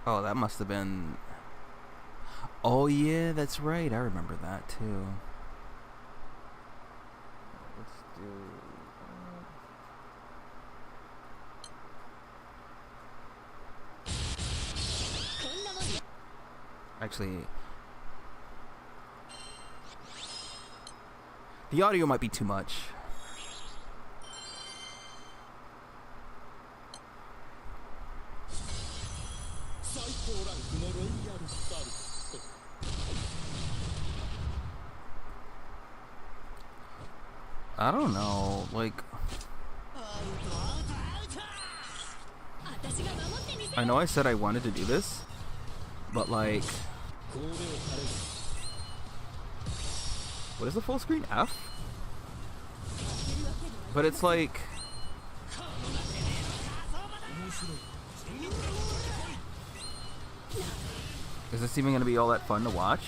Oh, that must have been. Oh yeah, that's right. I remember that too. Let's do. Actually, the audio might be too much. I don't know, like, I know I said I wanted to do this, but like, what is the full screen? F? But it's like, is this even gonna be all that fun to watch?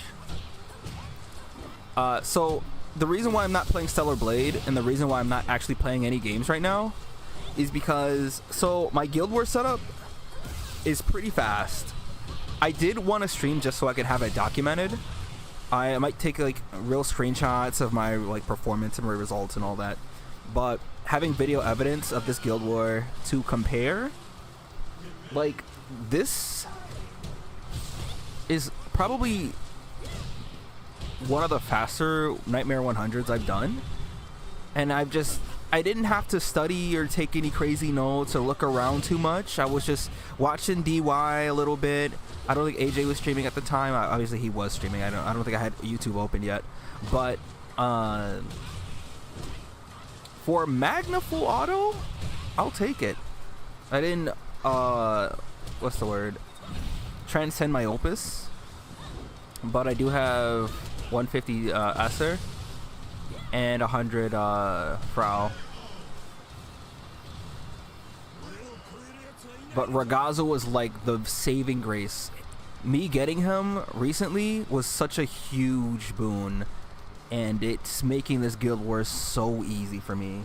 So the reason why I'm not playing Stellar Blade and the reason why I'm not actually playing any games right now is because, so my Guild Wars setup is pretty fast. I did want to stream just so I could have it documented. I might take like real screenshots of my like performance and my results and all that, but having video evidence of this Guild War to compare, like, this is probably one of the faster Nightmare 100s I've done, and I didn't have to study or take any crazy notes or look around too much. I was just watching DY a little bit. I don't think AJ was streaming at the time. Obviously he was streaming. I don't think I had YouTube open yet, but for Magna Full Auto, I'll take it. I didn't what's the word, transcend my opus, but I do have 150 Esser and 100 Frau. But Ragazzo was like the saving grace. Me getting him recently was such a huge boon, and it's making this Guild Wars so easy for me.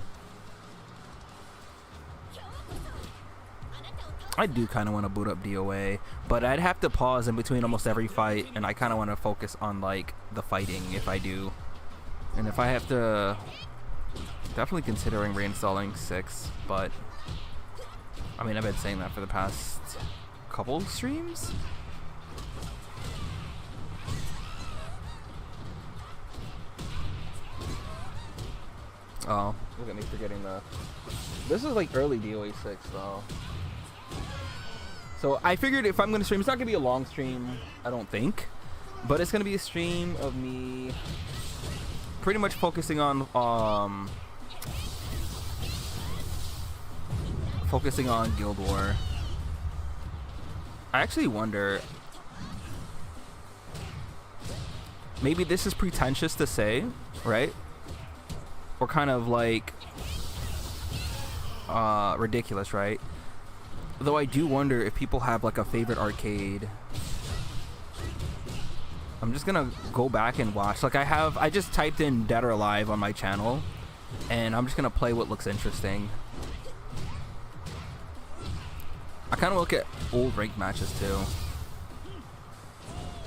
I do kind of want to boot up DOA, but I'd have to pause in between almost every fight, and I kind of want to focus on like the fighting if I do. And if I have to, definitely considering reinstalling 6, but I mean, I've been saying that for the past couple streams. Oh, look at me forgetting the. This is like early DOA 6 though. So I figured if I'm gonna stream, it's not gonna be a long stream, I don't think, but it's gonna be a stream of me pretty much focusing on Guild War. I actually wonder, maybe this is pretentious to say, right? Or kind of like ridiculous, right? Though I do wonder if people have like a favorite arcade. I'm just gonna go back and watch. Like I just typed in Dead or Alive on my channel, and I'm just gonna play what looks interesting. I kind of look at old ranked matches too.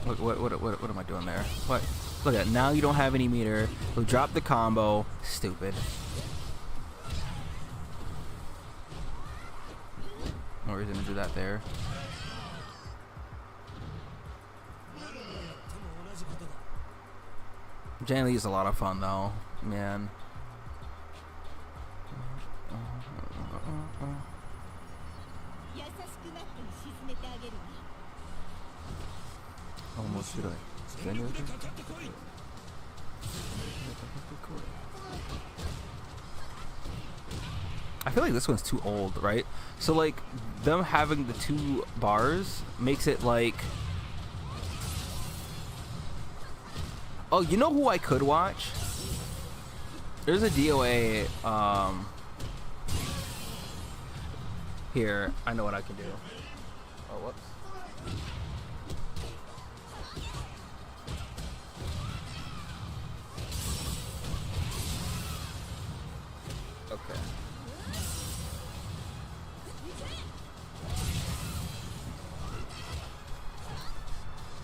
Look, what am I doing there? What? Look at, now you don't have any meter. We dropped the combo. Stupid. No reason to do that there. Janley is a lot of fun though, man. Almost should I? I feel like this one's too old, right? So like them having the 2 bars makes it like, oh, you know who I could watch? There's a DOA here. I know what I can do. Oh, whoops.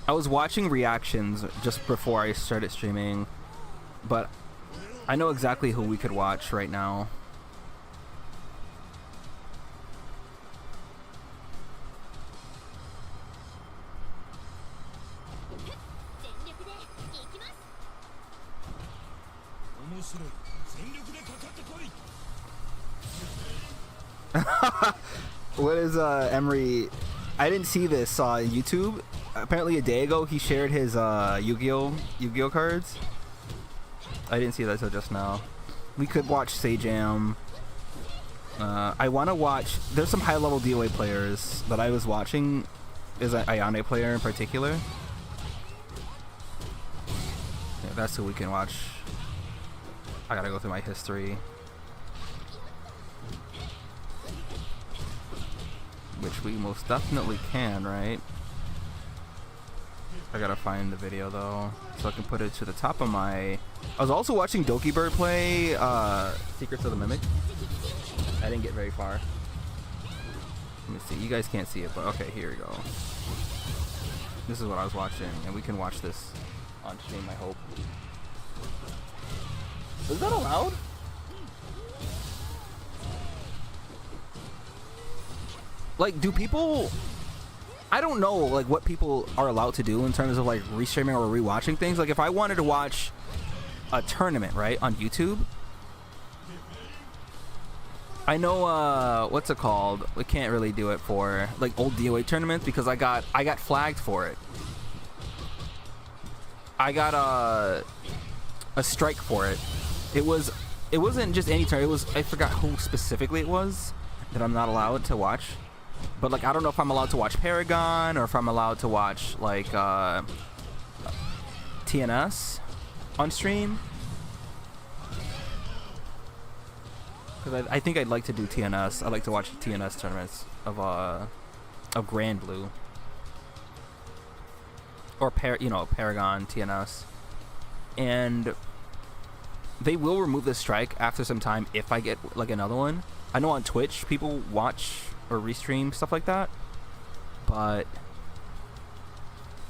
I was watching reactions just before I started streaming, but I know exactly who we could watch right now. What is Emery? I didn't see this on YouTube. Apparently a day ago he shared his Yu-Gi-Oh cards. I didn't see that until just now. We could watch Sajam. I want to watch. There's some high-level DOA players that I was watching. Is an Ayane player in particular. Yeah, that's who we can watch. I gotta go through my history. Which we most definitely can, right? I gotta find the video though, so I can put it to the top of my... I was also watching Doki Bird play Secrets of the Mimic. I didn't get very far. Let me see. You guys can't see it, but okay, here we go. This is what I was watching, and we can watch this on stream, I hope. Is that allowed? Like, do people... I don't know, like, what people are allowed to do in terms of, like, restreaming or rewatching things. Like, if I wanted to watch a tournament, right, on YouTube... I know, what's it called? We can't really do it for, like, old DOA tournaments because I got flagged for it. I got a strike for it. It wasn't just any tournament. It was... I forgot who specifically it was that I'm not allowed to watch. But, like, I don't know if I'm allowed to watch Paragon or if I'm allowed to watch, like, TNS on stream. Because I think I'd like to do TNS. I like to watch TNS tournaments of Grand Blue. Or, Paragon, TNS. And they will remove the strike after some time if I get, like, another one. I know on Twitch, people watch... or restream stuff like that, but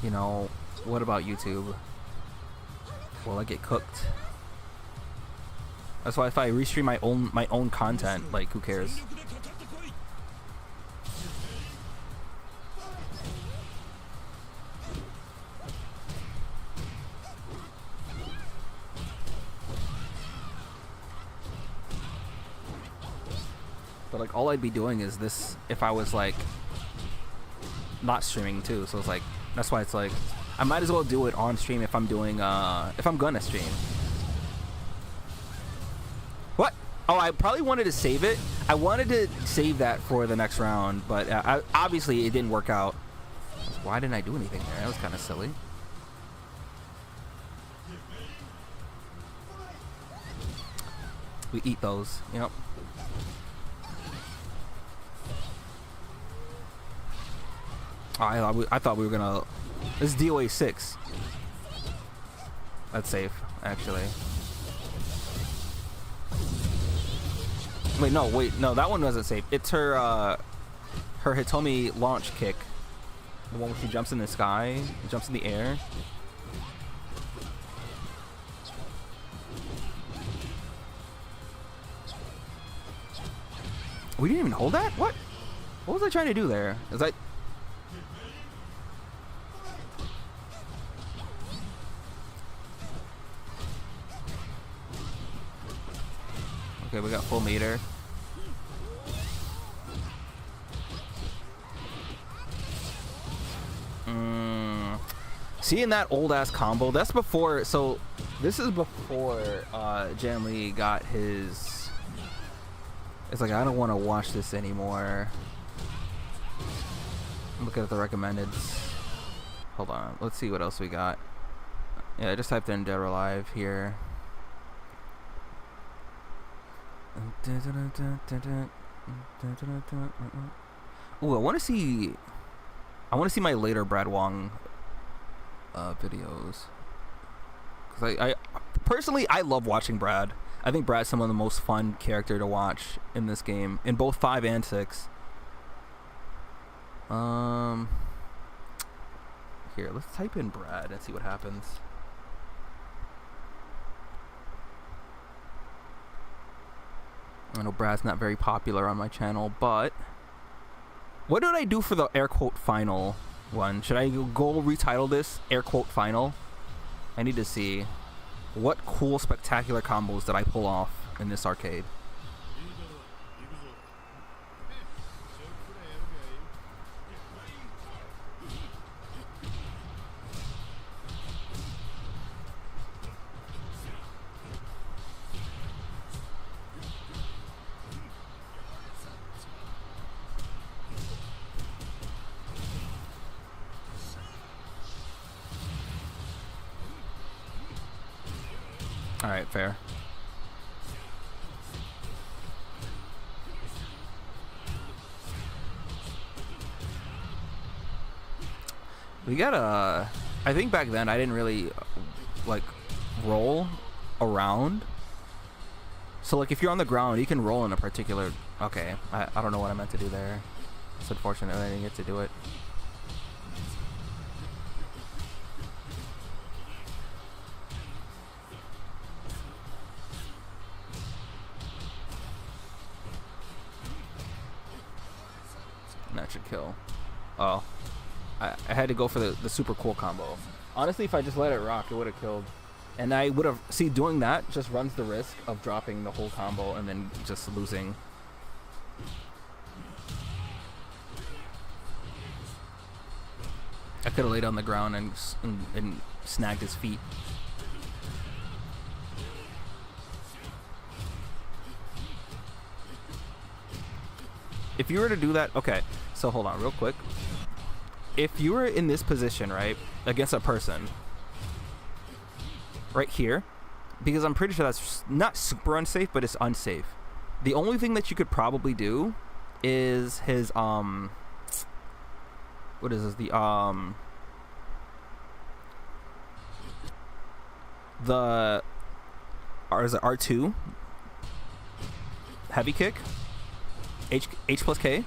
you know, what about YouTube? Will I get cooked? That's why if I restream my own content, like, who cares? But, like, all I'd be doing is this if I was, like, not streaming too. So it's like, that's why it's like, I might as well do it on stream if I'm doing, if I'm gonna stream. What? Oh, I probably wanted to save it. I wanted to save that for the next round, but obviously it didn't work out. Why didn't I do anything there? That was kind of silly. We eat those. Yep. Oh, I thought we were gonna... This is DOA 6. That's safe, actually. Wait, no, that one wasn't safe. It's her, her Hitomi launch kick. The one where she jumps in the sky, jumps in the air. We didn't even hold that? What? What was I trying to do there? Is that... Okay, we got full meter. Seeing that old ass combo, that's before, so this is before Jan Lee got his... It's like, I don't want to watch this anymore. Look at the recommended. Hold on, let's see what else we got. Yeah, I just typed in Dead or Alive here. Ooh, I want to see my later Brad Wong videos, because I personally, I love watching Brad. I think Brad's some of the most fun character to watch in this game, in both 5 and 6. Here, let's type in Brad and see what happens. I know Brad's not very popular on my channel, but what did I do for the air quote final one? Should I go retitle this air quote final? I need to see what cool spectacular combos did I pull off in this arcade. All right, fair. We got a... I think back then I didn't really like roll around. So like if you're on the ground, you can roll in a particular... Okay, I don't know what I meant to do there. It's unfortunate I didn't get to do it. That should kill. Oh. I had to go for the super cool combo. Honestly, if I just let it rock, it would have killed. And I would have... See, doing that just runs the risk of dropping the whole combo and then just losing. I could have laid on the ground and snagged his feet. If you were to do that... Okay, so hold on real quick. If you were in this position, right, against a person, right here, because I'm pretty sure that's not super unsafe, but it's unsafe. The only thing that you could probably do is his, what is this, is it R2? Heavy kick? H plus K?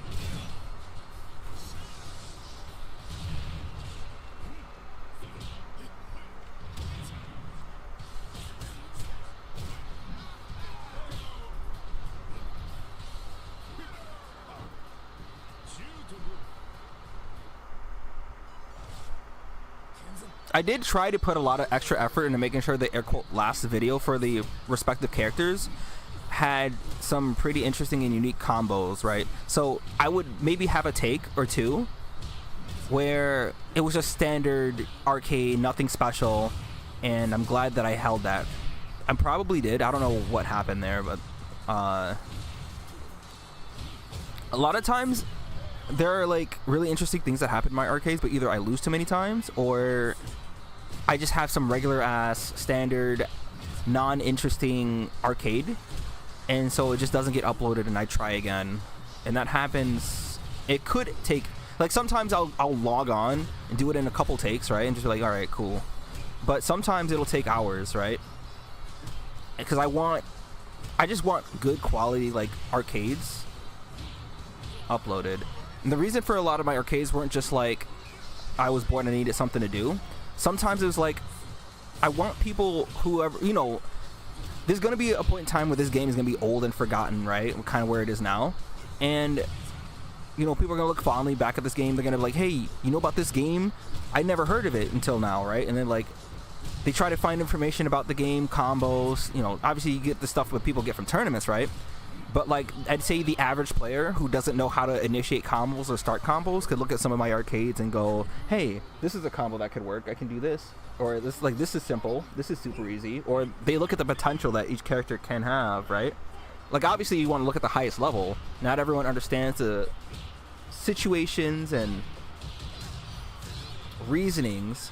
I did try to put a lot of extra effort into making sure the air quote last video for the respective characters had some pretty interesting and unique combos, right? So I would maybe have a take or two where it was just standard arcade, nothing special, and I'm glad that I held that. I probably did. I don't know what happened there, but a lot of times there are like really interesting things that happen in my arcades, but either I lose too many times or I just have some regular ass standard non-interesting arcade, and so it just doesn't get uploaded and I try again, and that happens. It could take, like, sometimes I'll log on and do it in a couple takes, right, and just be like, all right, cool. But sometimes it'll take hours, right, because I just want good quality like arcades uploaded. And the reason for a lot of my arcades weren't just like I was bored and I needed something to do. Sometimes it was like I want people, whoever, you know, there's going to be a point in time where this game is going to be old and forgotten, right? Kind of where it is now. And, you know, people are going to look fondly back at this game. They're going to be like, hey, you know about this game? I never heard of it until now, right? And then, like, they try to find information about the game, combos. You know, obviously you get the stuff that people get from tournaments, right? But, like, I'd say the average player who doesn't know how to initiate combos or start combos could look at some of my arcades and go, hey, this is a combo that could work. I can do this. Or this, like, this is simple. This is super easy. Or they look at the potential that each character can have, right? Like, obviously you want to look at the highest level. Not everyone understands the situations and reasonings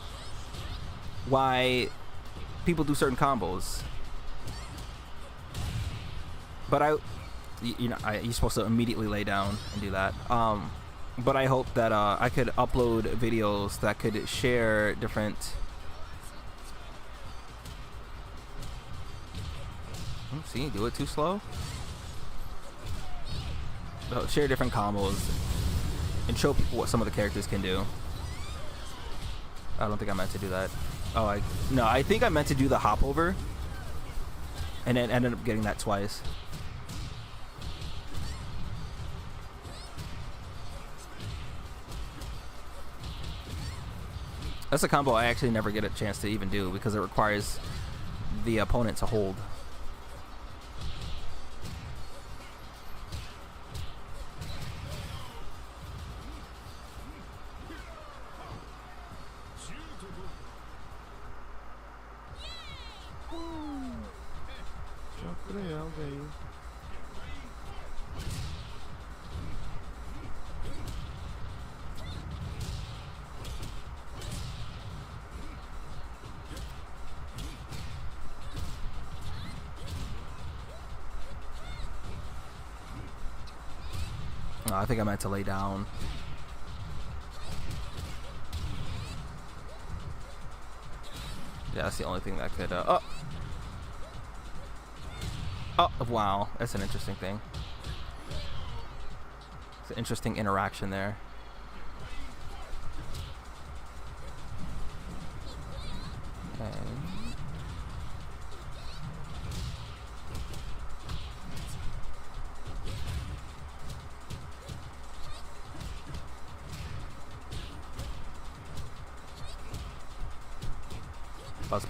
why people do certain combos. But you know, you're supposed to immediately lay down and do that. But I hope that I could upload videos that could share different... Oh, see, do it too slow. Share different combos and show people what some of the characters can do. I don't think I meant to do that. Oh, no, I think I meant to do the hop over. And then ended up getting that twice. That's a combo I actually never get a chance to even do because it requires the opponent to hold. Oh, I think I meant to lay down. Yeah, that's the only thing that could. Oh, wow, that's an interesting thing. It's an interesting interaction there. Okay.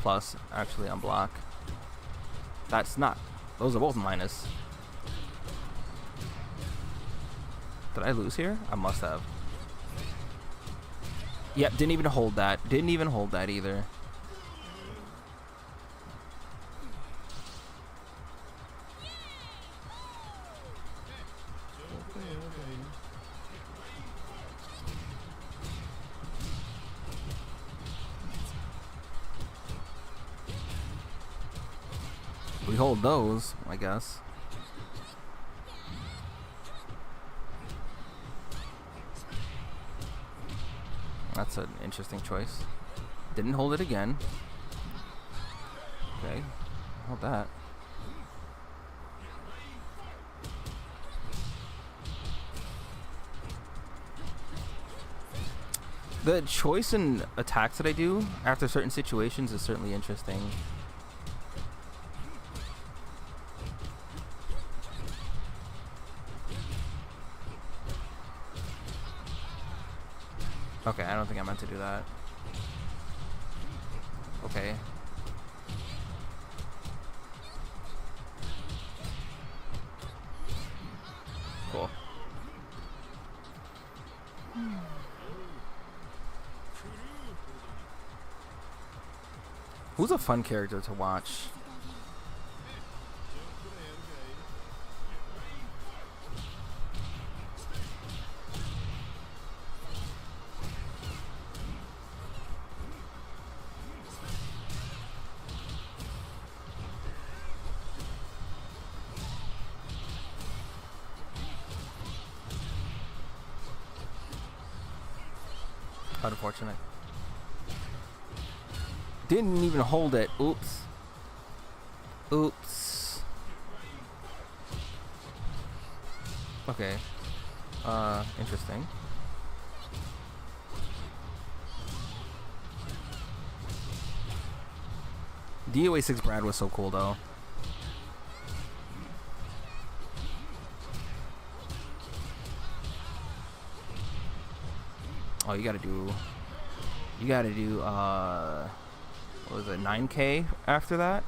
Plus actually on block. That's not. Those are both minus. Did I lose here? I must have. Yep, didn't even hold that. Didn't even hold that either. We hold those, I guess. That's an interesting choice. Didn't hold it again. Okay, hold that. The choice in attacks that I do after certain situations is certainly interesting. Okay, I don't think I meant to do that. Okay. Cool. Who's a fun character to watch? Unfortunate. Didn't even hold it. Oops. Oops. Okay. Interesting. DOA 6 Brad was so cool though. Oh, you gotta do what was it, 9K after that?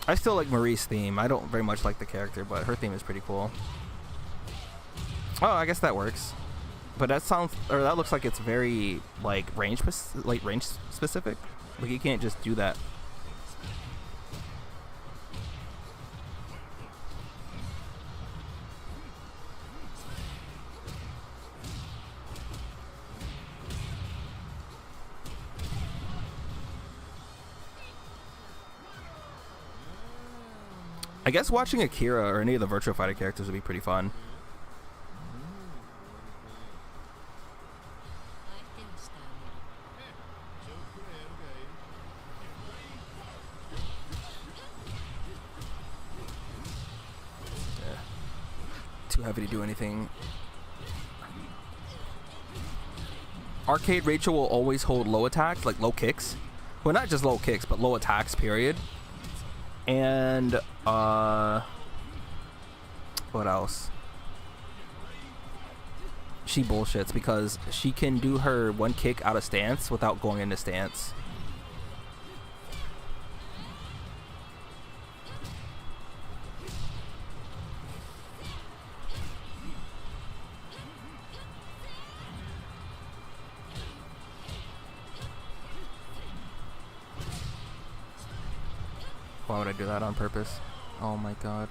I still like Marie's theme. I don't very much like the character, but her theme is pretty cool. Oh, I guess that works. But that looks like it's very like range specific. Like you can't just do that. I guess watching Akira or any of the Virtua Fighter characters would be pretty fun. too heavy to do anything. Arcade Rachel will always hold low attacks, like low kicks. Well, not just low kicks, but low attacks, period. And, what else? She bullshits because she can do her one kick out of stance without going into stance. Why would I do that on purpose? Oh my god.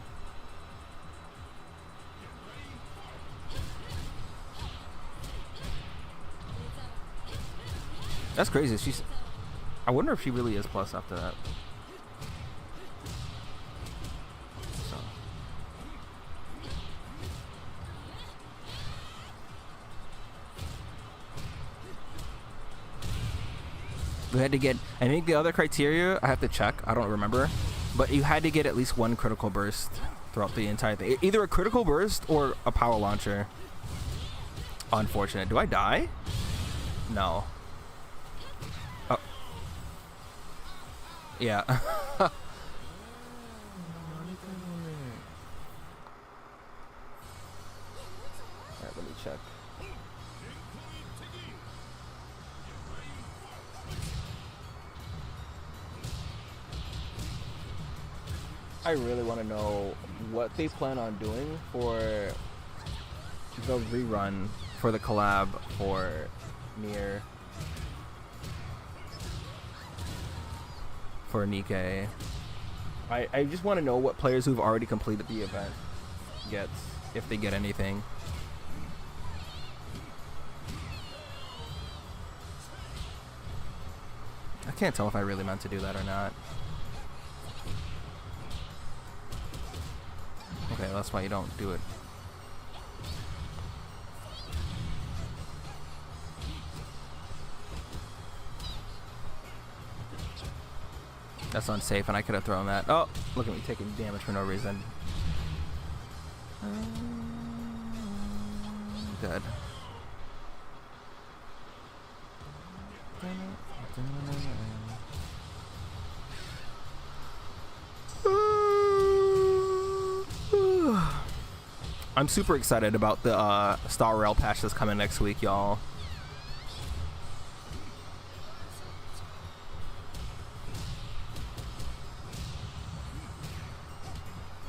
That's crazy. She's... I wonder if she really is plus after that. So. We had to get... I think the other criteria, I have to check. I don't remember. But you had to get at least one critical burst throughout the entire thing. Either a critical burst or a power launcher. Unfortunate. Do I die? No. Oh. Yeah. Alright, let me check. I really want to know what they plan on doing for the rerun for the collab for Nier for Nikkei. I just want to know what players who've already completed the event gets, if they get anything. I can't tell if I really meant to do that or not. Okay, that's why you don't do it. That's unsafe, and I could have thrown that. Oh, look at me taking damage for no reason. Good. I'm super excited about the Star Rail patch that's coming next week, y'all.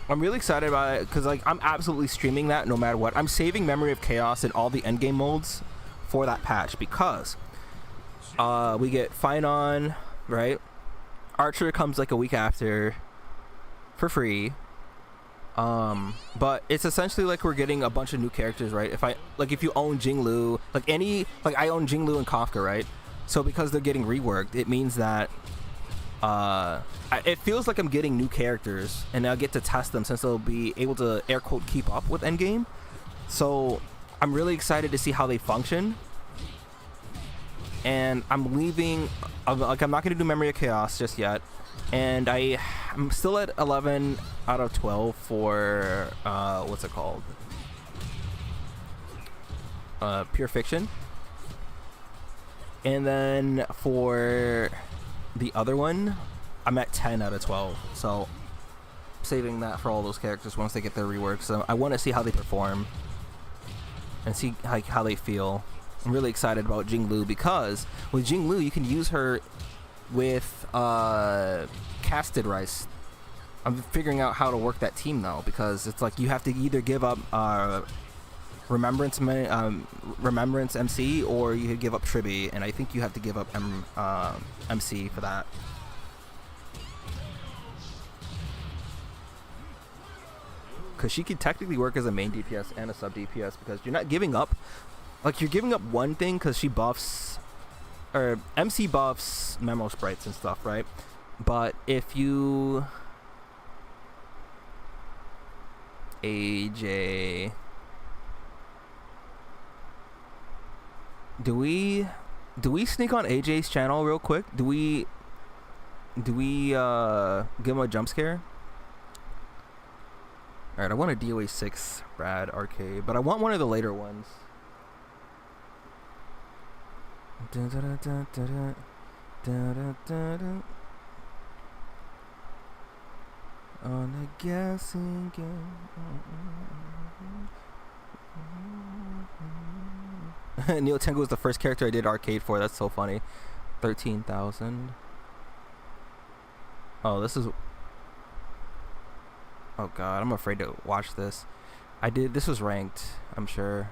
I'm really excited about it because, like, I'm absolutely streaming that no matter what. I'm saving Memory of Chaos in all the endgame modes for that patch because we get Finon, right? Archer comes like a week after for free. But it's essentially like we're getting a bunch of new characters, right? If you own Jinglu, I own Jinglu and Kafka, right? So because they're getting reworked, it means that it feels like I'm getting new characters, and I'll get to test them since they'll be able to air quote keep up with endgame. So I'm really excited to see how they function. And I'm leaving, like, I'm not going to do Memory of Chaos just yet. And I'm still at 11 out of 12 for, what's it called? Pure Fiction. And then for the other one, I'm at 10 out of 12. So, saving that for all those characters once they get their rework. So, I want to see how they perform. And see how they feel. I'm really excited about Jinglu because with Jinglu, you can use her with casted rice. I'm figuring out how to work that team though, because it's like you have to either give up remembrance MC, or you could give up Tribby, and I think you have to give up MC for that. Because she could technically work as a main DPS and a sub DPS, because you're not giving up, like, you're giving up one thing because she buffs, or MC buffs memo sprites and stuff, right? But if you AJ, do we sneak on AJ's channel real quick? Do we give him a jump scare? Alright, I want a DOA 6 Brad arcade, but I want one of the later ones. On a guessing game. Neo Tengu was the first character I did arcade for. That's so funny. 13,000. Oh, this is... Oh god, I'm afraid to watch this. This was ranked, I'm sure.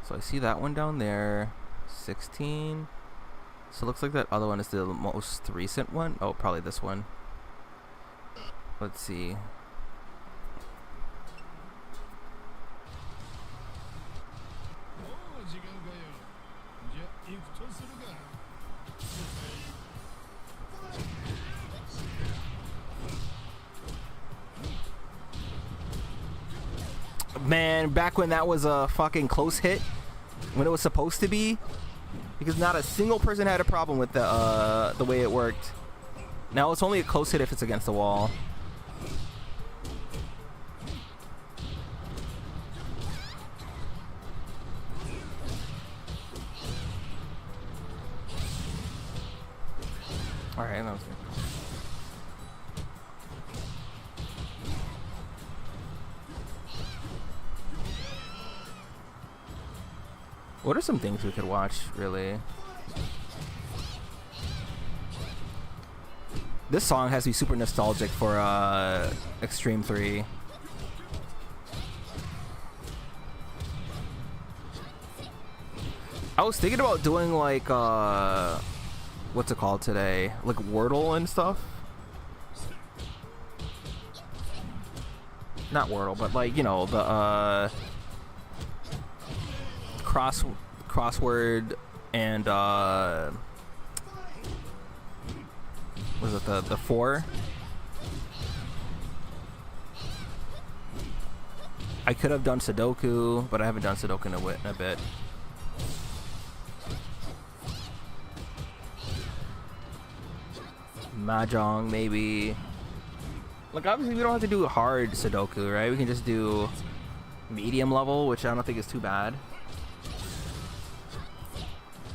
So I see that one down there. 16. So it looks like that other one is the most recent one. Oh, probably this one. Let's see. Man, back when that was a fucking close hit, when it was supposed to be, because not a single person had a problem with the way it worked. Now it's only a close hit if it's against the wall. All right, that was good. What are some things we could watch, really? This song has to be super nostalgic for Extreme 3. I was thinking about doing like what's it called today? Like Wordle and stuff. Not Wordle, but like, you know, the crossword and was it the 4? I could have done Sudoku, but I haven't done Sudoku in a bit. Mahjong, maybe. Like, obviously we don't have to do a hard Sudoku, right? We can just do medium level, which I don't think is too bad.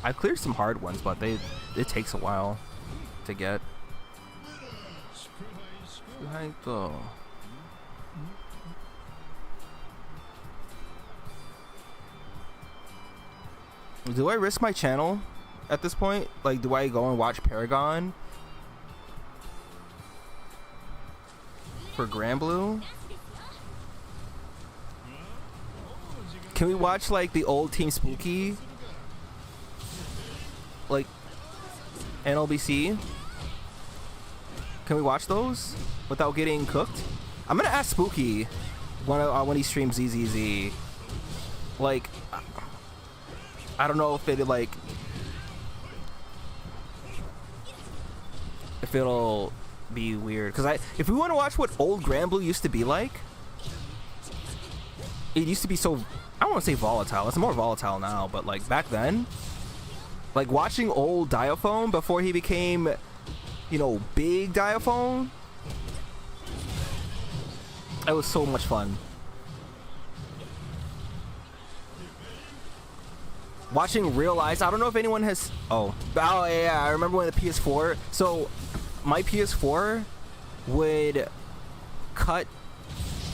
I've cleared some hard ones, but it takes a while to get. Do I risk my channel at this point? Like, do I go and watch Paragon for Grand Blue? Can we watch like the old Team Spooky, like NLBC? Can we watch those without getting cooked? I'm gonna ask Spooky when he streams ZZZ. Like, I don't know if it'll be weird, because if we want to watch what old Grand Blue used to be like, it used to be so, I don't want to say volatile, it's more volatile now, but like back then, like watching old Diaphone before he became, you know, big Diaphone, it was so much fun. Watching Real Eyes, I don't know if anyone has, oh yeah, I remember when the PS4, so my PS4 would cut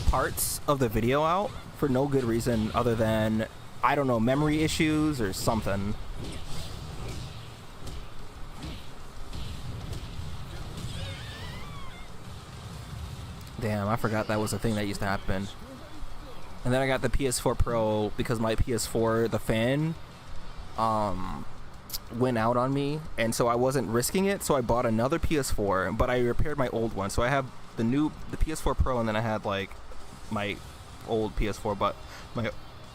parts of the video out for no good reason other than, I don't know, memory issues or something. Damn, I forgot that was a thing that used to happen. And then I got the PS4 Pro because my PS4, the fan, went out on me, and so I wasn't risking it, so I bought another PS4, but I repaired my old one. So I have the PS4 Pro, and then I had like my old PS4, but my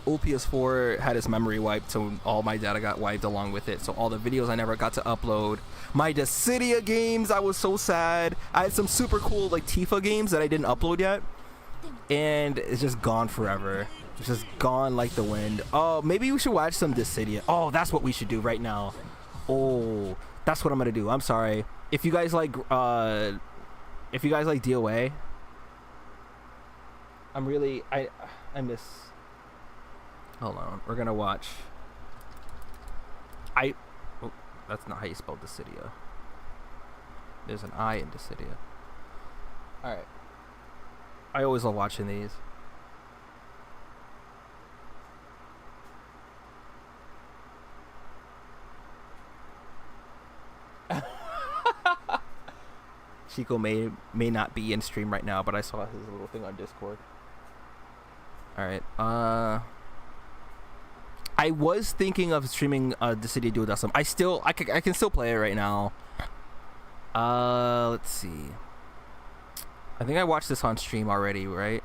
old PS4 had its memory wiped, so all my data got wiped along with it, so all the videos I never got to upload. My Dissidia games, I was so sad. I had some super cool like Tifa games that I didn't upload yet, and it's just gone forever. It's just gone like the wind. Oh, maybe we should watch some Dissidia. Oh, that's what we should do right now. Oh, that's what I'm gonna do. I'm sorry. if you guys like DOA, I'm really I miss. Hold on, we're gonna watch. Oh, that's not how you spell Dissidia. There's an I in Dissidia. All right. I always love watching these. Chico may not be in stream right now, but I saw his little thing on Discord. All right. I was thinking of streaming Dissidia Duodecim. I can still play it right now. Let's see. I think I watched this on stream already, right?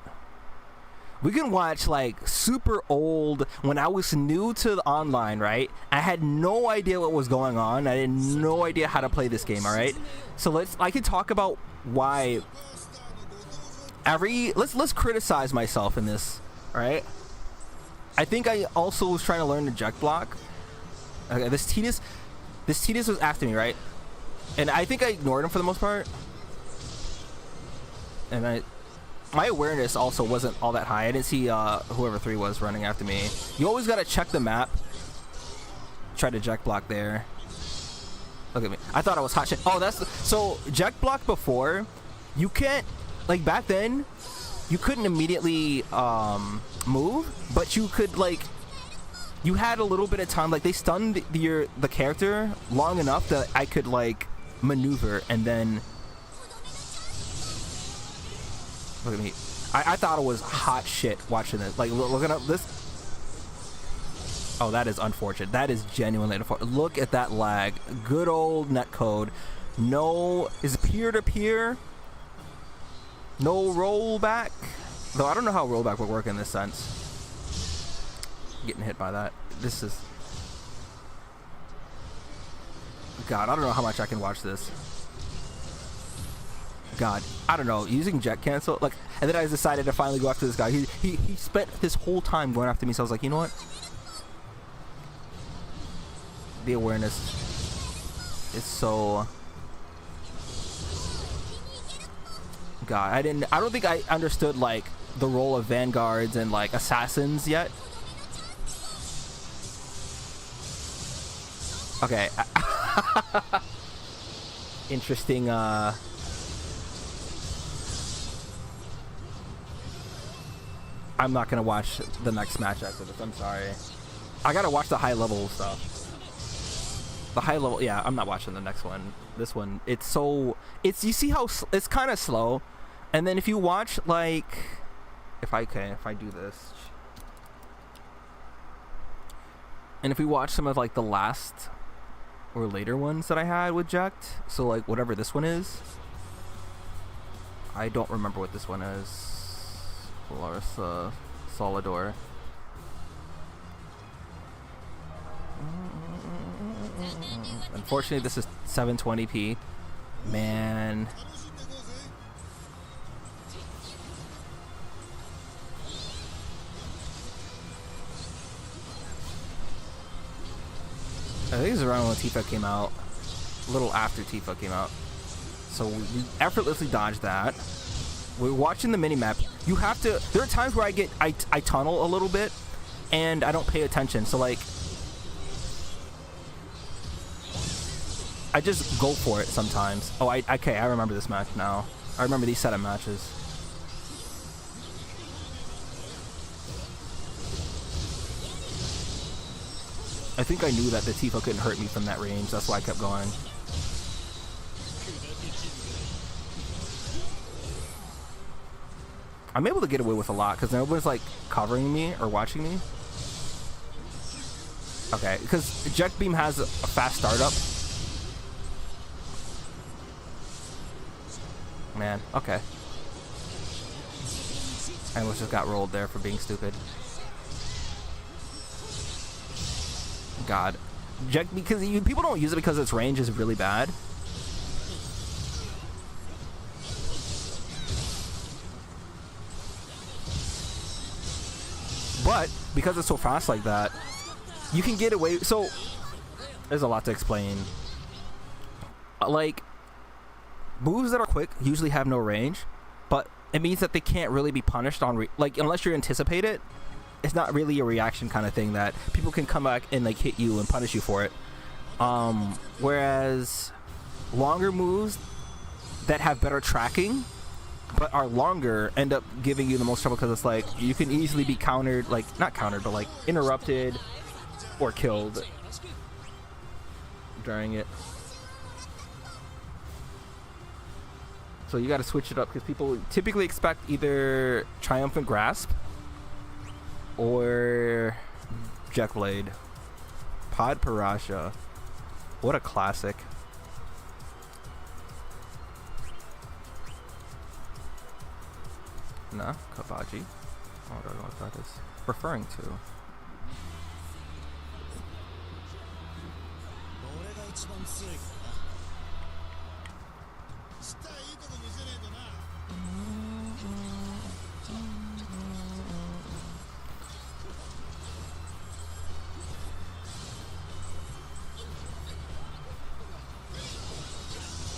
We can watch like super old, when I was new to the online, right? I had no idea what was going on. I had no idea how to play this game, all right? So I can talk about why let's criticize myself in this, all right? I think I also was trying to learn the eject block. Okay, this Tidus was after me, right? And I think I ignored him for the most part. And my awareness also wasn't all that high. I didn't see whoever 3 was running after me. You always gotta check the map. Try to eject block there. Look at me. I thought I was hot shit. Oh, so eject block before. You can't, like back then, you couldn't immediately move, but you could like. You had a little bit of time. Like they stunned the character long enough that I could like maneuver and then. Look at me. I thought it was hot shit watching this. Like, looking up this. Oh, that is unfortunate. That is genuinely unfortunate. Look at that lag. Good old netcode. No, is peer-to-peer. No rollback. Though I don't know how rollback would work in this sense. Getting hit by that. This is. God, I don't know how much I can watch this. God, I don't know, using jet cancel, like, and then I decided to finally go after this guy. He spent this whole time going after me, so I was like, you know what? The awareness is so. God, I don't think I understood like the role of vanguards and like assassins yet. Okay. Interesting. I'm not gonna watch the next match after this. I'm sorry. I gotta watch the high level stuff. The high level, yeah. I'm not watching the next one. This one, you see how it's kind of slow, and then if you watch like, if I do this, and if we watch some of like the last or later ones that I had with Jacked, so like whatever this one is, I don't remember what this one is. Larsa Solidor. Unfortunately, this is 720p. Man. I think it's around when Tifa came out. A little after Tifa came out. So we effortlessly dodged that. We're watching the mini-map. You have to. There are times where I tunnel a little bit, and I don't pay attention. So like, I just go for it sometimes. Oh, okay. I remember this match now. I remember these set of matches. I think I knew that the Tifa couldn't hurt me from that range. That's why I kept going. I'm able to get away with a lot because nobody's like covering me or watching me. Okay, because Eject Beam has a fast startup. Man, okay. I almost just got rolled there for being stupid. God. Eject, because people don't use it because its range is really bad. But because it's so fast like that, you can get away. So there's a lot to explain. Like moves that are quick usually have no range, but it means that they can't really be punished on like unless you anticipate it. It's not really a reaction kind of thing that people can come back and like hit you and punish you for it. Whereas longer moves that have better tracking but are longer end up giving you the most trouble, because it's like you can easily be countered, like not countered but like interrupted or killed during it. So you got to switch it up, because people typically expect either Triumphant Grasp or Jet Blade. Pod Parasha, what a classic. Nah, Kabaji. I don't know what that is referring to.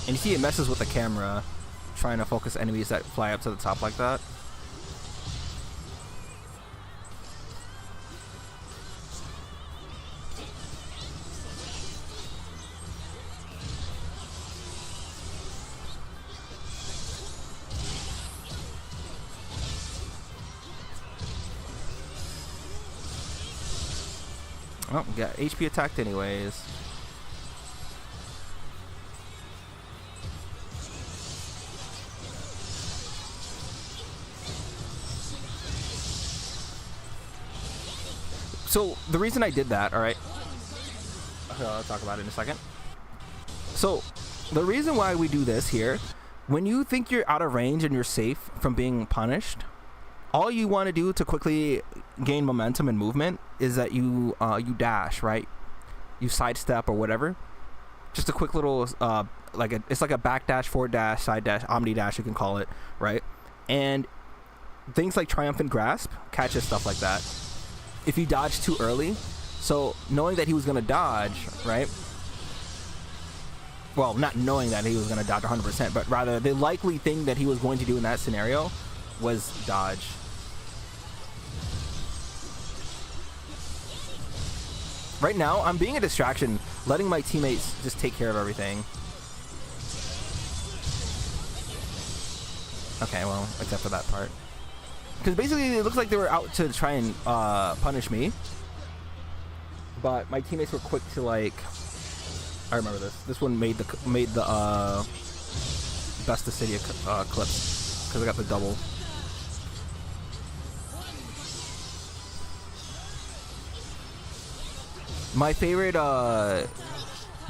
And you see it messes with the camera, trying to focus enemies that fly up to the top like that. Oh, we got HP attacked anyways. So the reason I did that, all right, I'll talk about it in a second. So the reason why we do this here, when you think you're out of range and you're safe from being punished, all you want to do to quickly gain momentum and movement is that you dash, right? You sidestep or whatever. Just a quick little it's like a back dash, forward dash, side dash, omni dash, you can call it, right? And things like Triumphant Grasp catches stuff like that. If you dodge too early, so knowing that he was gonna dodge, right? Well, not knowing that he was gonna dodge 100%, but rather the likely thing that he was going to do in that scenario was dodge. Right now, I'm being a distraction, letting my teammates just take care of everything. Okay, well, except for that part. Because basically, it looks like they were out to try and punish me. But my teammates were quick to, like... I remember this. This one made the Best of City clips. Because I got the double. My favorite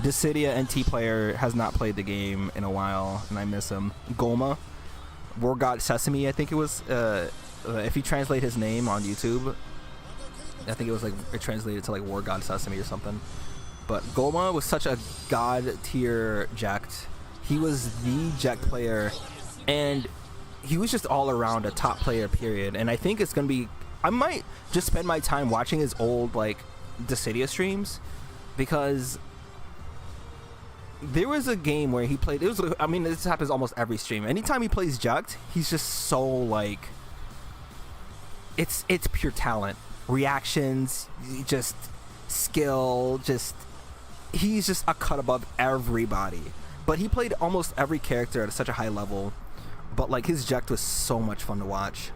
Dissidia NT player has not played the game in a while, and I miss him. Goma. War God Sesame, I think it was. If you translate his name on YouTube, I think it was like it translated to like War God Sesame or something. But Goma was such a god tier Jekt. He was the Jekt player, and he was just all around a top player, period. And I think it's gonna be. I might just spend my time watching his old like Dissidia streams, because there was a game where he played. It was. I mean, this happens almost every stream. Anytime he plays Jekt, he's just so like. It's pure talent, reactions, just skill, just he's just a cut above everybody. But he played almost every character at such a high level. But like his Jekt was so much fun to watch.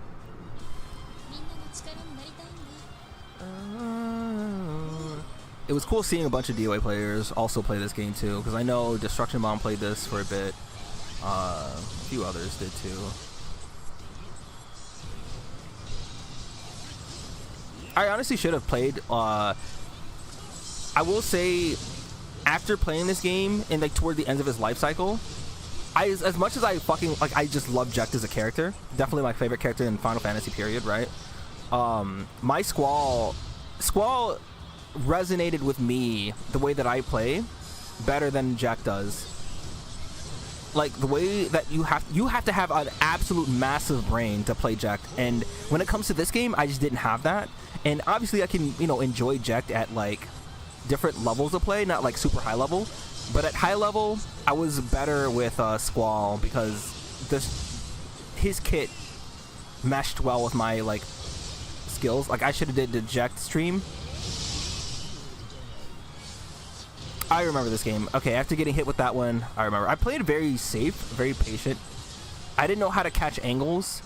It was cool seeing a bunch of DOA players also play this game too, because I know Destruction Bomb played this for a bit. A few others did too. I honestly should have played. I will say, after playing this game and like toward the end of his life cycle, as much as I fucking like, I just love Jekt as a character. Definitely my favorite character in Final Fantasy period, right? My Squall resonated with me the way that I play better than Jekt does. Like the way that you have to have an absolute massive brain to play Jekt, and when it comes to this game, I just didn't have that. And obviously, I can enjoy Jekt at like different levels of play, not like super high level, But at high level, I was better with Squall because his kit meshed well with my like skills. Like I should have did Deject stream. I remember this game. Okay, after getting hit with that one, I remember. I played very safe, very patient. I didn't know how to catch angles.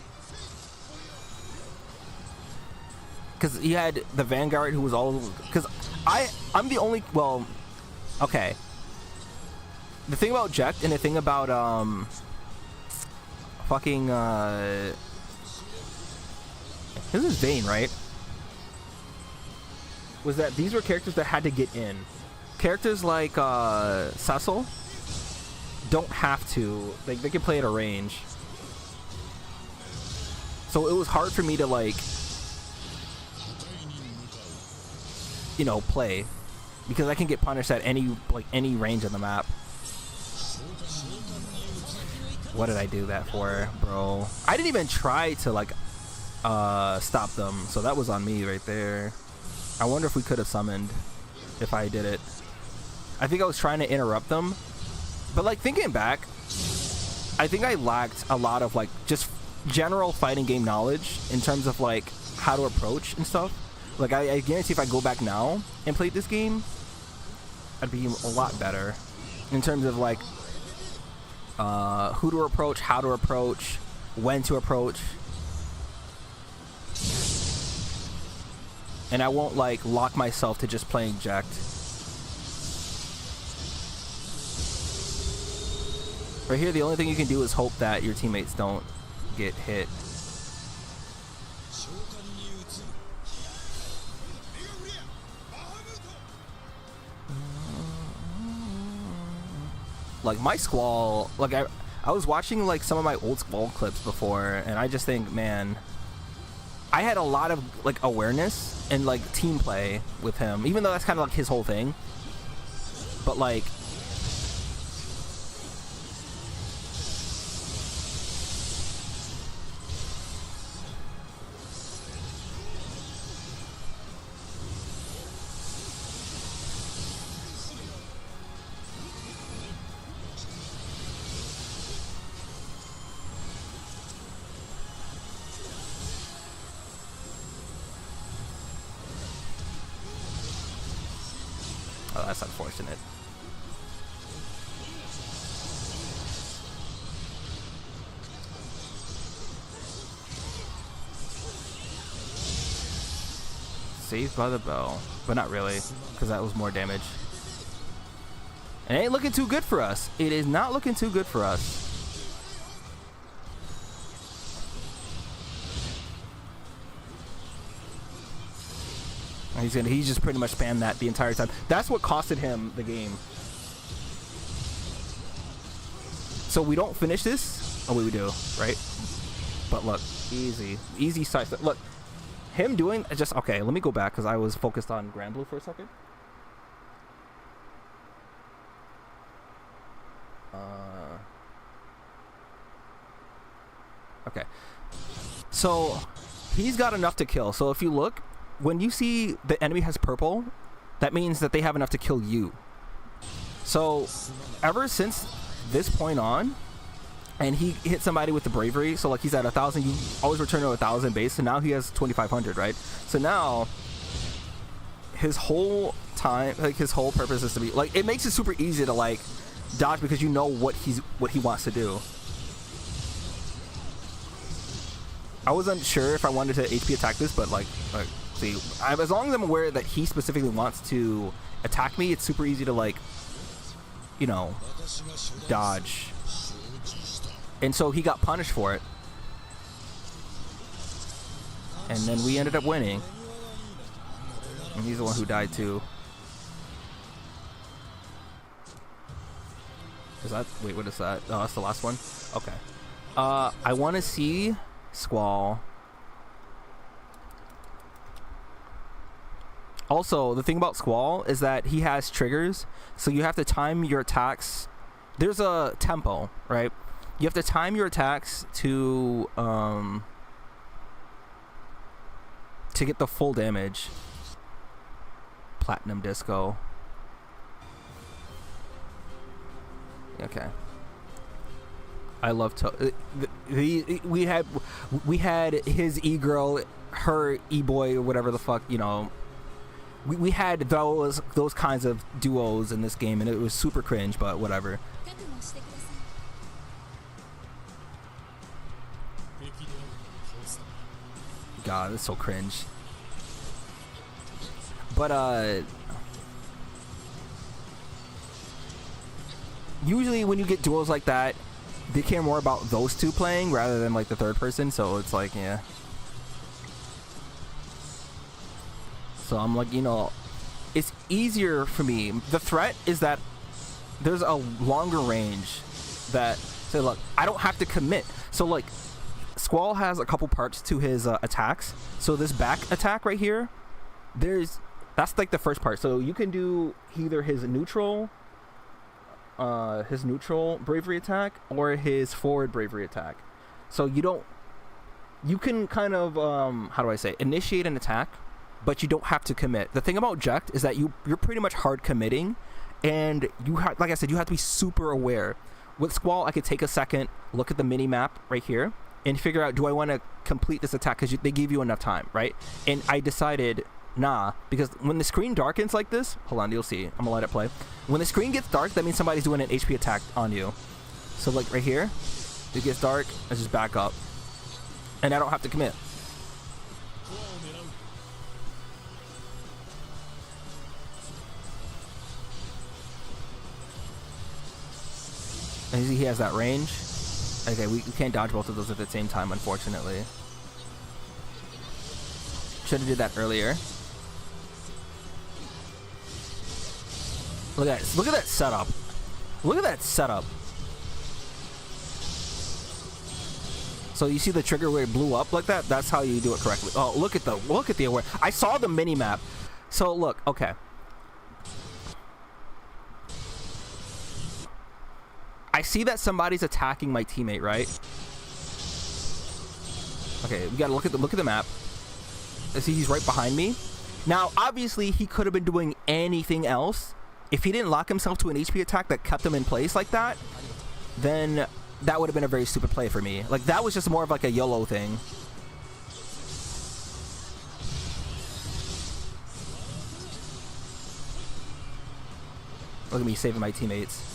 Because he had the Vanguard who was all... Because I'm the only... Well, okay. The thing about Jekt and the thing about... fucking... This is Vayne, right? Was that these were characters that had to get in. Characters like Cecil don't have to. Like, they can play at a range. So it was hard for me to, like, you know, play. Because I can get punished at any range on the map. What did I do that for, bro? I didn't even try to, like, stop them. So that was on me right there. I wonder if we could have summoned if I did it. I think I was trying to interrupt them. But, like, thinking back, I think I lacked a lot of, like, just general fighting game knowledge in terms of, like, how to approach and stuff. Like, I guarantee if I go back now and play this game, I'd be a lot better in terms of, like, who to approach, how to approach, when to approach. And I won't, like, lock myself to just playing Jekt. Right here, the only thing you can do is hope that your teammates don't get hit. Like, my Squall, like, I was watching, like, some of my old Squall clips before, and I just think, man, I had a lot of, like, awareness and, like, team play with him, even though that's kind of, like, his whole thing. But, like, oh, that's unfortunate. Saved by the bell, but not really, because that was more damage. And it ain't looking too good for us. It is not looking too good for us. He's just pretty much spammed that the entire time. That's what costed him the game. So we don't finish this. Oh, we do, right? But look, easy side. Look, him doing just okay. Let me go back because I was focused on Grand Blue for a second. Okay. So he's got enough to kill. So if you look, when you see the enemy has purple, that means that they have enough to kill you. So ever since this point on, and he hit somebody with the bravery, so like he's at 1,000, you always return to 1,000 base, so now he has 2,500, right? So now his whole time, like his whole purpose is to be like, it makes it super easy to like dodge because you know what he wants to do. I wasn't sure if I wanted to HP attack this, but like see, as long as I'm aware that he specifically wants to attack me, it's super easy to like, you know, dodge. And so he got punished for it. And then we ended up winning. And he's the one who died too. Is that, wait, what is that? Oh, that's the last one? Okay. I want to see Squall. Also, the thing about Squall is that he has triggers, so you have to time your attacks. There's a tempo, right? You have to time your attacks to get the full damage. Platinum Disco. Okay. I love to. We had his e-girl, her e-boy, or whatever the fuck, you know. We had those kinds of duos in this game, and it was super cringe, but whatever. God, it's so cringe. But usually when you get duos like that, they care more about those two playing rather than like the third person, so it's like, yeah. So I'm like, you know, it's easier for me. The threat is that there's a longer range that, say, look, I don't have to commit. So like, Squall has a couple parts to his attacks. So this back attack right here, that's like the first part. So you can do either his neutral bravery attack or his forward bravery attack. So you can kind of how do I say, initiate an attack, but you don't have to commit. The thing about Ject is that you're pretty much hard committing, and like I said, you have to be super aware. With Squall, I could take a second, look at the mini map right here, and figure out, do I want to complete this attack, because they give you enough time, right? And I decided nah, because when the screen darkens like this, hold on, you'll see, I'm gonna let it play. When the screen gets dark, that means somebody's doing an HP attack on you. So like right here, it gets dark, I just back up, and I don't have to commit. And you see he has that range. Okay, we can't dodge both of those at the same time, unfortunately. Should have did that earlier. Look at that! Look at that setup! Look at that setup! So you see the trigger where it blew up like that? That's how you do it correctly. Oh, look at the aware. I saw the mini map. So look, okay. I see that somebody's attacking my teammate, right? Okay, we gotta look at the map. I see he's right behind me. Now, obviously, he could have been doing anything else. If he didn't lock himself to an HP attack that kept him in place like that, then that would have been a very stupid play for me. Like, that was just more of like a YOLO thing. Look at me saving my teammates.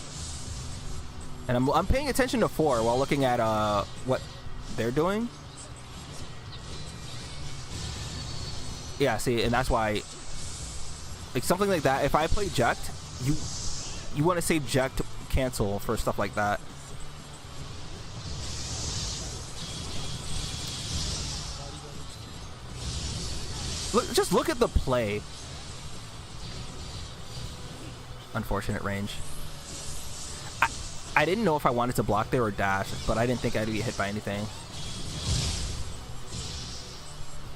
And I'm paying attention to 4 while looking at what they're doing. Yeah, see, and that's why, like, something like that, if I play Ject, you want to save Ject cancel for stuff like that. Just look at the play. Unfortunate range. I didn't know if I wanted to block there or dash, but I didn't think I'd get hit by anything.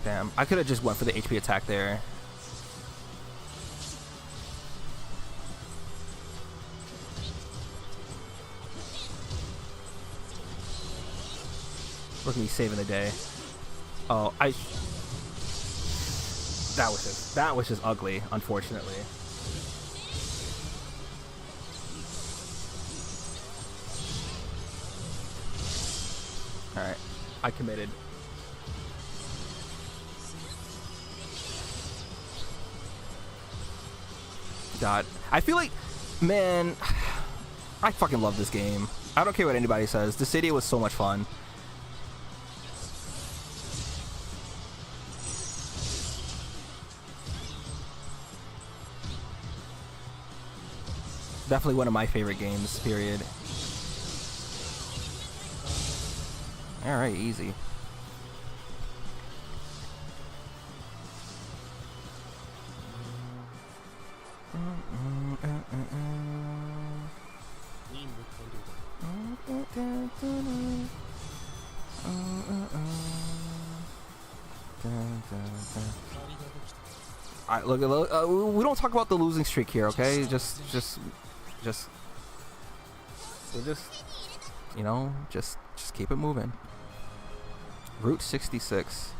Damn, I could have just went for the HP attack there. Look at me saving the day. Oh, that was just ugly, unfortunately. Alright, I committed. God, I feel like, man, I fucking love this game. I don't care what anybody says. The city was so much fun. Definitely one of my favorite games, period. Alright, easy. Alright, look, we don't talk about the losing streak here, okay? Just, we'll just, you know, just keep it moving. Route 66.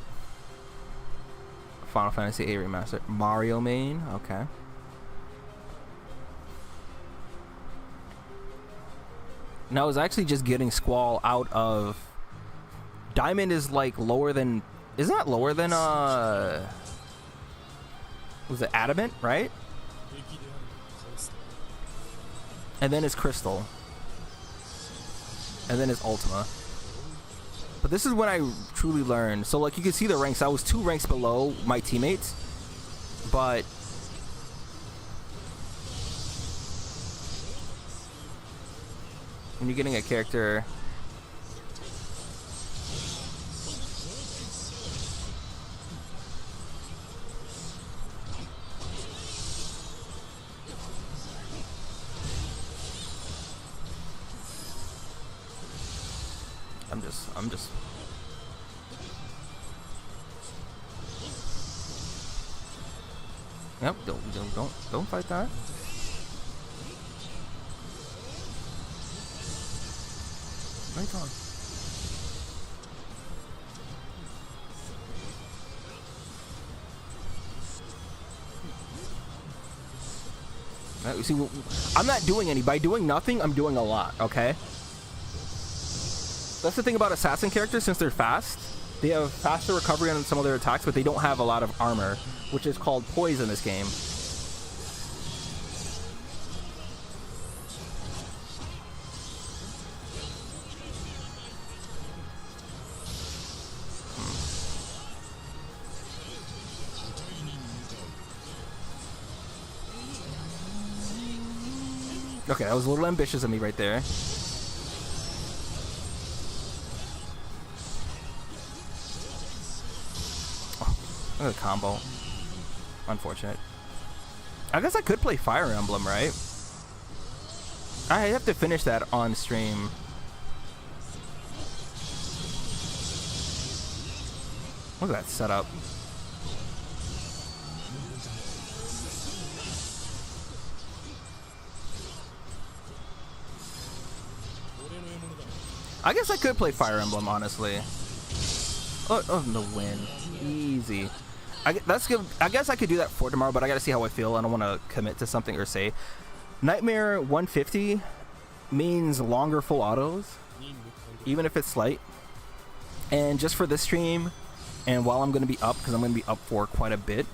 Final Fantasy VIII Remastered. Mario main, okay. And I was actually just getting Squall out of... Diamond is like lower than... Isn't that lower than, was it Adamant, right? And then his Crystal. And then his Ultima. But this is when I truly learned. So, like, you can see the ranks. I was 2 ranks below my teammates. But... when you're getting a character... I'm just Yep, don't fight that. Right on. You see, I'm not doing any. By doing nothing, I'm doing a lot, okay? That's the thing about assassin characters, since they're fast, they have faster recovery on some of their attacks, but they don't have a lot of armor, which is called poise in this game. Okay, that was a little ambitious of me right there. Look at the combo. Unfortunate. I guess I could play Fire Emblem, right? I have to finish that on stream. Look at that setup. I guess I could play Fire Emblem, honestly. Oh, the win. Easy. That's good. I guess I could do that for tomorrow, but I gotta see how I feel. I don't want to commit to something or say. Nightmare 150 means longer full autos, even if it's slight. And just for this stream, and while I'm going to be up, because I'm going to be up for quite a bit,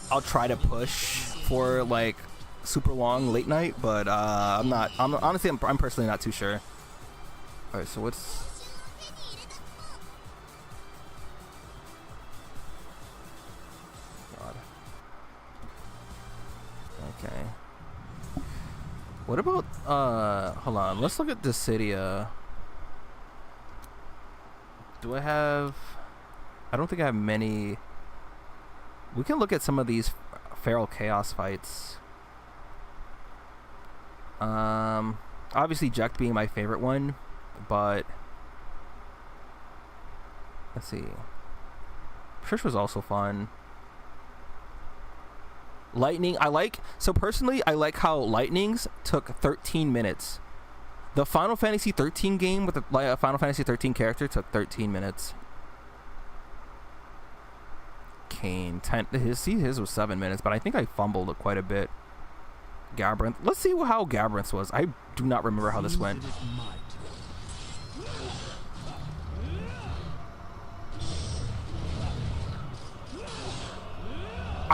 I'll try to push for like super long late night, but I'm honestly, I'm personally not too sure. All right, so what's... Okay. What about, hold on, let's look at Dissidia. Do I have... I don't think I have many... We can look at some of these Feral Chaos fights. Obviously Jekt being my favorite one, but... Let's see. Trish was also fun. Lightning, so personally, I like how Lightnings took 13 minutes. The Final Fantasy 13 game with the Final Fantasy 13 character took 13 minutes. Kane, 10, his was 7 minutes, but I think I fumbled it quite a bit. Gabrant, let's see how Gabrant's was. I do not remember how this went.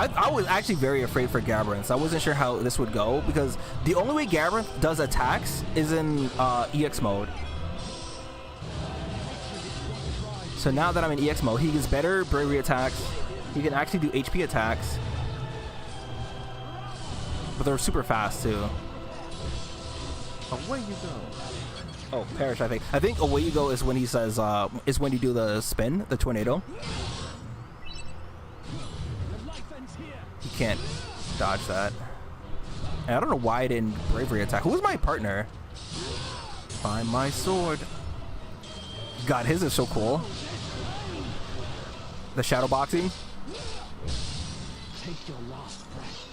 I was actually very afraid for Gabrant. I wasn't sure how this would go, because the only way Gabrant does attacks is in EX mode. So now that I'm in EX mode, he gets better bravery attacks. He can actually do HP attacks. But they're super fast too. Away you go. Oh, Perish, I think. I think away you go is when he says, is when you do the spin, the tornado. He can't dodge that. And I don't know why I didn't bravery attack. Who was my partner? Find my sword. God, his is so cool. The shadow boxing. Take your last breath.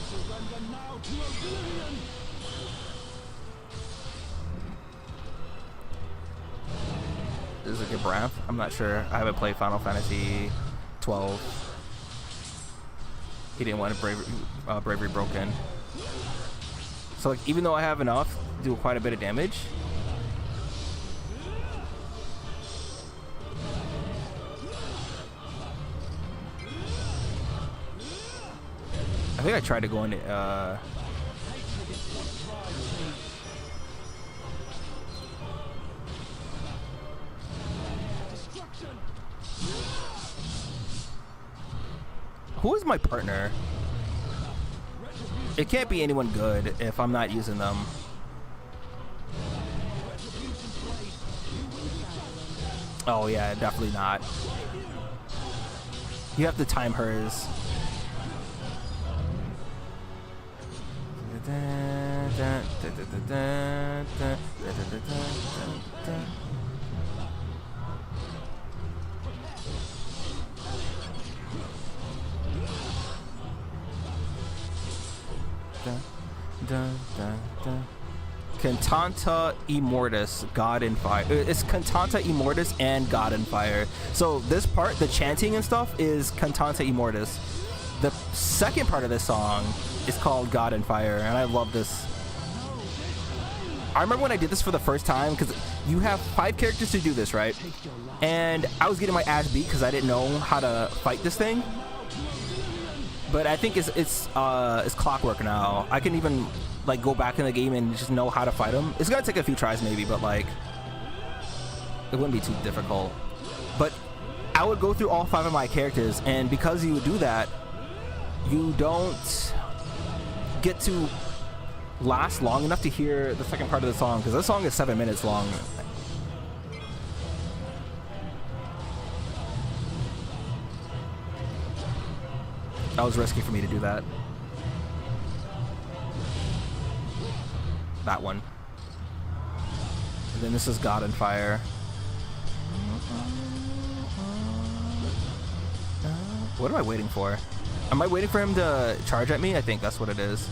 Surrender now to oblivion. This is a good Braff. I'm not sure. I haven't played Final Fantasy 12. He didn't want bravery broken. So like even though I have enough to do quite a bit of damage. I think I tried to go in who is my partner? It can't be anyone good if I'm not using them. Oh yeah, definitely not. You have to time hers. Cantata Immortis, God in Fire. It's Cantata Immortis and God in Fire. So this part, the chanting and stuff, is Cantata Immortis. The second part of this song is called God in Fire, and I love this. I remember when I did this for the first time, because you have 5 characters to do this, right? And I was getting my ass beat because I didn't know how to fight this thing. But I think it's clockwork now. I can even like go back in the game and just know how to fight him. It's gonna take a few tries maybe, but like it wouldn't be too difficult. But I would go through all 5 of my characters, and because you would do that, you don't get to last long enough to hear the second part of the song, because this song is 7 minutes long. That was risky for me to do that. That one. And then this is God in Fire. What am I waiting for? Am I waiting for him to charge at me? I think that's what it is.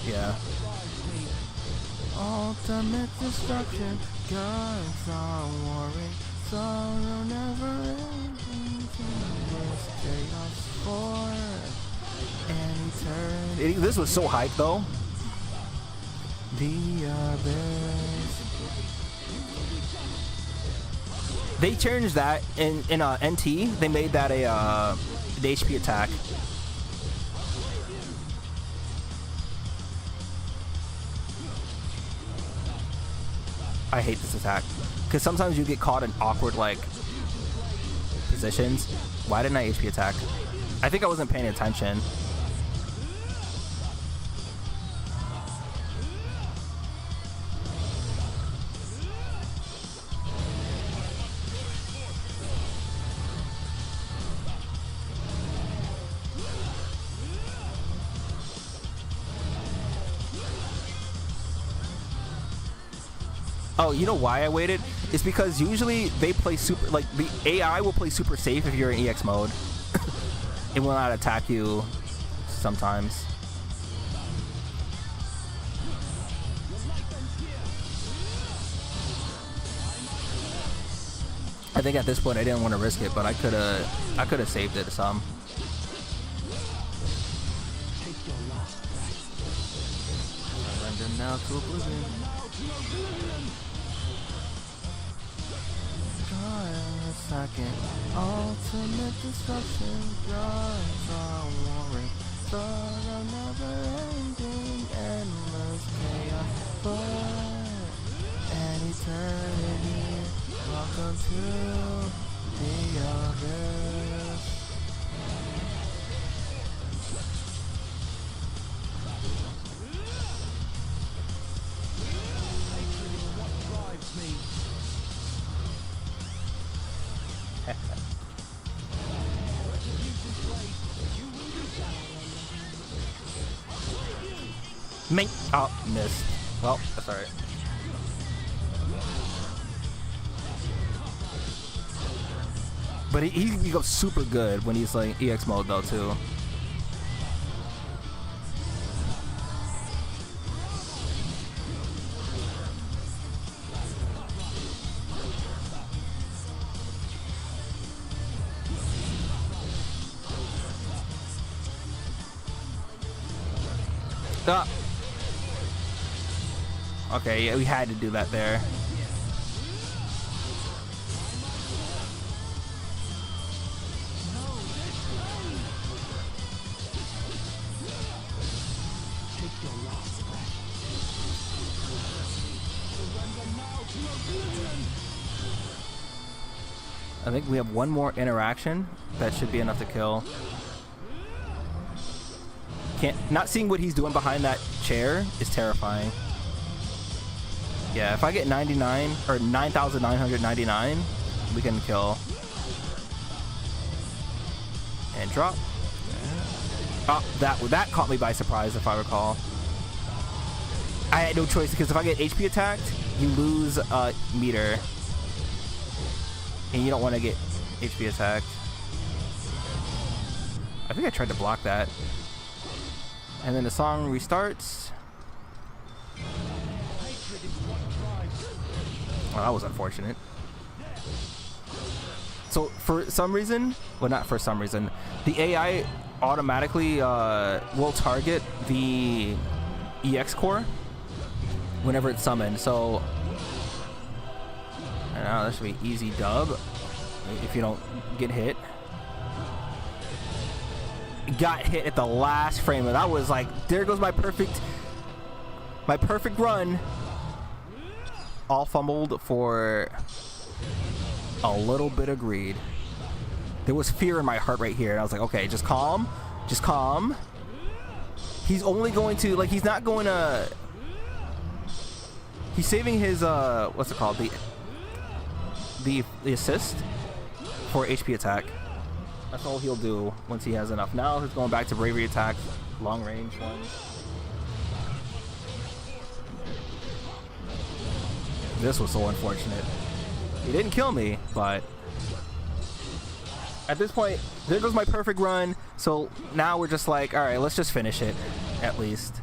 Yeah. Ultimate destruction, God's all warring, sorrow never ending, chaos for an eternity. This was so hype though. The abyss. They changed that in NT. They made that the HP attack. I hate this attack because sometimes you get caught in awkward like positions. Why didn't I HP attack? I think I wasn't paying attention. Oh, you know why I waited? It's because usually they play super, like the AI will play super safe if you're in EX mode. It will not attack you sometimes. I think at this point I didn't want to risk it, but I could have saved it some. Surrender now to oblivion. Second, ultimate destruction, God's all warring, sorrow never ending, endless chaos for an eternity. Welcome to the abyss. Mate. Oh, missed. Well, that's alright. But he goes super good when he's like EX mode though too. Ah. Okay, yeah, we had to do that there. I think we have one more interaction. That should be enough to kill. Not seeing what he's doing behind that chair is terrifying. Yeah, if I get 99 or 9,999, we can kill. And drop. Oh, that caught me by surprise, if I recall. I had no choice because if I get HP attacked, you lose meter. And you don't want to get HP attacked. I think I tried to block that. And then the song restarts. Oh, that was unfortunate. So for some reason, well, not for some reason, the AI automatically will target the EX core whenever it's summoned. So I don't know, this should be easy dub if you don't get hit. Got hit at the last frame, and that was like, there goes my perfect run. All fumbled for a little bit of greed. There was fear in my heart right here, and I was like, okay, just calm, just calm. He's only going to, like, he's not going to, he's saving his what's it called, the assist for HP attack. That's all he'll do once he has enough. Now he's going back to bravery attack, long range ones. This was so unfortunate. He didn't kill me, but at this point, there goes my perfect run. So now we're just like, all right, let's just finish it, at least.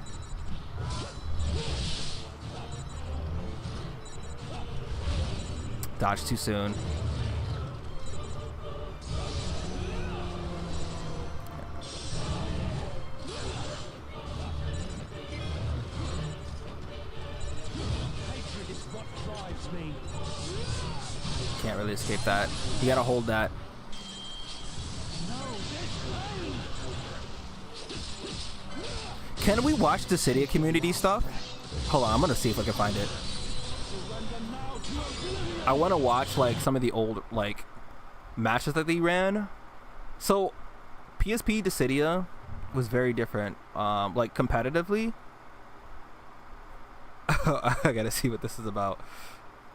Dodge too soon. Can't really escape that. You gotta hold that. Can we watch the Cydia community stuff? Hold on, I'm gonna see if I can find it. I want to watch like some of the old like matches that they ran. So PSP to Cydia was very different, like competitively. I gotta see what this is about.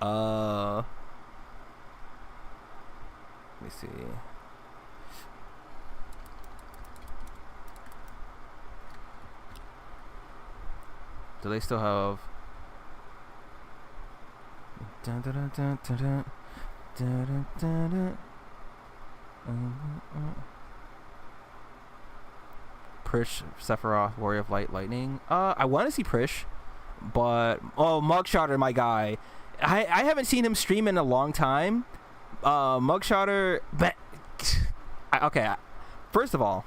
Let me see. Do they still have? Prish, Sephiroth, Warrior of Light, Lightning. I want to see Prish, but Mugshotter, my guy. I haven't seen him stream in a long time. Mugshotter, but okay. First of all,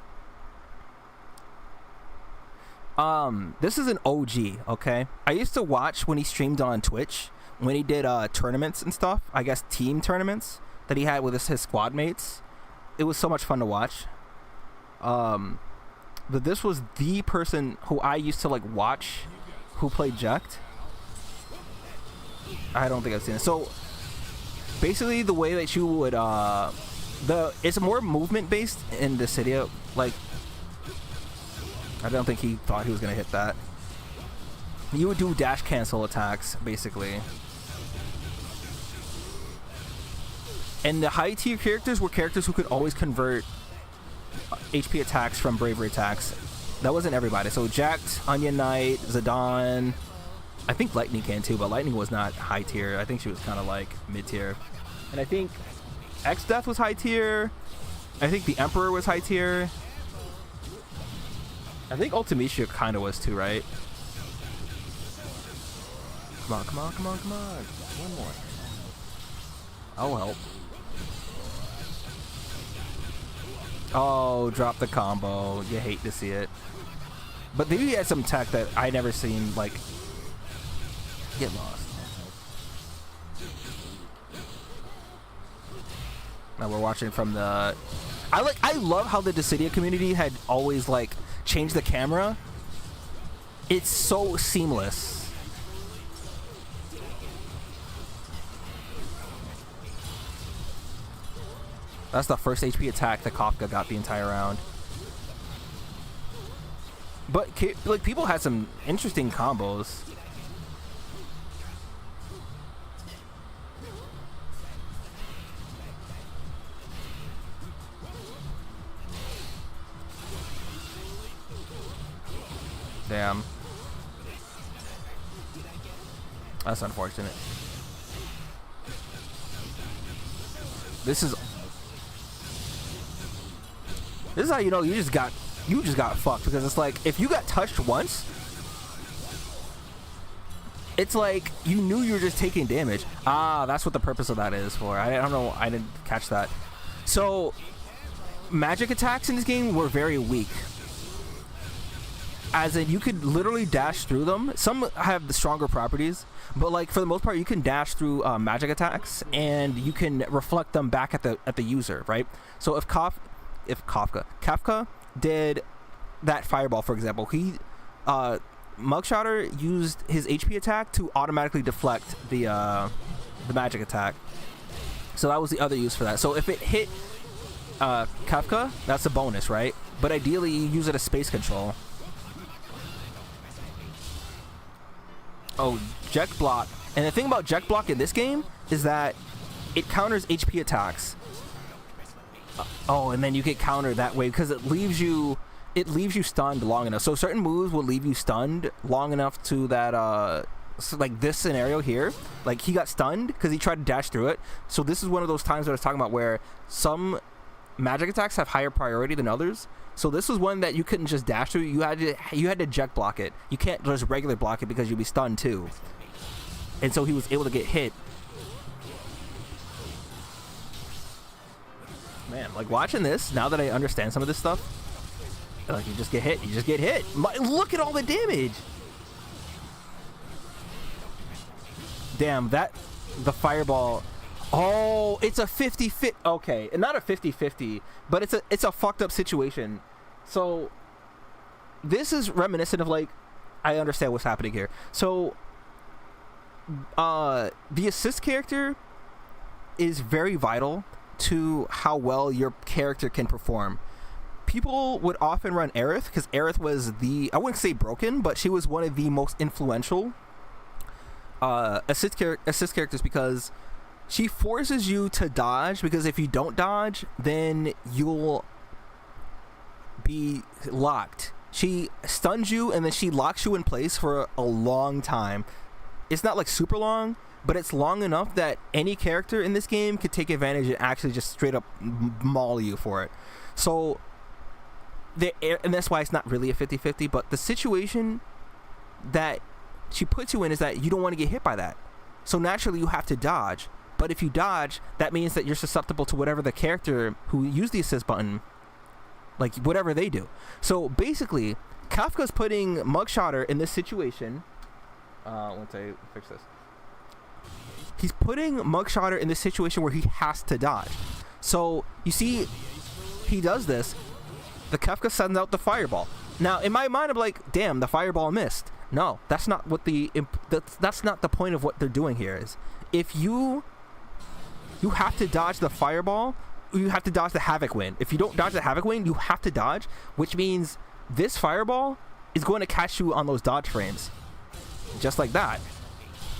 this is an OG. Okay, I used to watch when he streamed on Twitch when he did tournaments and stuff. I guess team tournaments that he had with his squad mates. It was so much fun to watch. But this was the person who I used to like watch, who played Jekt. I don't think I've seen it. So basically, the way that you would it's more movement based in the Cydia. Like, I don't think he thought he was gonna hit that. You would do dash cancel attacks basically, and the high tier characters were characters who could always convert HP attacks from bravery attacks. That wasn't everybody. So Jekt, Onion Knight, Zidane. I think Lightning can too, but Lightning was not high tier. I think she was kind of like mid tier. And I think X-Death was high tier. I think the Emperor was high tier. I think Ultimecia kind of was too, right? Come on, come on, come on, come on. One more. I'll help. Oh, drop the combo. You hate to see it. But maybe he had some tech that I never seen. Like, get lost. Now we're watching from the. I love how the Dissidia community had always like changed the camera. It's so seamless. That's the first HP attack that Kafka got the entire round. But like people had some interesting combos. Damn. That's unfortunate. This is how you know you just got fucked, because it's like if you got touched once, it's like you knew you were just taking damage. Ah, that's what the purpose of that is for. I don't know. I didn't catch that. So magic attacks in this game were very weak. As in, you could literally dash through them. Some have the stronger properties, but like for the most part, you can dash through magic attacks, and you can reflect them back at the user, right? So if Kafka did that fireball, for example, he Mugshotter used his HP attack to automatically deflect the magic attack. So that was the other use for that. So if it hit Kafka, that's a bonus, right? But ideally, you use it as space control. Oh, Jet Block. And the thing about Jet Block in this game is that it counters HP attacks. Oh, and then you get countered that way because it leaves you stunned long enough. So certain moves will leave you stunned long enough to that so like this scenario here, like he got stunned because he tried to dash through it. So this is one of those times that I was talking about where some magic attacks have higher priority than others. So this was one that you couldn't just dash through. You had to jet block it. You can't just regular block it because you'll be stunned too. And so he was able to get hit. Man, like watching this, now that I understand some of this stuff, like you just get hit. Look at all the damage. Damn, the fireball. Oh, it's a 50-50. Okay, and not a 50-50, but it's a fucked up situation. So this is reminiscent of like, I understand what's happening here. So the assist character is very vital to how well your character can perform. People would often run Aerith because Aerith was I wouldn't say broken, but she was one of the most influential assist characters because she forces you to dodge, because if you don't dodge, then you'll be locked. She stuns you and then she locks you in place for a long time. It's not like super long, but it's long enough that any character in this game could take advantage and actually just straight up maul you for it. So, and that's why it's not really a 50-50, but the situation that she puts you in is that you don't want to get hit by that. So naturally you have to dodge. But if you dodge, that means that you're susceptible to whatever the character who used the assist button, like whatever they do. So basically, Kafka's putting Mugshotter in this situation. Once I fix this. He's putting Mugshotter in this situation where he has to dodge. So you see, he does this. The Kafka sends out the fireball. Now, in my mind, I'm like, damn, the fireball missed. No, that's not what that's not the point of what they're doing here. Is if you have to dodge the fireball, you have to dodge the Havoc Wind. If you don't dodge the Havoc Wind, you have to dodge, which means this fireball is going to catch you on those dodge frames. Just like that.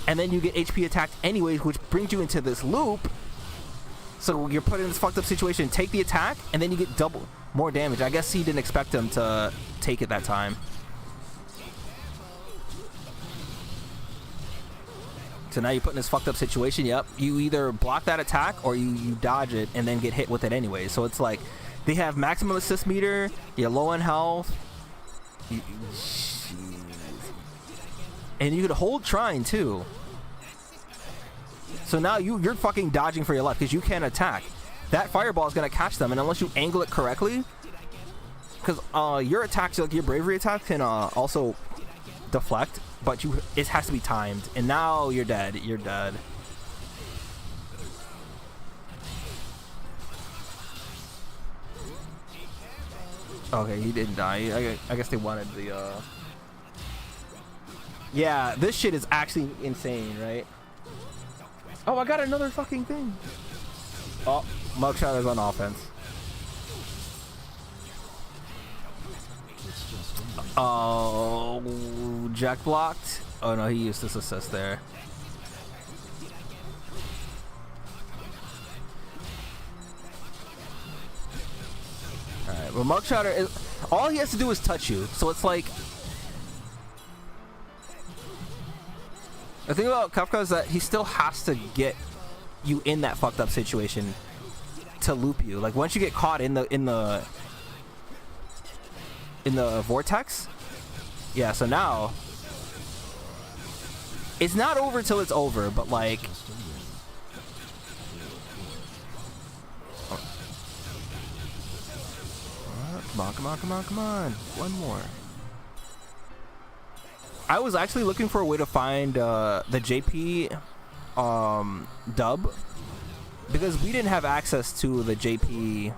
And then you get HP attacked anyways, which brings you into this loop. So you're put in this fucked up situation. Take the attack, and then you get double more damage. I guess he didn't expect him to take it that time. So now you're put in this fucked up situation. Yep, you either block that attack or you dodge it and then get hit with it anyway. So it's like they have maximum assist meter. You're low on health. And you could hold Trine too. So now you're fucking dodging for your life because you can't attack. That fireball is going to catch them, and unless you angle it correctly, because your attacks, like your bravery attack, can also deflect, but it has to be timed. And now you're dead. You're dead. Okay, he didn't die. I guess they wanted the. Yeah, this shit is actually insane, right? Oh, I got another fucking thing. Oh, Mugshot is on offense. Oh, Jack blocked. Oh no, he used this assist there. Alright, well, Mugshotter is all he has to do is touch you, so it's like the thing about Kafka is that he still has to get you in that fucked up situation to loop you. Like once you get caught in the vortex, yeah. So now it's not over till it's over, but like. Come on, come on, come on, come on. One more. I was actually looking for a way to find the JP dub because we didn't have access to the JP.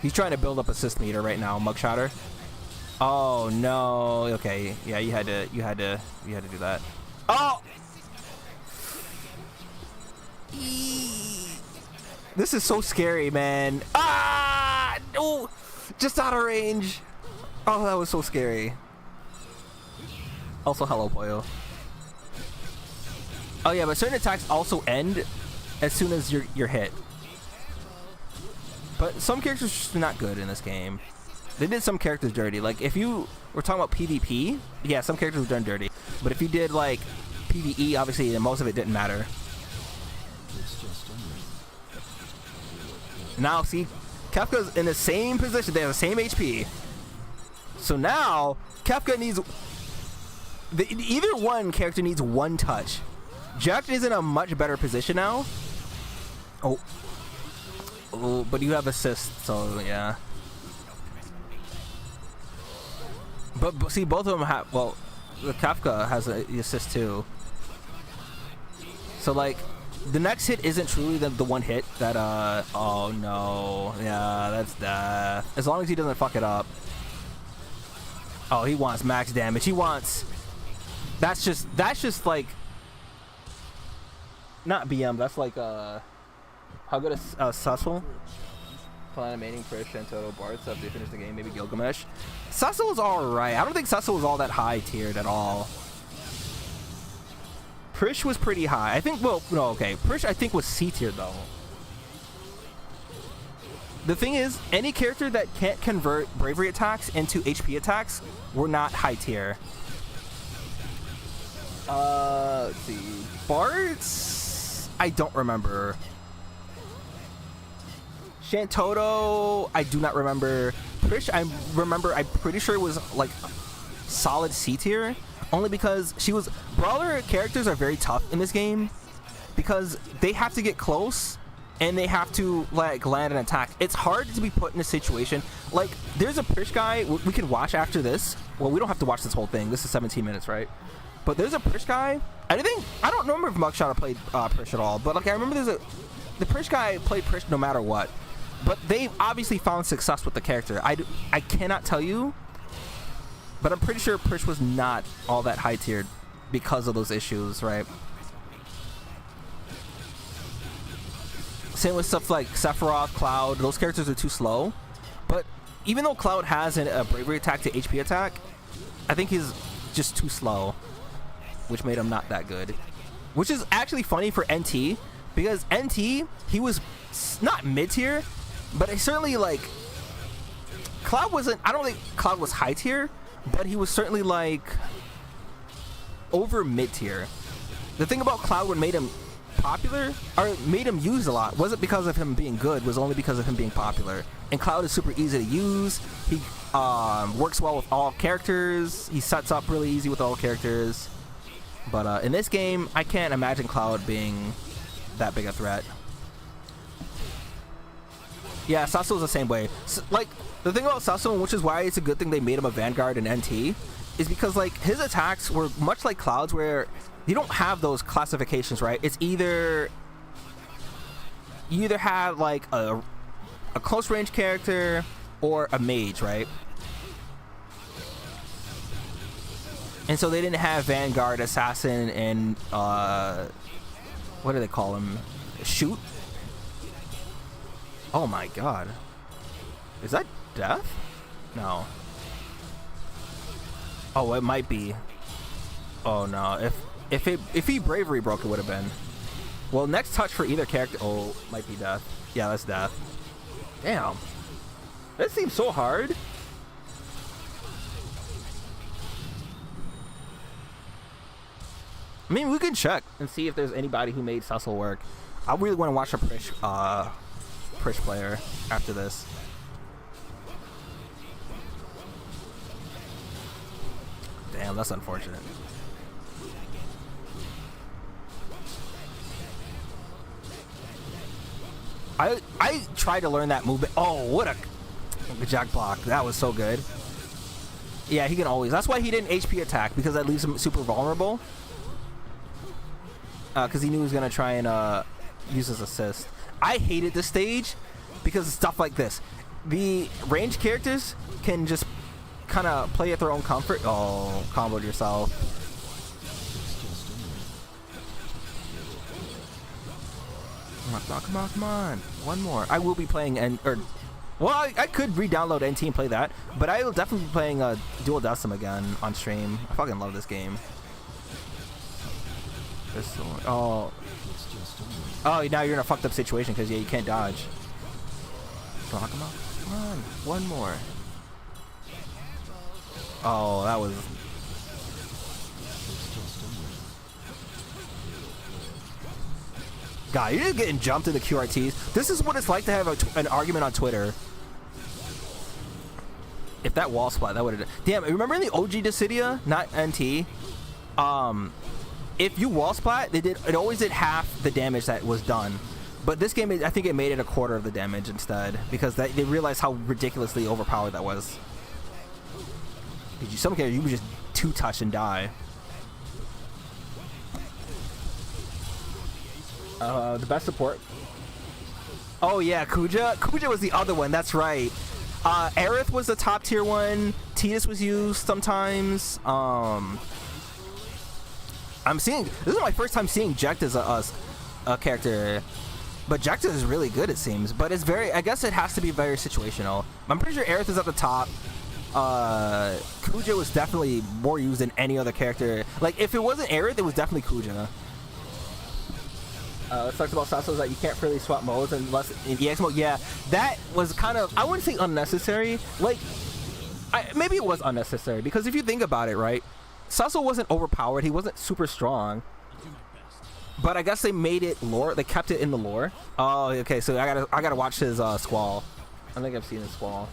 He's trying to build up assist meter right now, Mugshotter. Oh no. Okay. Yeah, you had to do that. Oh. This is so scary, man. Ah! No. Just out of range. Oh, that was so scary. Also, hello, Poyo. Oh yeah, but certain attacks also end as soon as you're hit. But some characters are just not good in this game. They did some characters dirty. Like if you were talking about PvP, yeah, some characters were done dirty. But if you did like PvE, obviously most of it didn't matter. Now see, Kefka's in the same position. They have the same HP. So now Kefka needs either one character needs one touch. Jack is in a much better position now. Oh, but you have assist, so yeah. But see, both of them have. Well, the Kafka has the assist too. So like, the next hit isn't truly the one hit that. Oh no. Yeah, that's death. As long as he doesn't fuck it up. Oh, he wants max damage. He wants. That's just like. Not BM. That's like how good is Cecil? Animating Prish and Toto Bart, so if they finish the game, maybe Gilgamesh. Cecil is alright. I don't think Cecil was all that high tiered at all. Prish was pretty high. I think, well, no, okay. Prish, I think, was C tier though. The thing is, any character that can't convert bravery attacks into HP attacks were not high tier. Let's see. Bart's, I don't remember. Shantoto, I do not remember. Prish, I remember. I'm pretty sure it was like solid C tier, only because she was. Brawler characters are very tough in this game because they have to get close and they have to like land an attack. It's hard to be put in a situation like there's a Prish guy we can watch after this. Well, we don't have to watch this whole thing. This is 17 minutes, right? But there's a Prish guy. I don't remember if Mugshot played Prish at all, but like I remember the Prish guy played Prish no matter what. But they obviously found success with the character. I cannot tell you, but I'm pretty sure Prish was not all that high tiered because of those issues, right? Same with stuff like Sephiroth, Cloud. Those characters are too slow. But even though Cloud has a bravery attack to HP attack, I think he's just too slow, which made him not that good. Which is actually funny for NT, because NT, he was not mid tier, but it certainly like Cloud wasn't. I don't think Cloud was high tier, but he was certainly like over mid tier. The thing about Cloud what made him popular or made him used a lot wasn't because of him being good, was only because of him being popular. And Cloud is super easy to use. He works well with all characters. He sets up really easy with all characters. But in this game, I can't imagine Cloud being that big a threat. Yeah, Sasuo's the same way. So, like, the thing about Sasuo, which is why it's a good thing they made him a Vanguard and NT, is because, like, his attacks were much like Cloud's, where you don't have those classifications, right? It's either... You either have, like, a close range character or a mage, right? And so they didn't have Vanguard, Assassin, and what do they call him? Shoot? Oh my god. Is that death? No. Oh, it might be. Oh no. If he bravery broke, it would have been. Well, next touch for either character. Oh, might be death. Yeah, that's death. Damn. That seems so hard. I mean, we can check and see if there's anybody who made Sasuo work. I really want to watch a Prish player after this. Damn, that's unfortunate. I tried to learn that movement. Oh, what a jack block. That was so good. Yeah, he can always. That's why he didn't HP attack, because that leaves him super vulnerable. Because he knew he was going to try and use his assist. I hated this stage because of stuff like this. The ranged characters can just kind of play at their own comfort. Oh, comboed yourself. Come on, come on. One more. I will be playing, well, I could re-download NT and play that, but I will definitely be playing Dual Decim again on stream. I fucking love this game. Oh, now you're in a fucked up situation because yeah, you can't dodge. Come on, come on, one more. Oh, that was. God, you're getting jumped in the QRTs. This is what it's like to have an argument on Twitter. If that wall splat, that would have. Damn, remember in the OG Dissidia, not NT? If you wall splat, it always did half the damage that was done. But this game, I think it made it a quarter of the damage instead, because they realized how ridiculously overpowered that was. Some characters you would just two-touch and die. The best support. Oh yeah, Kuja. Kuja was the other one. That's right. Aerith was the top tier one. Tidus was used sometimes. This is my first time seeing Jekt as a character, but Jekt is really good, it seems. But it's I guess it has to be very situational. I'm pretty sure Aerith is at the top. Kuja was definitely more used than any other character. Like, if it wasn't Aerith, it was definitely Kuja. It sucks about Sasuo is that you can't really swap modes unless in EX mode. Yeah, that was kind of, I wouldn't say unnecessary. Like, maybe it was unnecessary, because if you think about it, right? Sasuo wasn't overpowered. He wasn't super strong. But I guess they made it lore. They kept it in the lore. Oh, okay. So I gotta watch his Squall. I think I've seen his Squall.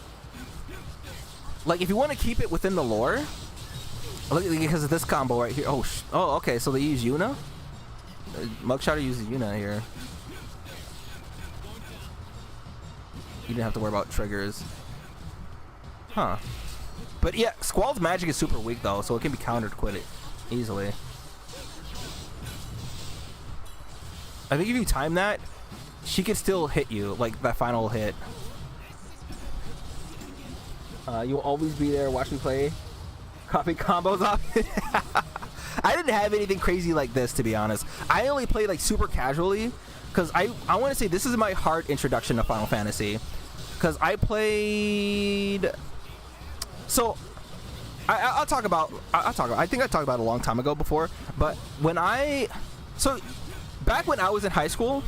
Like, if you want to keep it within the lore, look, because of this combo right here. Oh, okay. So they use Yuna. Mugshot uses Yuna here. You didn't have to worry about triggers. Huh. But yeah, Squall's magic is super weak though, so it can be countered quite easily. I think if you time that, she could still hit you, like that final hit. You'll always be there, watch me play. Copy combos off. I didn't have anything crazy like this, to be honest. I only played like super casually, because I want to say this is my hard introduction to Final Fantasy. Because I played... So, I think I talked about it a long time ago before, but back when I was in high school,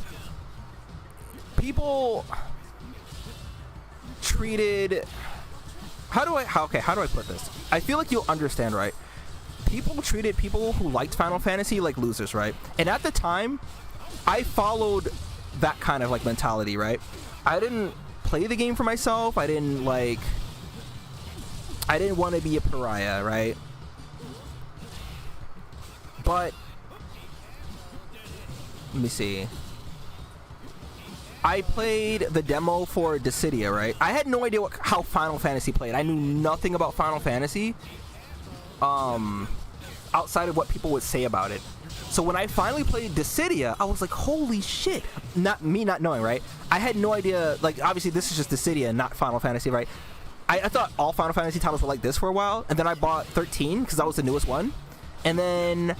people treated, how do I put this? I feel like you'll understand, right? People treated people who liked Final Fantasy like losers, right? And at the time, I followed that kind of like mentality, right? I didn't play the game for myself. I didn't want to be a pariah, right? But let me see. I played the demo for Dissidia, right? I had no idea how Final Fantasy played. I knew nothing about Final Fantasy outside of what people would say about it. So when I finally played Dissidia, I was like, holy shit. Not knowing, right? I had no idea, like, obviously this is just Dissidia, not Final Fantasy, right? I thought all Final Fantasy titles were like this for a while, and then I bought 13 because that was the newest one. And then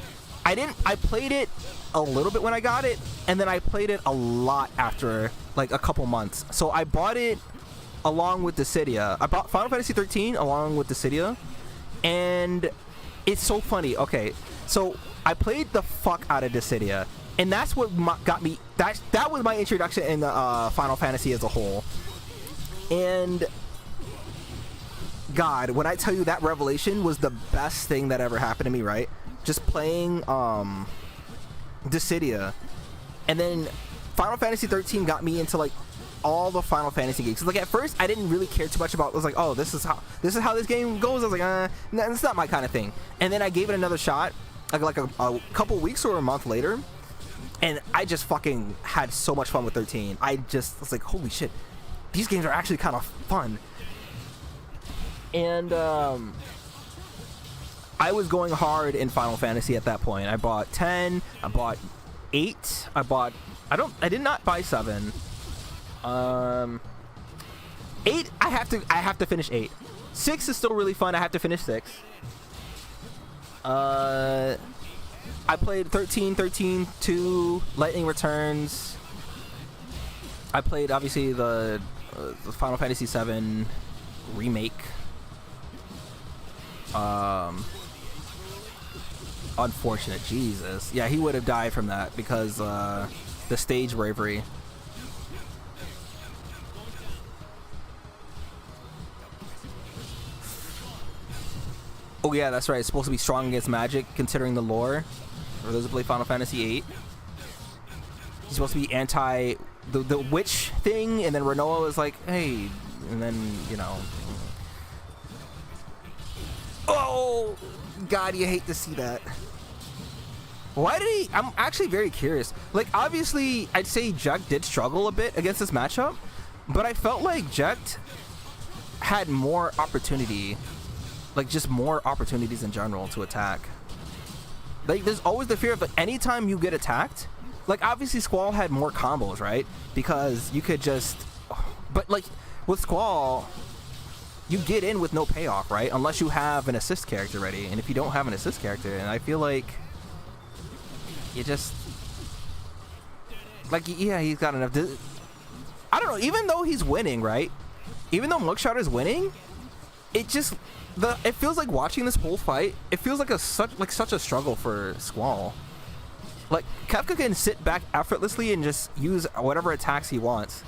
I played it a little bit when I got it, and then I played it a lot after like a couple months. So I bought it along with Dissidia. I bought Final Fantasy 13 along with Dissidia, and it's so funny. Okay, so I played the fuck out of Dissidia, and that's what got me. That was my introduction in Final Fantasy as a whole. And God, when I tell you that revelation was the best thing that ever happened to me, right? Just playing Dissidia, and then Final Fantasy 13 got me into like all the Final Fantasy games. Like at first, I didn't really care too much about. I was like, oh, this is how this game goes. I was like, it's not my kind of thing. And then I gave it another shot, like a couple weeks or a month later, and I just fucking had so much fun with 13. I just was like, holy shit, these games are actually kind of fun. And I was going hard in Final Fantasy at that point. I bought 10, I bought 8, I did not buy 7. 8, I have to finish 8. 6 is still really fun. I have to finish 6. I played 13, 2, Lightning Returns. I played obviously the Final Fantasy 7 remake. Unfortunate, Jesus. Yeah, he would have died from that because the stage bravery. Oh yeah, that's right. It's supposed to be strong against magic, considering the lore. For those who play Final Fantasy 8, he's supposed to be anti the witch thing, and then Renoa is like, hey, and then you know. Oh, God, you hate to see that. Why did he? I'm actually very curious. Like, obviously, I'd say Jekt did struggle a bit against this matchup, but I felt like Jekt had more opportunity, like just more opportunities in general to attack. Like, there's always the fear of like, anytime you get attacked, like obviously Squall had more combos, right? Because you could just, but like with Squall, you get in with no payoff, right? Unless you have an assist character ready. And if you don't have an assist character, and I feel like you just, like, yeah, he's got enough. I don't know, even though he's winning, right? Even though Mugshot is winning, it just, it feels like watching this whole fight, it feels like such a struggle for Squall. Like, Kefka can sit back effortlessly and just use whatever attacks he wants.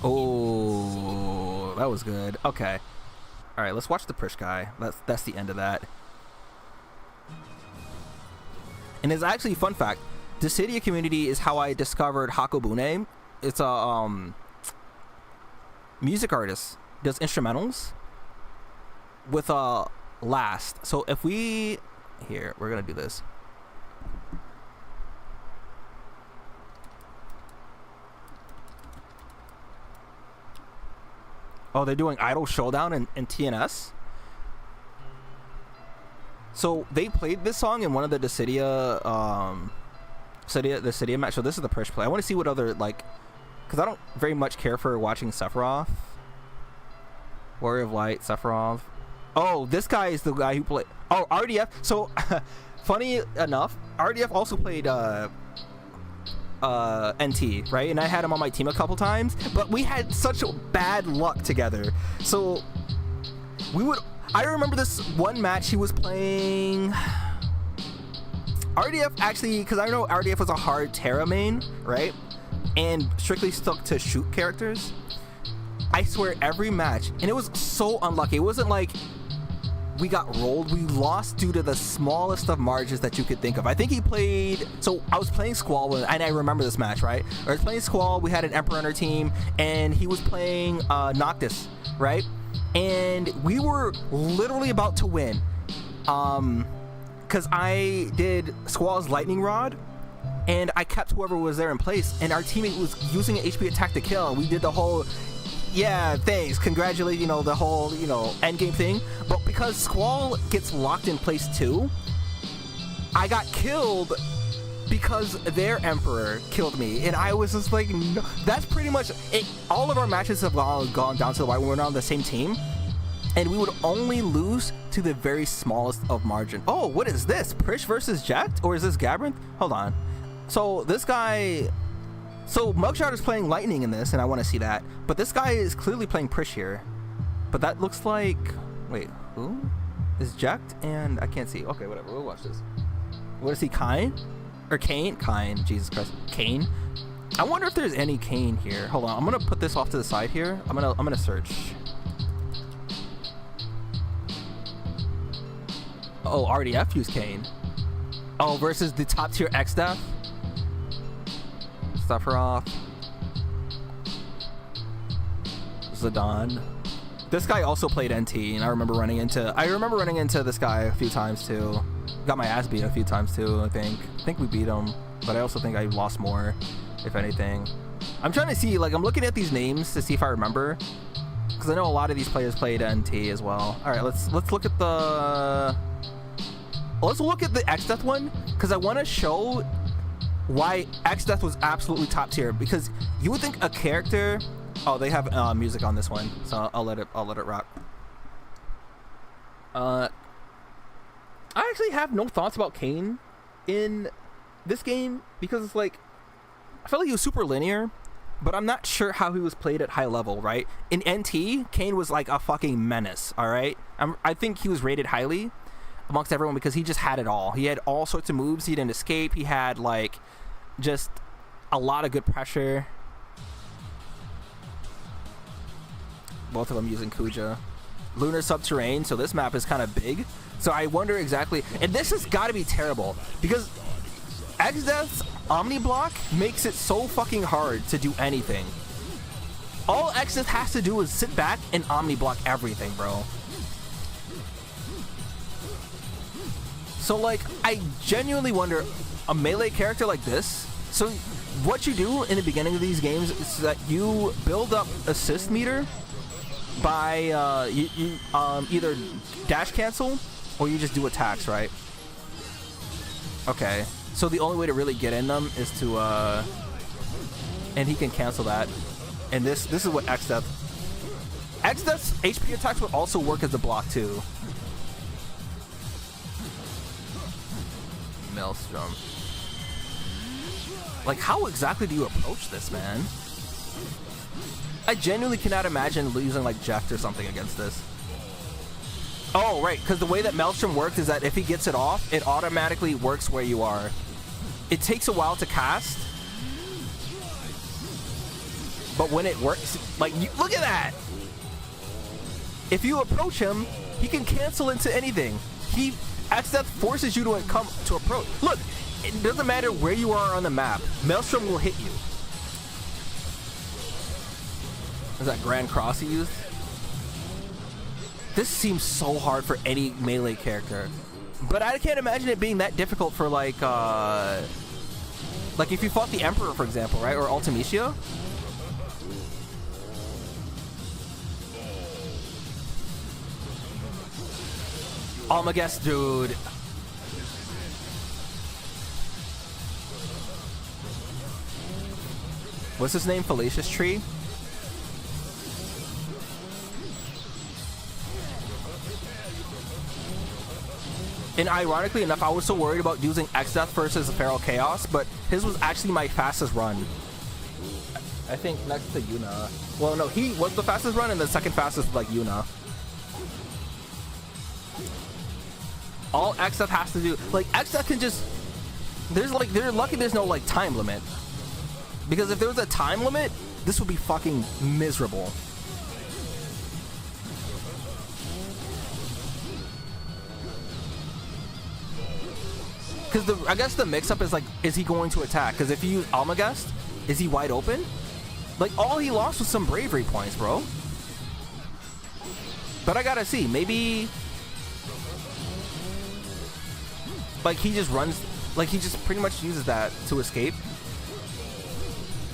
Oh, that was good. Okay. All right, let's watch the Prish guy. That's the end of that. And it's actually, fun fact, Dissidia community is how I discovered Hakobune. It's a music artist, does instrumentals with Last. So if we're gonna do this. Oh, they're doing Idol Showdown in TNS. So they played this song in one of the Dissidia match. So this is the Prish play. I want to see what other, like, because I don't very much care for watching Sephiroth. Warrior of Light, Sephiroth. Oh, this guy is the guy who played. Oh, RDF. So funny enough, RDF also played NT, right? And I had him on my team a couple times, but we had such bad luck together. So I remember this one match he was playing RDF, actually, because I know RDF was a hard Terra main, right? And strictly stuck to shoot characters. I swear, every match, and it was so unlucky. It wasn't like we got rolled. We lost due to the smallest of margins that you could think of. I think he played, so I was playing Squall, and I remember this match, right? I was playing Squall, we had an Emperor on our team, and he was playing Noctis, right? and we were literally about to win. Because I did Squall's lightning rod, and I kept whoever was there in place, and our teammate was using an HP attack to kill, and we did the whole, yeah, thanks, congratulate, you know, the whole, you know, end game thing. But because Squall gets locked in place too, I got killed because their Emperor killed me, and I was just like, no. That's pretty much it. All of our matches have gone down to the wire when we're not on the same team, and we would only lose to the very smallest of margin. Oh, what is this? Prish versus Jacked? Or is this Gabrind? Hold on. So this guy, so Mugshot is playing Lightning in this, and I want to see that, but this guy is clearly playing Prish here. But that looks like, wait, who is Jacked? And I can't see. Okay, whatever, we'll watch this. What is he, Kine? Or Kane? Kine, Jesus Christ. Kane? I wonder if there's any Kane here. Hold on, I'm gonna put this off to the side here. I'm gonna search. Oh, RDF used Kane. Oh, versus the top tier X-Death? Sephiroth. Zidane. This guy also played NT, and I remember running into this guy a few times too. Got my ass beat a few times too, I think. I think we beat him, but I also think I lost more, if anything. I'm trying to see, like, I'm looking at these names to see if I remember, because I know a lot of these players played NT as well. All right, let's look at the X-Death one, because I want to show why X-Death was absolutely top tier. Because you would think a character, oh, they have music on this one, so I'll let it rock. I actually have no thoughts about Kane in this game, because it's like, I felt like he was super linear, but I'm not sure how he was played at high level, right? In NT, Kane was like a fucking menace, all right? I think he was rated highly amongst everyone because he just had it all. He had all sorts of moves. He didn't escape. He had like just a lot of good pressure. Both of them using Kuja. Lunar Subterranean, so this map is kind of big. So I wonder exactly, and this has got to be terrible because X-Death's Omni Block makes it so fucking hard to do anything. All X-Death has to do is sit back and Omni Block everything, bro. So like, I genuinely wonder, a melee character like this, so what you do in the beginning of these games is that you build up assist meter by either dash cancel or you just do attacks, right? Okay, so the only way to really get in them is to and he can cancel that. And this is what X-Death's HP attacks would also work as a block too. Maelstrom. Like, how exactly do you approach this, man? I genuinely cannot imagine using like Jacked or something against this. Oh, right, because the way that Maelstrom works is that if he gets it off, it automatically works where you are. It takes a while to cast, but when it works, like, look at that! If you approach him, he can cancel into anything. X-Death forces you to come to approach. Look, it doesn't matter where you are on the map. Maelstrom will hit you. Is that Grand Cross he used? This seems so hard for any melee character, but I can't imagine it being that difficult for like if you fought the Emperor, for example, right, or Ultimecia. Almaguest, dude. What's his name? Fallacious Tree? And ironically enough, I was so worried about using X-Death versus Feral Chaos, but his was actually my fastest run. I think next to Yuna. Well, no, he was the fastest run, and the second fastest was like Yuna. All X-Death has to do, like, X-Death can just, they're lucky there's no like time limit. Because if there was a time limit, this would be fucking miserable. Because I guess the mix-up is like, is he going to attack? Because if you use Almaguest, is he wide open? Like, all he lost was some bravery points, bro. But I gotta see. Maybe like he just runs, like he just pretty much uses that to escape.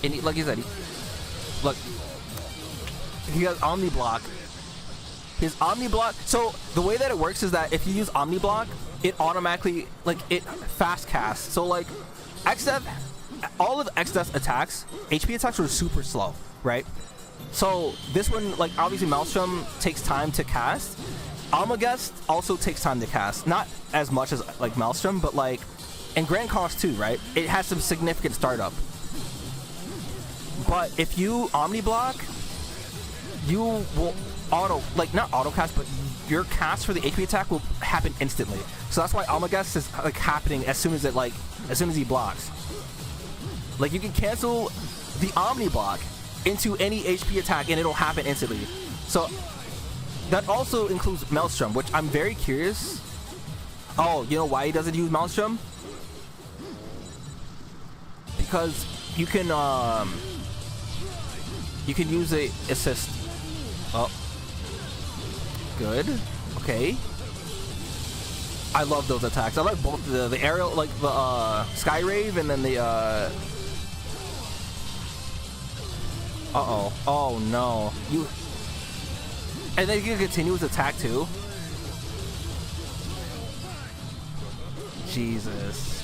And he, like he said, look, he has Omni Block. His Omni Block. So the way that it works is that if you use Omni Block, it automatically, like, it fast casts. So like XF, all of XF's attacks, HP attacks were super slow, right? So this one, like, obviously Maelstrom takes time to cast. Almagest also takes time to cast. Not as much as like Maelstrom, but like, and Grand Cost too, right? It has some significant startup. But if you Omni Block, you will auto, like, not auto cast, but your cast for the HP attack will happen instantly. So that's why Almagest is like happening as soon as it, like, as soon as he blocks. Like, you can cancel the Omni Block into any HP attack and it'll happen instantly. So that also includes Maelstrom, which I'm very curious. Oh, you know why he doesn't use Maelstrom? Because you can use a assist. Oh, good. Okay. I love those attacks. I like both the aerial, like the Sky Rave, and then the uh-oh. Oh no. You. And then you can continue his attack too. Jesus.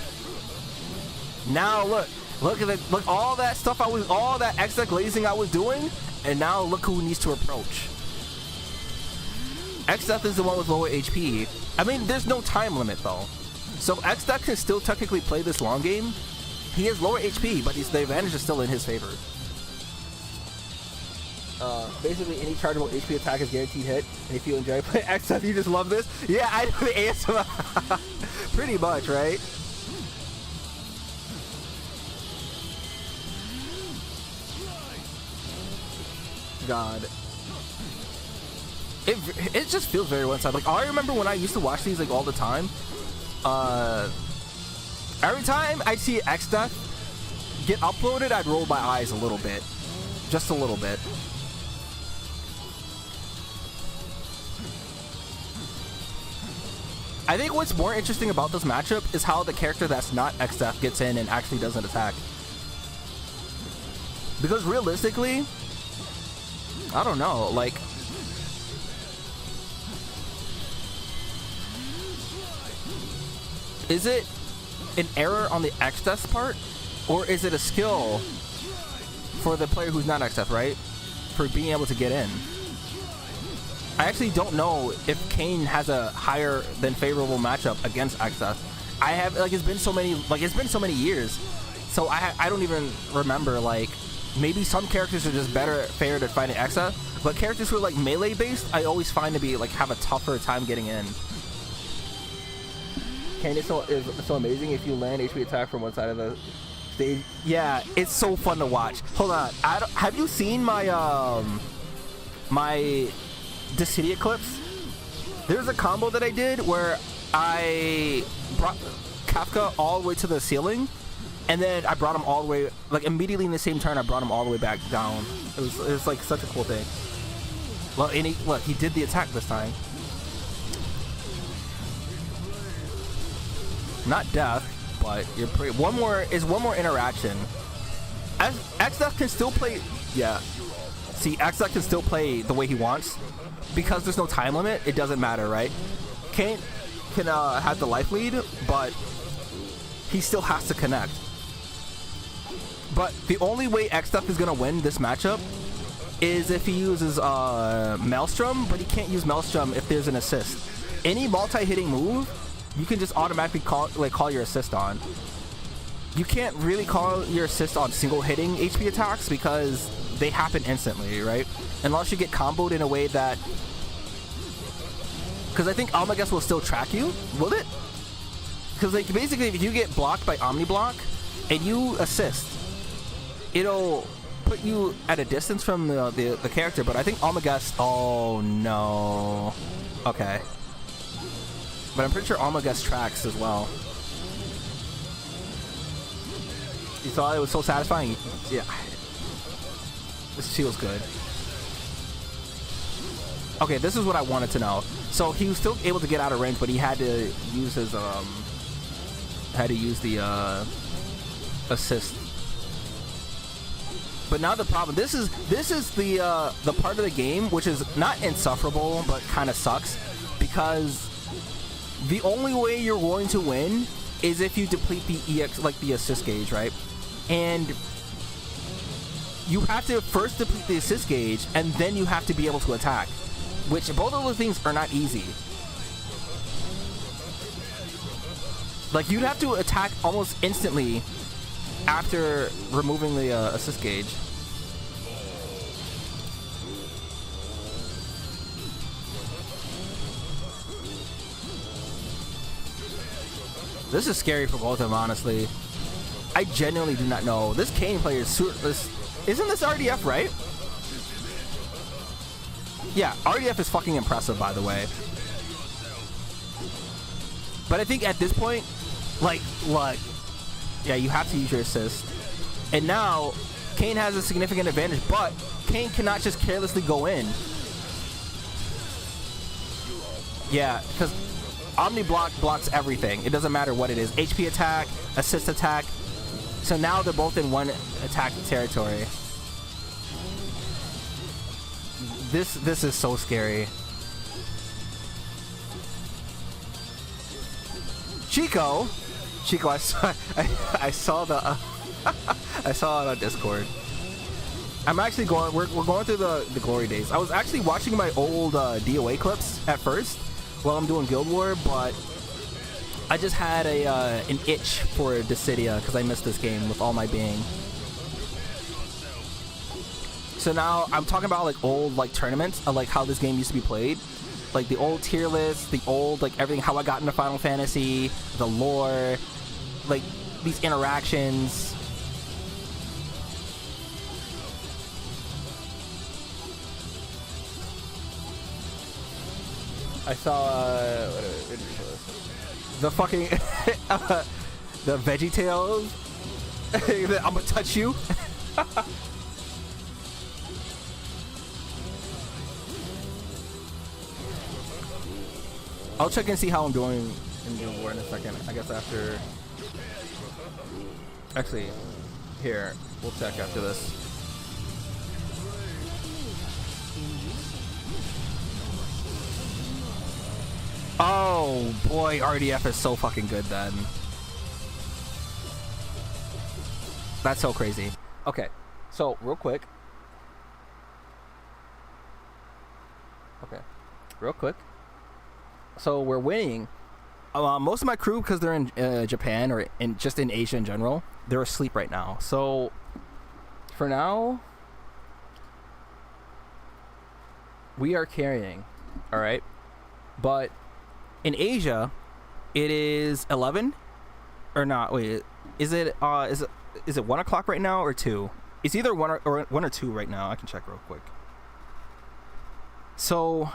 Now look at it. Look, all that stuff all that extra glazing I was doing, and now look who needs to approach. XF is the one with lower HP. I mean, there's no time limit though, so XF can still technically play this long game. He has lower HP, but the advantage is still in his favor. Basically, any chargeable HP attack is guaranteed hit, and if you enjoy playing XF, you just love this. Yeah, I know the ASMR. Pretty much, right? God. It just feels very one-sided. Like, I remember when I used to watch these, like, all the time. Every time I'd see XF get uploaded, I'd roll my eyes a little bit. Just a little bit. I think what's more interesting about this matchup is how the character that's not XF gets in and actually doesn't attack. Because realistically, I don't know, like, is it an error on the XF part, or is it a skill for the player who's not XF, right? For being able to get in. I actually don't know if Kane has a higher than favorable matchup against XF. I have, like, it's been so many years, so I don't even remember. Like, maybe some characters are just better fared at fighting XF, but characters who are like melee based, I always find to be like have a tougher time getting in. Kane is so amazing if you land HP attack from one side of the stage. Yeah, it's so fun to watch. Hold on, have you seen my my Dissidia clips? There's a combo that I did where I brought Kafka all the way to the ceiling, and then I brought him all the way, like immediately in the same turn, I brought him all the way back down. It was like such a cool thing. Well, and he did the attack this time. Not death, but you're pretty. One more interaction. XF can still play. Yeah. See, XF can still play the way he wants because there's no time limit. It doesn't matter, right? Kane can have the life lead, but he still has to connect. But the only way XF is gonna win this matchup is if he uses Maelstrom, but he can't use Maelstrom if there's an assist. Any multi-hitting move, you can just automatically call your assist on. You can't really call your assist on single hitting HP attacks because they happen instantly, right? Unless you get comboed in a way that, because I think Almagest will still track you, will it? Because like basically if you get blocked by Omni Block and you assist, it'll put you at a distance from the character, but I think Almagest, oh no. Okay. But I'm pretty sure Almagest tracks as well. You thought it was so satisfying? Yeah. This feels good. Okay, this is what I wanted to know. So he was still able to get out of range, but he had to use his the assist. But now the problem, this is the part of the game which is not insufferable but kind of sucks, because the only way you're going to win is if you deplete the EX, like the assist gauge, right? And you have to first deplete the assist gauge, and then you have to be able to attack, which both of those things are not easy. Like, you'd have to attack almost instantly after removing the assist gauge. This is scary for both of them, honestly. I genuinely do not know. This Kane player is isn't this RDF, right? Yeah, RDF is fucking impressive, by the way. But I think at this point, like, yeah, you have to use your assist. And now, Kane has a significant advantage, but Kane cannot just carelessly go in. Yeah, because Omni Block blocks everything. It doesn't matter what it is. HP attack, assist attack. So now they're both in one attack territory. This is so scary. Chico, I saw the I saw it on Discord. I'm actually going. We're going through the glory days. I was actually watching my old DOA clips at first while I'm doing Guild War, but I just had an itch for Dissidia because I missed this game with all my being. So now I'm talking about like old like tournaments of like how this game used to be played, like the old tier list, the old like everything, how I got into Final Fantasy, the lore, like these interactions. I saw the fucking the Veggie Tales. I'm gonna touch you. I'll check and see how I'm doing in Guild War in a second. I guess after. Actually, here we'll check after this. Oh boy, RDF is so fucking good then. That's so crazy. Okay, so real quick. So we're winning. Most of my crew, because they're in Japan or just in Asia in general, they're asleep right now. So for now, we are carrying. All right, but in Asia, it is 11 or not? Wait, is it 1 o'clock right now or 2? It's either 1 or 2 right now. I can check real quick. So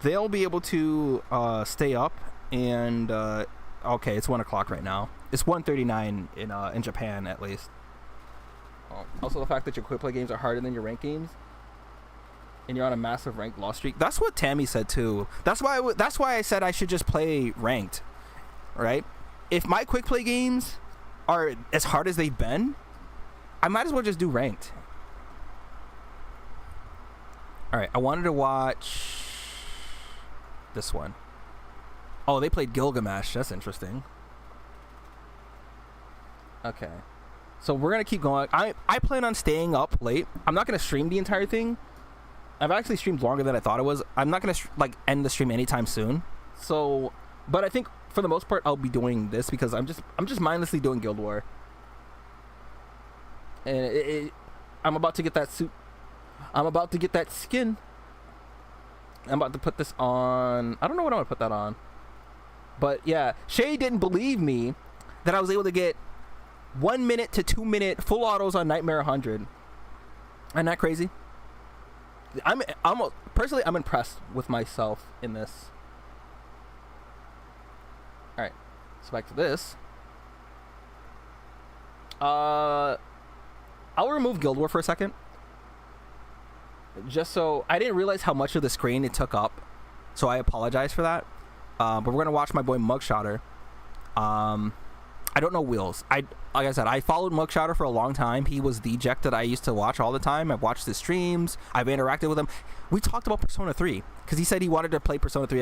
they'll be able to stay up and okay, it's 1 o'clock right now. It's 1:39 in Japan at least. Also, the fact that your quick play games are harder than your ranked games, and you're on a massive ranked loss streak. That's what Tammy said too. That's why I said I should just play ranked, right? If my quick play games are as hard as they've been, I might as well just do ranked. All right, I wanted to watch this one. Oh, they played Gilgamesh. That's interesting. Okay, so we're gonna keep going. I plan on staying up late. I'm not gonna stream the entire thing. I've actually streamed longer than I thought it was. I'm not gonna end the stream anytime soon. So, but I think for the most part I'll be doing this because I'm just mindlessly doing Guild War, and I'm about to get that suit. I'm about to get that skin. I'm about to put this on. I don't know what I'm gonna put that on, but yeah, Shay didn't believe me that I was able to get 1 minute to 2 minute full autos on Nightmare 100. Isn't that crazy? I'm personally, I'm impressed with myself in this. All right, so back to this. I'll remove Guild War for a second. just so I didn't realize how much of the screen it took up, so I apologize for that. But we're gonna watch my boy Mugshotter. I don't know Wheels. Like I said, I followed Mugshotter for a long time. He was the Jack that I used to watch all the time. I've watched his streams. I've interacted with him. We talked about Persona 3 because he said he wanted to play Persona 3.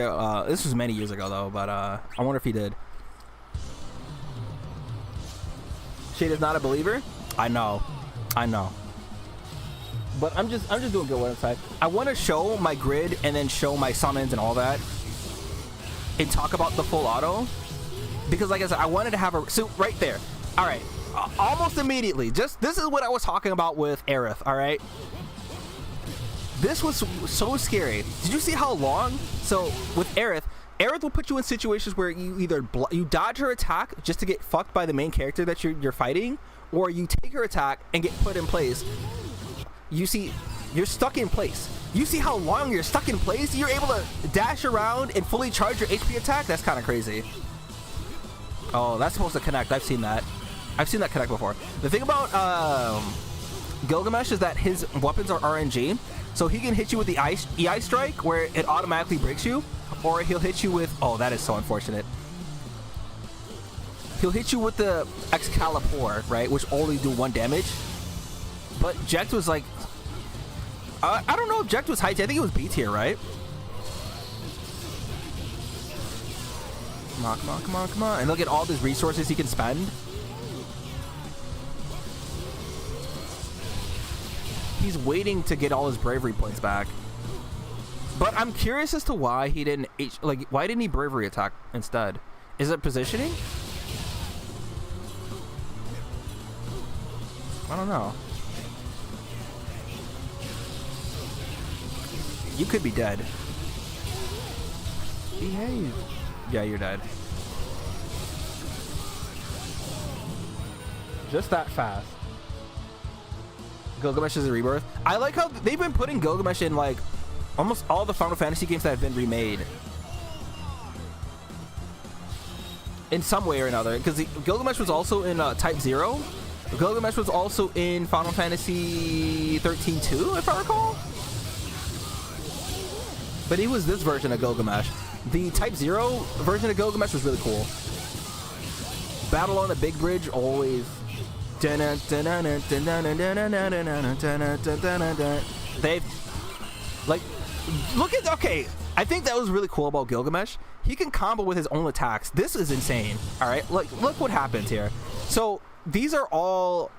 This was many years ago though, but I wonder if he did. Shade is not a believer. I know. But I'm just doing good one side. I want to show my grid and then show my summons and all that, and talk about the full auto. Because like I said, I wanted to have a so right there. All right, almost immediately. This is what I was talking about with Aerith. All right, this was so scary. Did you see how long? So with Aerith will put you in situations where you either you dodge her attack just to get fucked by the main character that you're fighting, or you take her attack and get put in place. You see, you're stuck in place. You see how long you're stuck in place? You're able to dash around and fully charge your HP attack? That's kind of crazy. Oh, that's supposed to connect. I've seen that. I've seen that connect before. The thing about Gilgamesh is that his weapons are RNG. So he can hit you with the EI strike where it automatically breaks you. Or he'll hit you with... Oh, that is so unfortunate. He'll hit you with the Excalibur, right? Which only do 1 damage. But Jecht was like... I don't know if Jecht was high tier. I think it was B tier, right? Come on. And look at all these resources he can spend. He's waiting to get all his bravery points back. But I'm curious as to why he didn't... why didn't he bravery attack instead? Is it positioning? I don't know. You could be dead. Behave. Yeah, you're dead. Just that fast. Gilgamesh is a rebirth. I like how they've been putting Gilgamesh in like almost all the Final Fantasy games that have been remade. In some way or another. Because Gilgamesh was also in Type 0. Gilgamesh was also in Final Fantasy 13 too, if I recall. But he was this version of Gilgamesh. The Type 0 version of Gilgamesh was really cool. Battle on the Big Bridge, always. They've like, look at, okay, I think that was really cool about Gilgamesh. He can combo with his own attacks. This is insane. All right, look what happens here. So these are all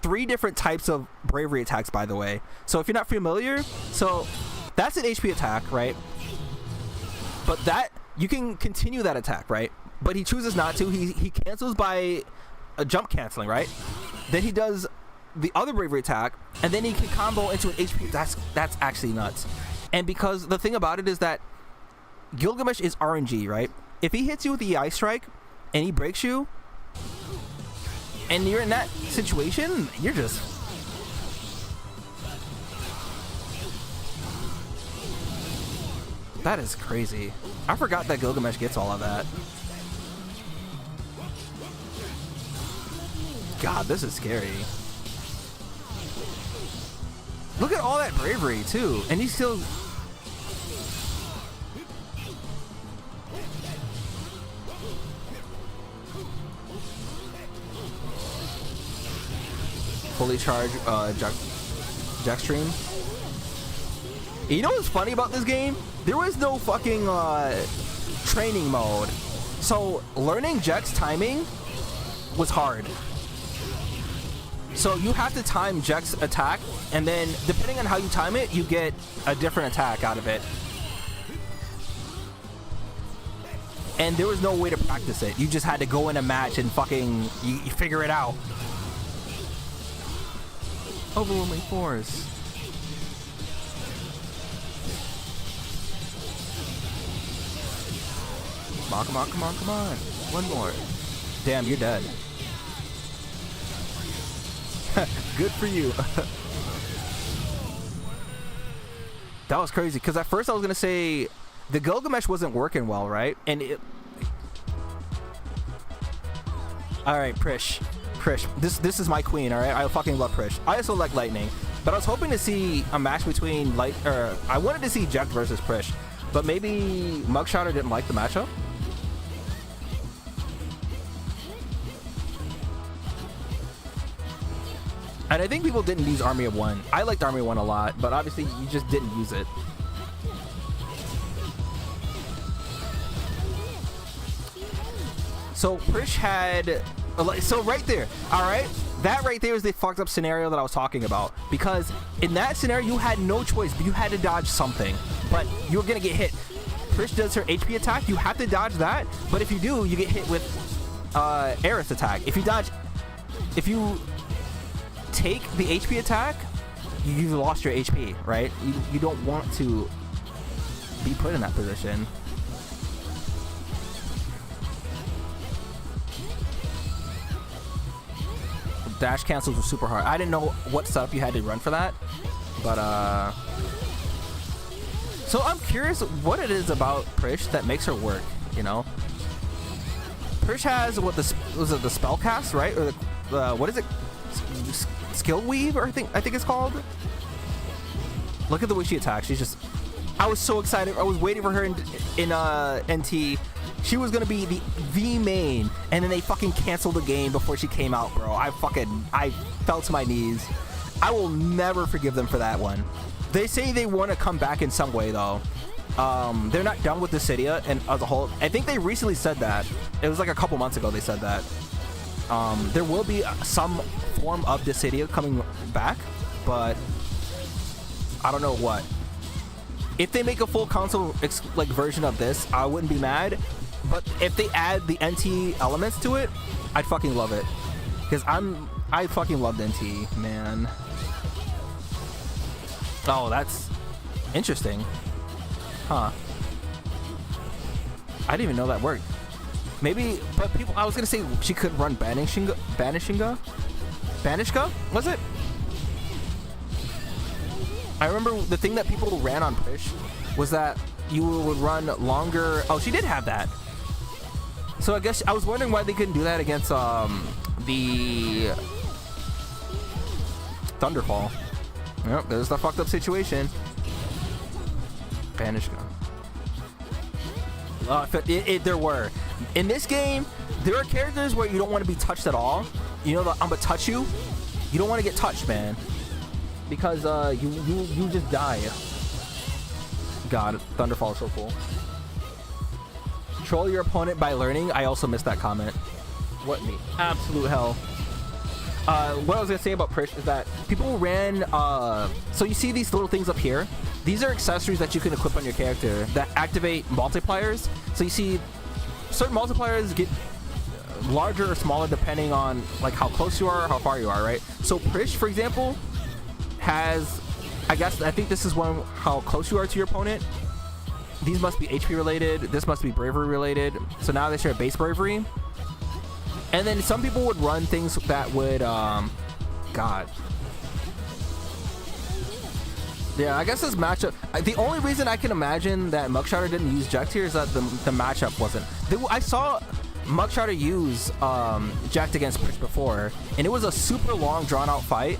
3 different types of bravery attacks, by the way. So if you're not familiar, so that's an HP attack, right? But that, you can continue that attack, right? But he chooses not to. He cancels by a jump canceling, right? Then he does the other bravery attack, and then he can combo into an HP. That's actually nuts. And because the thing about it is that Gilgamesh is RNG, right? If he hits you with the EI strike and he breaks you, and you're in that situation, you're just... That is crazy. I forgot that Gilgamesh gets all of that. God, this is scary. Look at all that bravery, too. And he's still... Fully charged Jack stream. You know what's funny about this game? There was no fucking training mode. So learning Jecht's timing was hard. So you have to time Jecht's attack, and then depending on how you time it, you get a different attack out of it. And there was no way to practice it. You just had to go in a match and fucking you figure it out. Overwhelming force. Come on. One more. Damn, you're dead. Good for you. That was crazy, because at first I was going to say the Gilgamesh wasn't working well, right? And it... Alright, Prish. This is my queen, alright? I fucking love Prish. I also like Lightning. But I was hoping to see a match between I wanted to see Jack versus Prish, but maybe Mugshotter didn't like the matchup. And I think people didn't use Army of One. I liked Army of One a lot, but obviously you just didn't use it. So Prish had, so right there, all right, that right there is the fucked up scenario that I was talking about. Because in that scenario, you had no choice, but you had to dodge something. But you were gonna get hit. Prish does her HP attack, you have to dodge that. But if you do, you get hit with Aerith's attack. If you take the HP attack, you've lost your HP, right? You don't want to be put in that position. Dash cancels were super hard. I didn't know what stuff you had to run for that, but so I'm curious what it is about Prish that makes her work, you know? Prish has what was it the spell cast, right? Or the what is it? Skill weave, or I think it's called. Look at the way she attacks. She's just, I was so excited. I was waiting for her in NT. She was gonna be the main, and then they fucking canceled the game before she came out, bro. I fell to my knees. I will never forgive them for that one. They say they want to come back in some way though. They're not done with Dissidia and as a whole. I think they recently said that. It was like a couple months ago they said that. There will be some form of Dissidia coming back, but I don't know what. If they make a full console like version of this, I wouldn't be mad. But if they add the NT elements to it, I'd fucking love it. Because I fucking loved NT, man. Oh, that's interesting. Huh. I didn't even know that worked. Maybe, but people, I was gonna say she could run Banishing Banishka? Was it? I remember the thing that people ran on Prish was that you would run longer. Oh, she did have that. So I guess I was wondering why they couldn't do that against the Thunderfall. Yep, there's the fucked up situation. Banishka. There were. In this game, there are characters where you don't want to be touched at all. You know, I'm gonna touch you. You don't want to get touched, man, because you just die. God, Thunderfall is so cool. Troll your opponent by learning. I also missed that comment. What the absolute hell. What I was gonna say about Prish is that people ran. So you see these little things up here. These are accessories that you can equip on your character that activate multipliers. So you see certain multipliers get larger or smaller depending on like how close you are or how far you are, right? So Prish, for example, has, I think this is one, how close you are to your opponent. These must be HP related. This must be bravery related. So now they share base bravery. And then some people would run things that would, God. Yeah, I guess this matchup, the only reason I can imagine that Mugshotter didn't use Jack here is that the matchup wasn't. I saw Mugshotter use Jacked against Prish before, and it was a super long, drawn-out fight.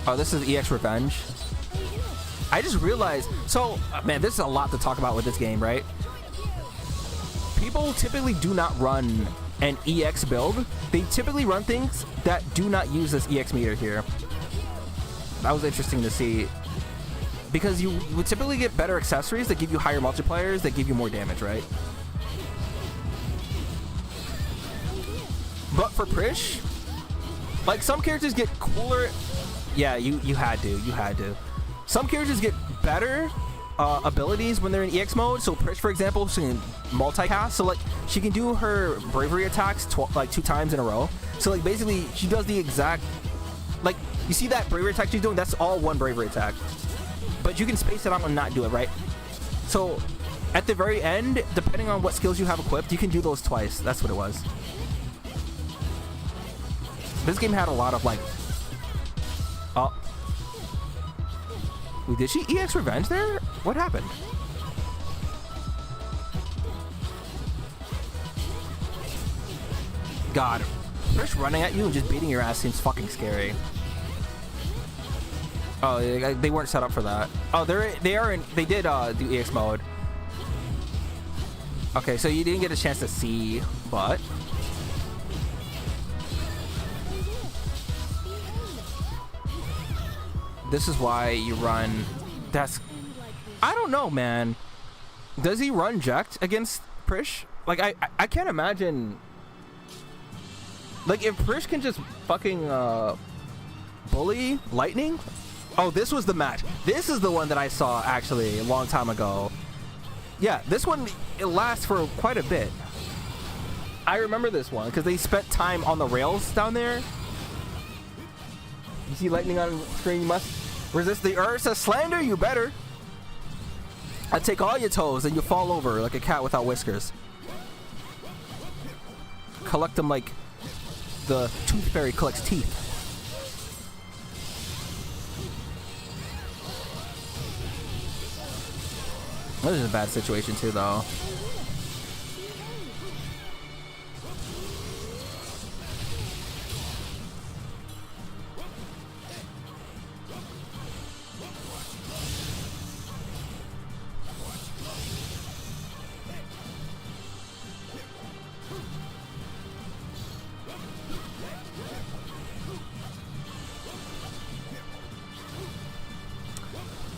Oh, this is EX Revenge. I just realized, so, man, this is a lot to talk about with this game, right? People typically do not run an EX build. They typically run things that do not use this EX meter here. That was interesting to see, because you would typically get better accessories that give you higher multipliers that give you more damage, right? But for Prish, like, some characters get cooler. Yeah, you had to. Some characters get better abilities when they're in EX mode. So Prish, for example, she can multicast. So like she can do her bravery attacks like 2 times in a row. So like basically she does the exact, like, you see that bravery attack she's doing? That's all one bravery attack. But you can space it out and not do it, right? So at the very end, depending on what skills you have equipped, you can do those twice. That's what it was. This game had a lot of like, oh, wait, did she EX Revenge there? What happened? God, Prish running at you and just beating your ass seems fucking scary. Oh, they weren't set up for that. Oh, they did do EX mode. Okay, so you didn't get a chance to see, but this is why you run. That's, I don't know, man. Does he run Jekt against Prish? Like, I can't imagine. Like, if Prish can just fucking bully Lightning. Oh, this was the match. This is the one that I saw actually a long time ago. Yeah, this one, it lasts for quite a bit. I remember this one because they spent time on the rails down there. You see Lightning on screen, you must resist the Ursa slander, you better. I take all your toes and you fall over like a cat without whiskers. Collect them like the tooth fairy collects teeth. This is a bad situation too, though.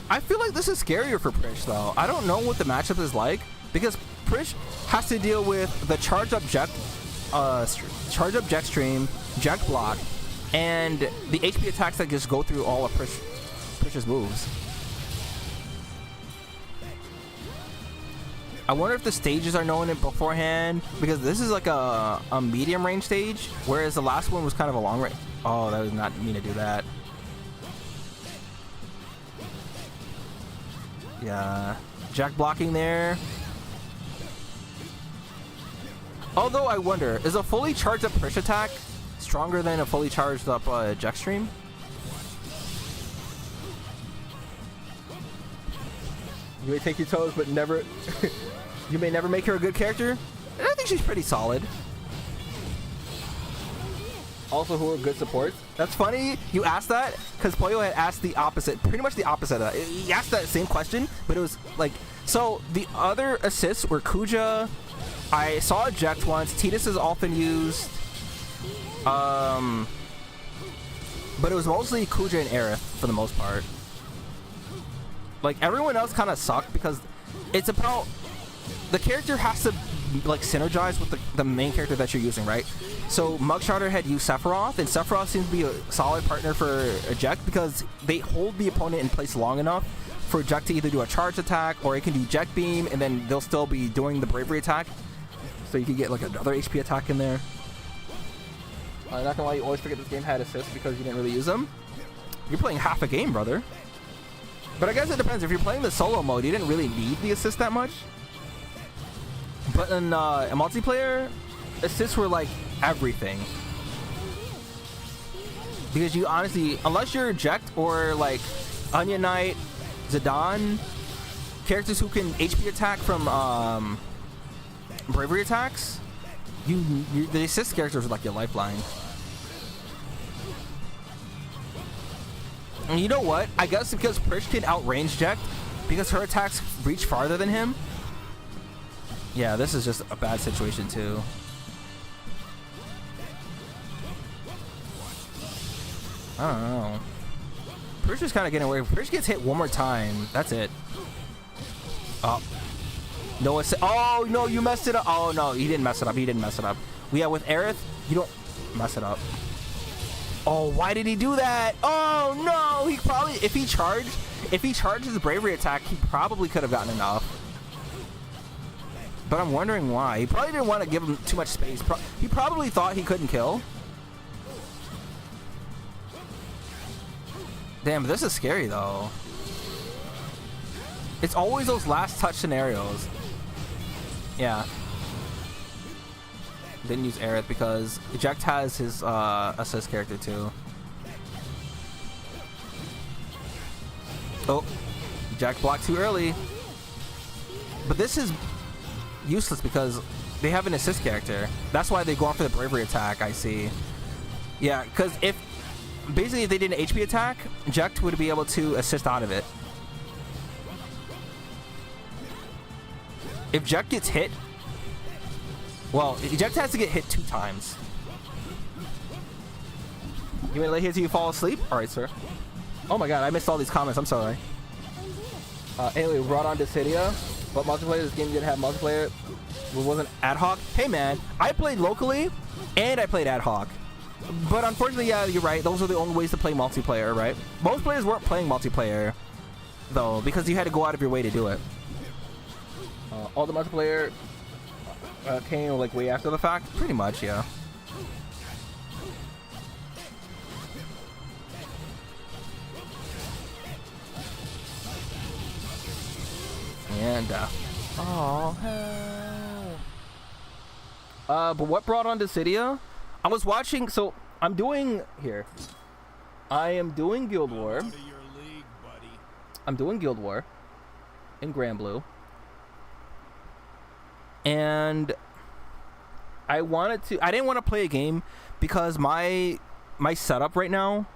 I feel like this is scarier for Prish, though. I don't know what the matchup is like because Prish has to deal with the charge up Jekt stream, Jekt block, and the HP attacks that just go through all of Prish's moves. I wonder if the stages are known it beforehand because this is like a medium range stage, whereas the last one was kind of a long range. Oh, that was not mean to do that. Yeah, Jekt blocking there. Although I wonder, is a fully charged up Prish attack stronger than a fully charged up Jekt stream? You may take your toes, but never. You may never make her a good character. And I think she's pretty solid. Also, who are good supports? That's funny you asked that because Pollo had asked the opposite, pretty much the opposite of that. He asked that same question, but it was like, so the other assists were Kuja. I saw Jekt once. Tidus is often used. But it was mostly Kuja and Aerith for the most part. Like, everyone else kind of sucked because it's about the character has to like synergize with the main character that you're using, right? So Mugshotter had used Sephiroth, and Sephiroth seems to be a solid partner for Jekt because they hold the opponent in place long enough for Jekt to either do a charge attack or it can do Jekt beam, and then they'll still be doing the bravery attack, so you can get like another HP attack in there. I'm not gonna lie, you always forget this game had assists because you didn't really use them. You're playing half a game, brother. But I guess it depends. If you're playing the solo mode, you didn't really need the assist that much. But in a multiplayer, assists were like everything. Because you honestly, unless you're Jekt or like Onion Knight, Zidane, characters who can HP attack from bravery attacks, the assist characters are like your lifeline. And you know what? I guess because Prish can outrange Jekt, because her attacks reach farther than him. Yeah, this is just a bad situation too. I don't know. Prish is kind of getting away. Prish gets hit one more time. That's it. Oh. No, oh no, you messed it up. Oh no, he didn't mess it up. He didn't mess it up. Yeah, with Aerith, you don't mess it up. Oh, why did he do that? Oh no, he probably, if he charged his bravery attack, he probably could have gotten enough. But I'm wondering why. He probably didn't want to give him too much space. He probably thought he couldn't kill. Damn, this is scary though. It's always those last touch scenarios. Yeah. Didn't use Aerith because Jekt has his assist character too. Oh, Jekt blocked too early. But this is useless because they have an assist character. That's why they go off for the bravery attack, I see. Yeah, because if basically if they did an HP attack, Jekt would be able to assist out of it. If Jekt gets hit, well, Jekt has to get hit 2 times. You want to lay here till you fall asleep? All right, sir. Oh my god, I missed all these comments. I'm sorry. Anyway, we brought on Dissidia, but multiplayer, this game didn't have multiplayer. It wasn't ad hoc. Hey man, I played locally and I played ad hoc. But unfortunately, yeah, you're right. Those are the only ways to play multiplayer, right? Most players weren't playing multiplayer, though, because you had to go out of your way to do it. All the multiplayer came like way after the fact. Pretty much, yeah. And oh hell. But what brought on Dissidia? I was watching, so I'm doing here. I am doing Guild War. I'm doing Guild War in Grand Blue. And I didn't want to play a game because my setup right now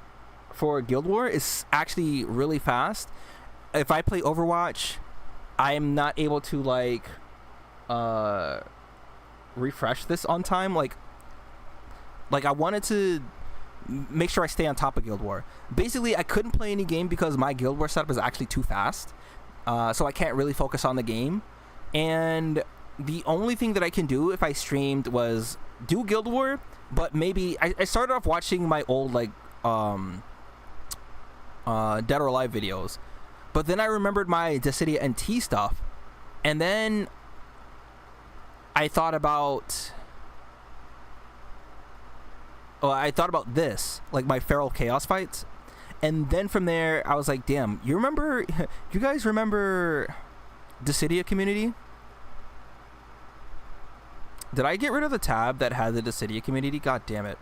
for Guild War is actually really fast. If I play Overwatch, I am not able to like refresh this on time. Like I wanted to make sure I stay on top of Guild War. Basically, I couldn't play any game because my Guild War setup is actually too fast. So I can't really focus on the game. And the only thing that I can do if I streamed was do Guild War, but maybe I started off watching my old like Dead or Alive videos. But then I remembered my Dissidia NT stuff. And then I thought about this, like my Feral Chaos fights. And then from there, I was like, damn, you guys remember Dissidia community? Did I get rid of the tab that had the Dissidia community? God damn it.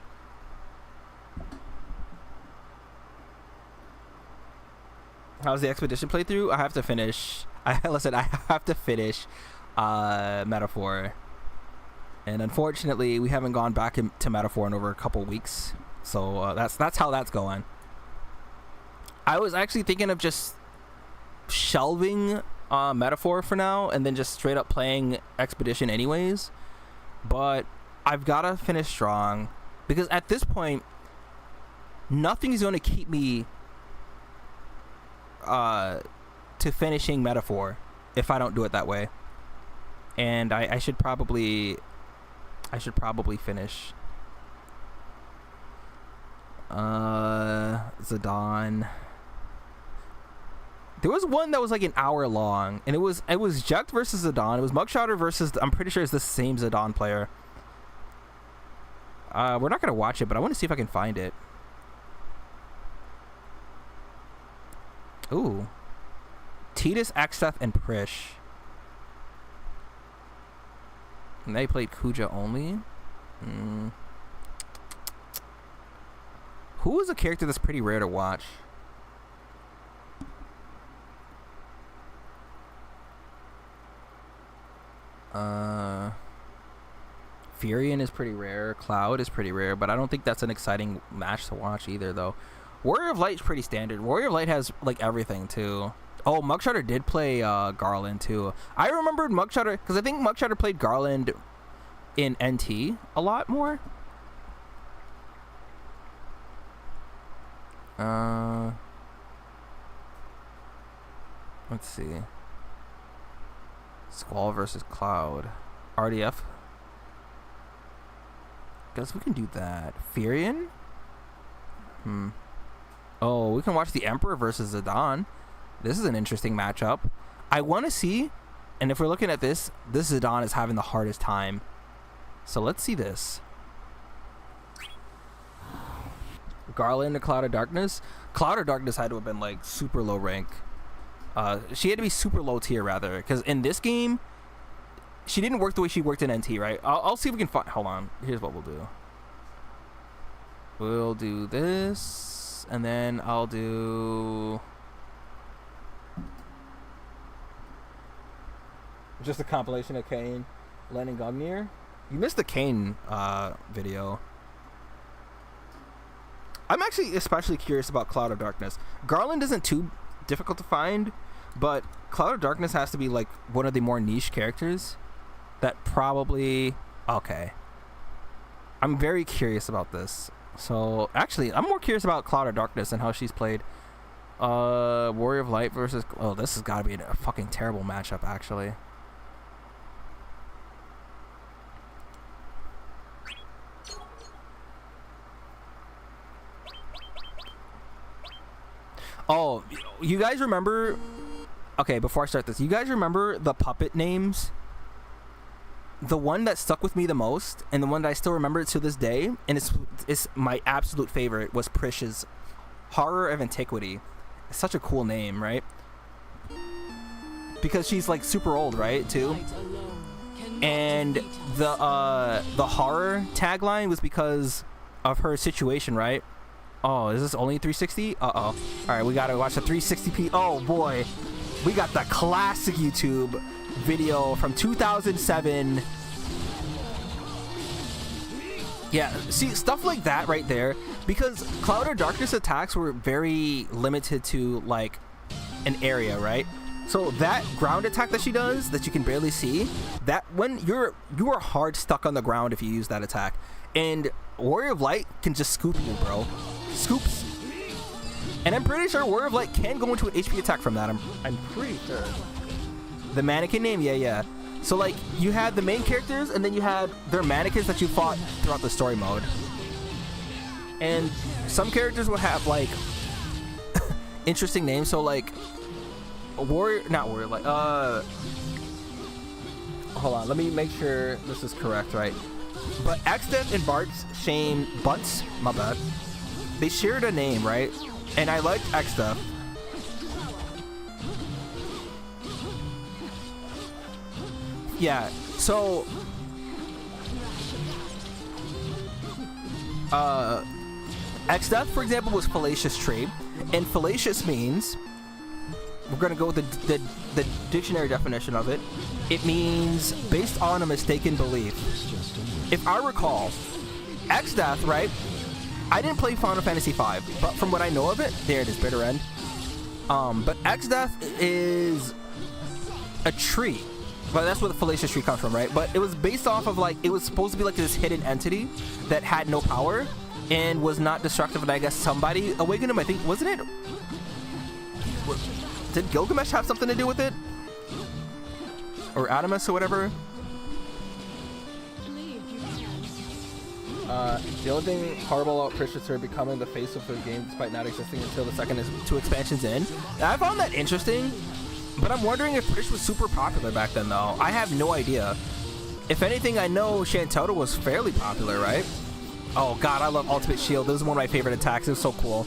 How's the expedition playthrough? I have to finish. I have to finish Metaphor. And unfortunately, we haven't gone back to Metaphor in over a couple weeks. So that's how that's going. I was actually thinking of just shelving Metaphor for now and then just straight up playing Expedition anyways. But I've got to finish strong because at this point, nothing's going to keep me to finishing Metaphor if I don't do it that way. And I should probably finish Zidane. There was one that was like an hour long, and it was Jekt versus Zidane. It was Mugshotter versus, I'm pretty sure it's the same Zidane player. We're not gonna watch it, but I want to see if I can find it. Ooh, Tidus, Exeth, and Prish. And they played Kuja only. Who is a character that's pretty rare to watch? Furion is pretty rare. Cloud is pretty rare, but I don't think that's an exciting match to watch either, though. Warrior of Light's pretty standard. Warrior of Light has like everything too. Oh, Mugshotter did play Garland too. I remembered Mugshotter because I think Mugshotter played Garland in NT a lot more. Let's see. Squall versus Cloud. RDF. Guess we can do that. Furion? Oh, we can watch the Emperor versus Zidane. This is an interesting matchup. I want to see, and if we're looking at this Zidane is having the hardest time. So let's see this. Garland to Cloud of Darkness. Cloud of Darkness had to have been like super low rank. She had to be super low tier rather, because in this game, she didn't work the way she worked in NT, right? I'll see if we can find. Hold on. Here's what we'll do. We'll do this, and then I'll do just a compilation of Kane, Len, and Gungnir. You missed the Kane video. I'm actually especially curious about Cloud of Darkness. Garland isn't too difficult to find, but Cloud of Darkness has to be like one of the more niche characters that probably... Okay. I'm very curious about this. So, actually, I'm more curious about Cloud of Darkness and how she's played. Warrior of Light versus... Oh, this has got to be a fucking terrible matchup, actually. Oh, you guys remember... Okay, before I start this, you guys remember the puppet names? The one that stuck with me the most, and the one that I still remember to this day, and it's my absolute favorite, was Prish's Horror of Antiquity. It's such a cool name, right? Because she's like super old, right, too? And the horror tagline was because of her situation, right? Oh, is this only 360? Uh-oh. All right, we gotta watch the 360p. Oh, boy. We got the classic YouTube video from 2007. Yeah, see, stuff like that right there. Because Cloud of Darkness attacks were very limited to, like, an area, right? So that ground attack that she does, that you can barely see, that when you are hard stuck on the ground if you use that attack. And Warrior of Light can just scoop you, bro. Scoops. And I'm pretty sure Warrior of Light can go into an HP attack from that. I'm pretty sure. The mannequin name? Yeah. So, like, you had the main characters, and then you had their mannequins that you fought throughout the story mode. And some characters would have, like, interesting names. So, like, not Warrior, like, hold on. Let me make sure this is correct, right? But Xdeath and Butts, my bad. They shared a name, right? And I liked Xdeath. Yeah, so Xdeath, for example, was fallacious tree, and fallacious means, we're gonna go with the dictionary definition of it. It means based on a mistaken belief. If I recall, Xdeath, right? I didn't play Final Fantasy V, but from what I know of it, there it is, bitter end. But Xdeath is a tree. But that's where the fallacious tree comes from, right? But it was based off of, like, it was supposed to be like this hidden entity that had no power and was not destructive, and I guess somebody awakened him. I think, wasn't it? Did Gilgamesh have something to do with it? Or Adamus or whatever? The only thing horrible about Prish is her becoming the face of the game despite not existing until the second is 2 expansions in. And I found that interesting, but I'm wondering if Prish was super popular back then, though. I have no idea. If anything, I know Shantota was fairly popular, right? Oh god, I love Ultimate Shield. This is one of my favorite attacks. It was so cool.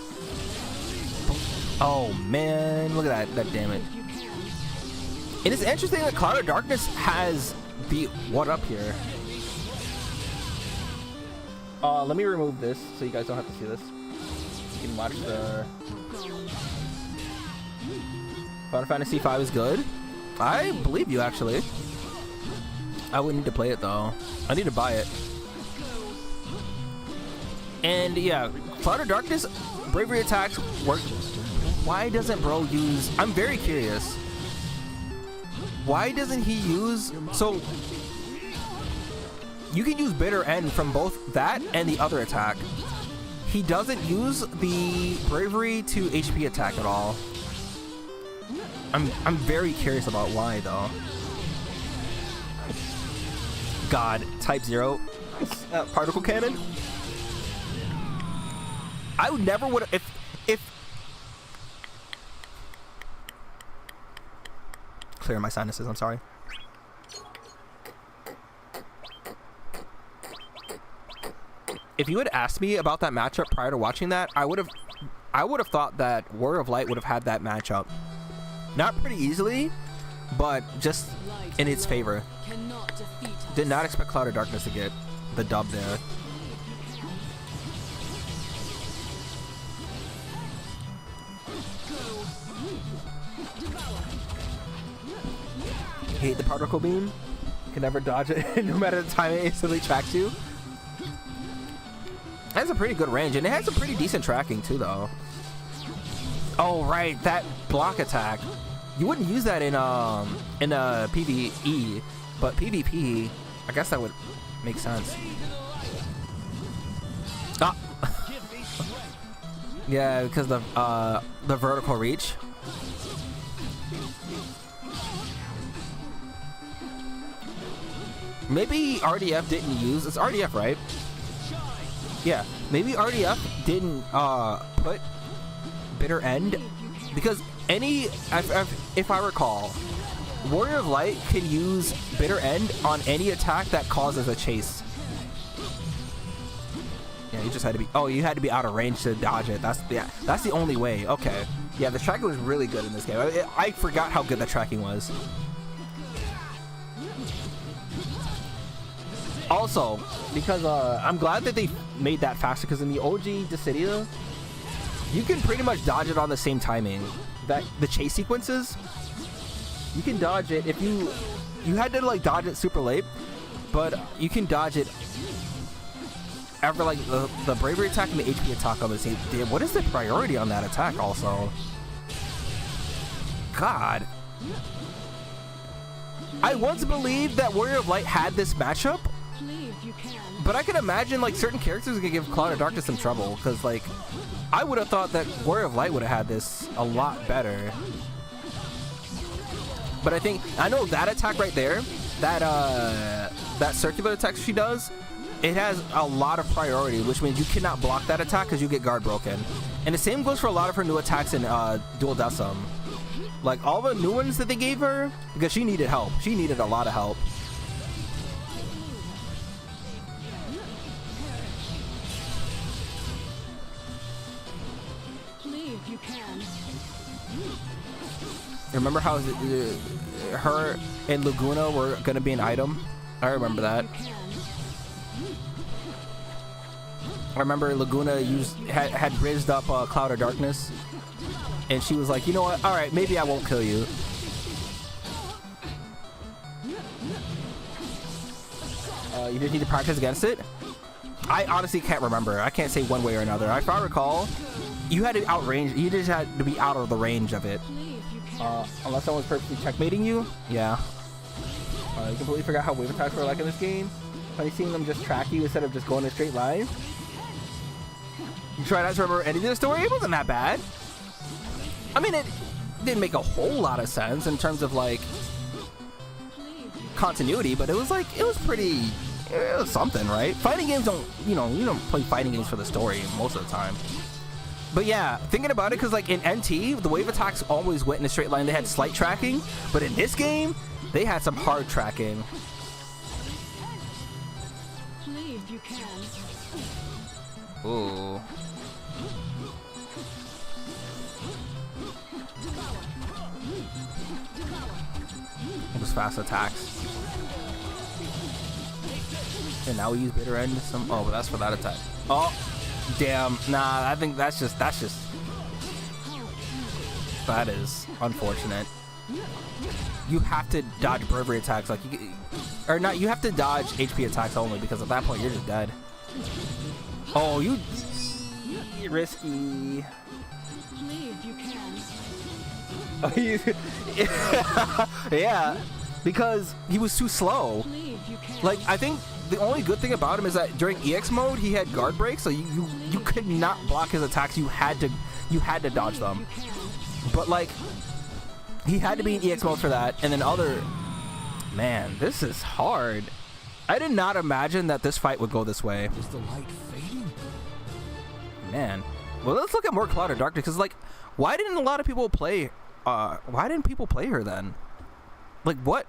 Oh man, look at that damage. It is interesting that Cloud of Darkness has the what up here. Let me remove this so you guys don't have to see this. You can watch the... Final Fantasy V is good. I believe you, actually. I would need to play it, though. I need to buy it. And, yeah, Cloud of Darkness, bravery attacks work. Why doesn't bro use... I'm very curious. Why doesn't he use... So... You can use Bitter End from both that and the other attack. He doesn't use the Bravery to HP attack at all. I'm very curious about why, though. God, Type 0. Particle Cannon? I would never would if clear my sinuses, I'm sorry. If you had asked me about that matchup prior to watching that, I would have thought that Warrior of Light would have had that matchup. Not pretty easily, but just in its favor. Did not expect Cloud of Darkness to get the dub there. Hate the particle beam. Can never dodge it no matter the time it instantly tracks you. It has a pretty good range, and it has a pretty decent tracking too, though. Oh right, that block attack. You wouldn't use that in PvE, but PvP, I guess that would make sense. Ah. Yeah, because the vertical reach. Maybe RDF didn't use, it's RDF, right? Yeah, maybe RDF didn't put Bitter End, because if I recall, Warrior of Light can use Bitter End on any attack that causes a chase. Yeah, you just had to be, oh, you had to be out of range to dodge it. That's the only way. Okay. Yeah, the tracking was really good in this game. I forgot how good the tracking was. Also, because I'm glad that they made that faster, because in the OG Dissidia, you can pretty much dodge it on the same timing. That the chase sequences, you can dodge it if you had to like dodge it super late, but you can dodge it after like the bravery attack and the HP attack on the same. Damn, what is the priority on that attack also? God. I once believed that Warrior of Light had this matchup, but I can imagine like certain characters could give Cloud of Darkness some trouble, because like I would have thought that Warrior of Light would have had this a lot better. But I know that attack right there, that circular attack she does, it has a lot of priority, which means you cannot block that attack because you get guard broken. And the same goes for a lot of her new attacks in Dual Decim. Like all the new ones that they gave her, because she needed help. She needed a lot of help. Remember how her and Laguna were going to be an item? I remember that. I remember Laguna had bridged up Cloud of Darkness, and she was like, you know what? All right, maybe I won't kill you. You just need to practice against it? I honestly can't remember. I can't say one way or another. If I recall, you had to outrange. You just had to be out of the range of it. Unless someone's purposely checkmating you. Yeah. You completely forgot how wave attacks were like in this game. Funny seeing them just track you instead of just going in a straight line. You try not to remember any of the story. It wasn't that bad. I mean, it didn't make a whole lot of sense in terms of like continuity, but it was pretty. It was something, right? Fighting games don't, you don't play fighting games for the story most of the time. But yeah, thinking about it, because like in NT, the wave attacks always went in a straight line. They had slight tracking, but in this game, they had some hard tracking. Ooh. It was fast attacks. And now we use Bitter End. Oh, but that's for that attack. Oh, damn. Nah, I think that's just. That is unfortunate. You have to dodge bravery attacks, like or not. You have to dodge HP attacks only, because at that point you're just dead. Oh, you're risky. Oh, yeah, because he was too slow. Like, I think the only good thing about him is that during EX mode he had guard breaks, so you could not block his attacks. You had to dodge them. But like, he had to be in EX mode for that. And then man, this is hard. I did not imagine that this fight would go this way. Is the light fading? Man, well, let's look at more Cloud of Darkness, because like, why didn't a lot of people play? Why didn't people play her then? Like, what?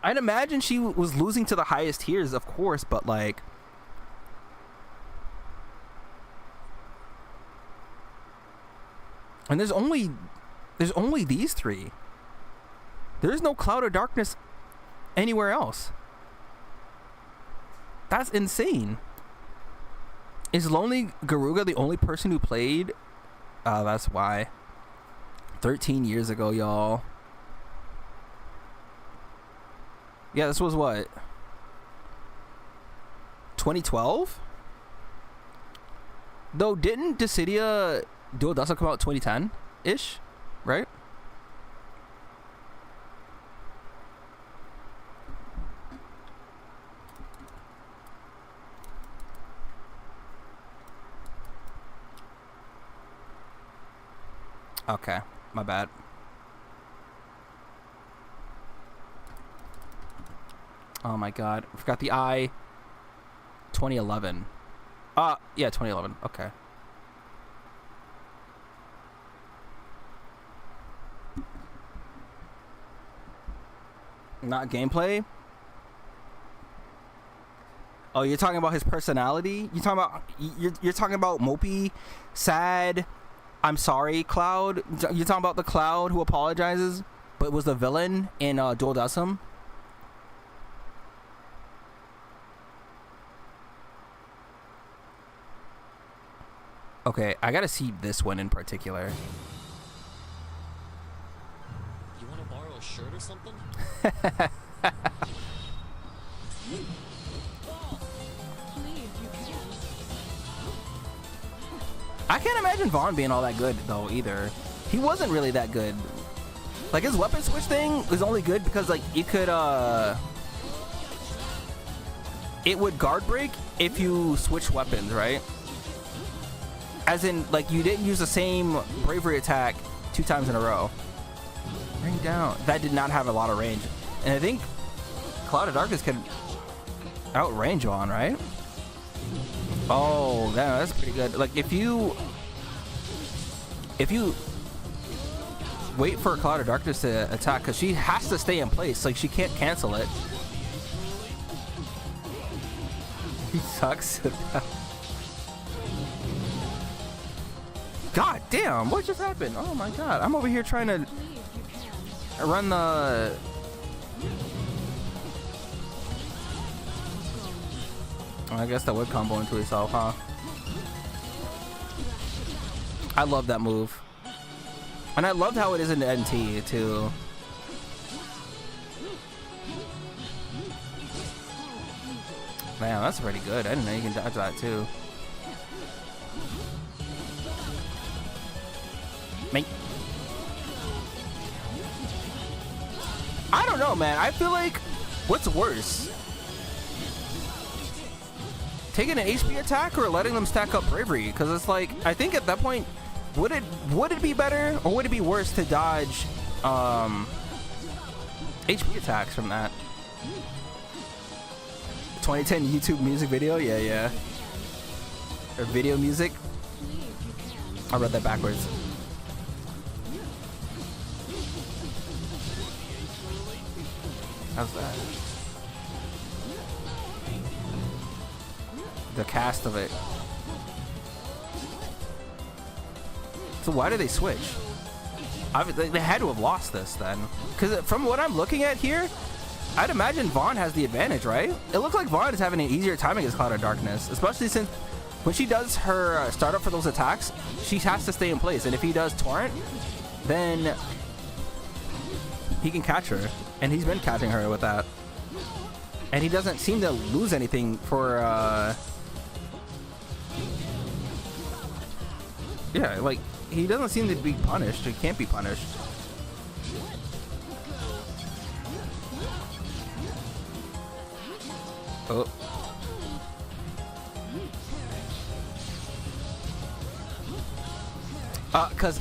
I'd imagine she was losing to the highest tiers, of course, but like, and there's only these three. There's no Cloud of Darkness anywhere else. That's insane. Is Lonely Garuga the only person who played? That's why. 13 years ago, y'all. Yeah, this was what? 2012? Though, didn't Dissidia Dual Dustle come out 2010-ish? Right? Okay, my bad. Oh my god, I forgot the I. 2011. Yeah, 2011. Okay. Not gameplay. Oh, you're talking about his personality? You're talking about mopey, sad, I'm sorry, Cloud. You're talking about the Cloud who apologizes, but was the villain in Dual Dusum? Okay, I gotta see this one in particular. You want to borrow a shirt or something? I can't imagine Vaughn being all that good though either. He wasn't really that good. Like his weapon switch thing was only good because like it could it would guard break if you switch weapons, right? As in like you didn't use the same bravery attack 2 times in a row. Bring down. That did not have a lot of range. And I think Cloud of Darkness could outrange Vaughn, right? Oh, yeah, that's pretty good. Like if you wait for Cloud of Darkness to attack, because she has to stay in place, like she can't cancel it. He sucks. God damn, what just happened? Oh my god, I'm over here trying to run the... I guess that would combo into itself, huh? I love that move. And I loved how it is in the NT, too. Man, that's pretty good. I didn't know you can dodge that, too. I don't know, man. I feel like what's worse? Taking an HP attack or letting them stack up bravery? Because it's like, I think at that point, would it be better or would it be worse to dodge HP attacks from that? 2010 YouTube music video? Yeah. Or video music? I read that backwards. How's that? The cast of it. So why did they switch? They had to have lost this then. Because from what I'm looking at here, I'd imagine Vaughn has the advantage, right? It looks like Vaughn is having an easier time against Cloud of Darkness, especially since when she does her startup for those attacks, she has to stay in place. And if he does Torrent, then he can catch her. And he's been catching her with that. And he doesn't seem to lose anything for, yeah, like, he doesn't seem to be punished. He can't be punished. Oh. Because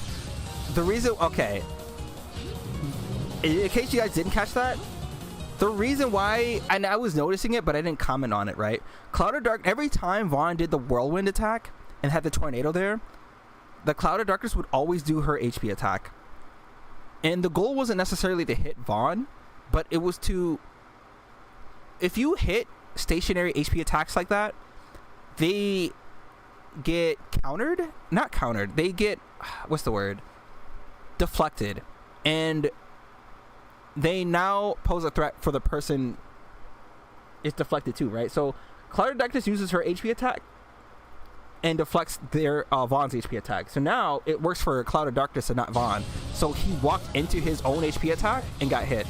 the reason, okay. In case you guys didn't catch that, the reason why, and I was noticing it, but I didn't comment on it, right? Cloud of Dark, every time Vaughn did the whirlwind attack and had the tornado there, the Cloud of Darkness would always do her HP attack. And the goal wasn't necessarily to hit Vaughn, but it was to, if you hit stationary HP attacks like that, they get countered? Not countered. They get, what's the word? Deflected. And they now pose a threat for the person it's deflected too, right? So Cloud of Darkness uses her HP attack and deflects their Vaughn's HP attack. So now it works for Cloud of Darkness and not Vaughn. So he walked into his own HP attack and got hit.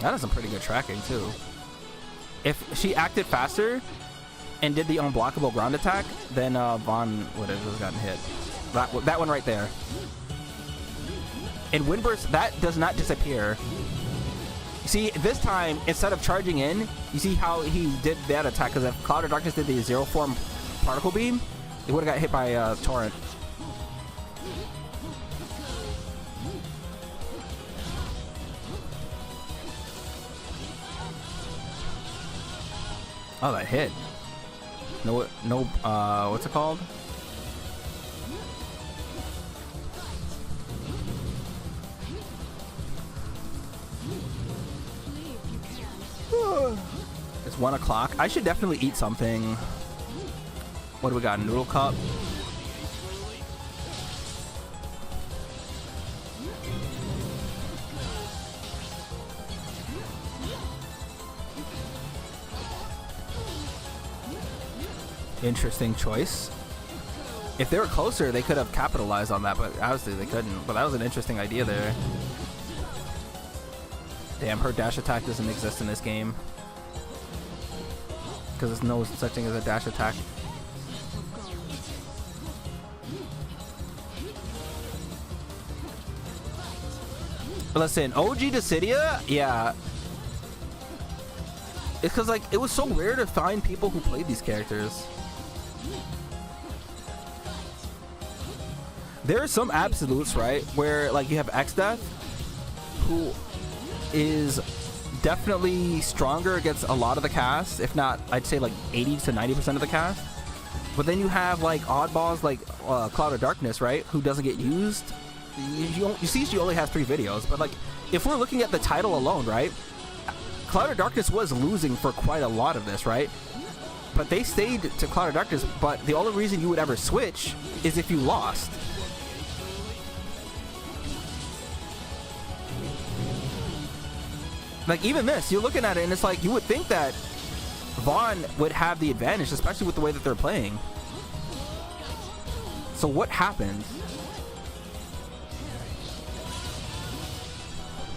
That is some pretty good tracking too. If she acted faster and did the unblockable ground attack, then Vaughn would have gotten hit. That one right there. And Windburst, that does not disappear. See, this time, instead of charging in, you see how he did that attack, because if Cloud of Darkness did the Zero Form Particle Beam, it would have got hit by Torrent. Oh, that hit. No, what's it called? It's 1 o'clock. I should definitely eat something. What do we got? Noodle cup. Interesting choice. If they were closer, they could have capitalized on that, but obviously they couldn't. But that was an interesting idea there. Damn, her dash attack doesn't exist in this game. Because there's no such thing as a dash attack. Listen, OG Dissidia, yeah. It's because, like, it was so rare to find people who played these characters. There are some absolutes, right, where, like, you have X-Death, who is definitely stronger against a lot of the cast, if not, I'd say, like, 80 to 90% of the cast. But then you have, like, oddballs like Cloud of Darkness, right, who doesn't get used. You see she only has 3 videos, but, like, if we're looking at the title alone, right, Cloud of Darkness was losing for quite a lot of this, right? But they stayed to Cloud of Darkness, but the only reason you would ever switch is if you lost. Like, even this, you're looking at it and it's like, you would think that Vaughn would have the advantage, especially with the way that they're playing. So what happened?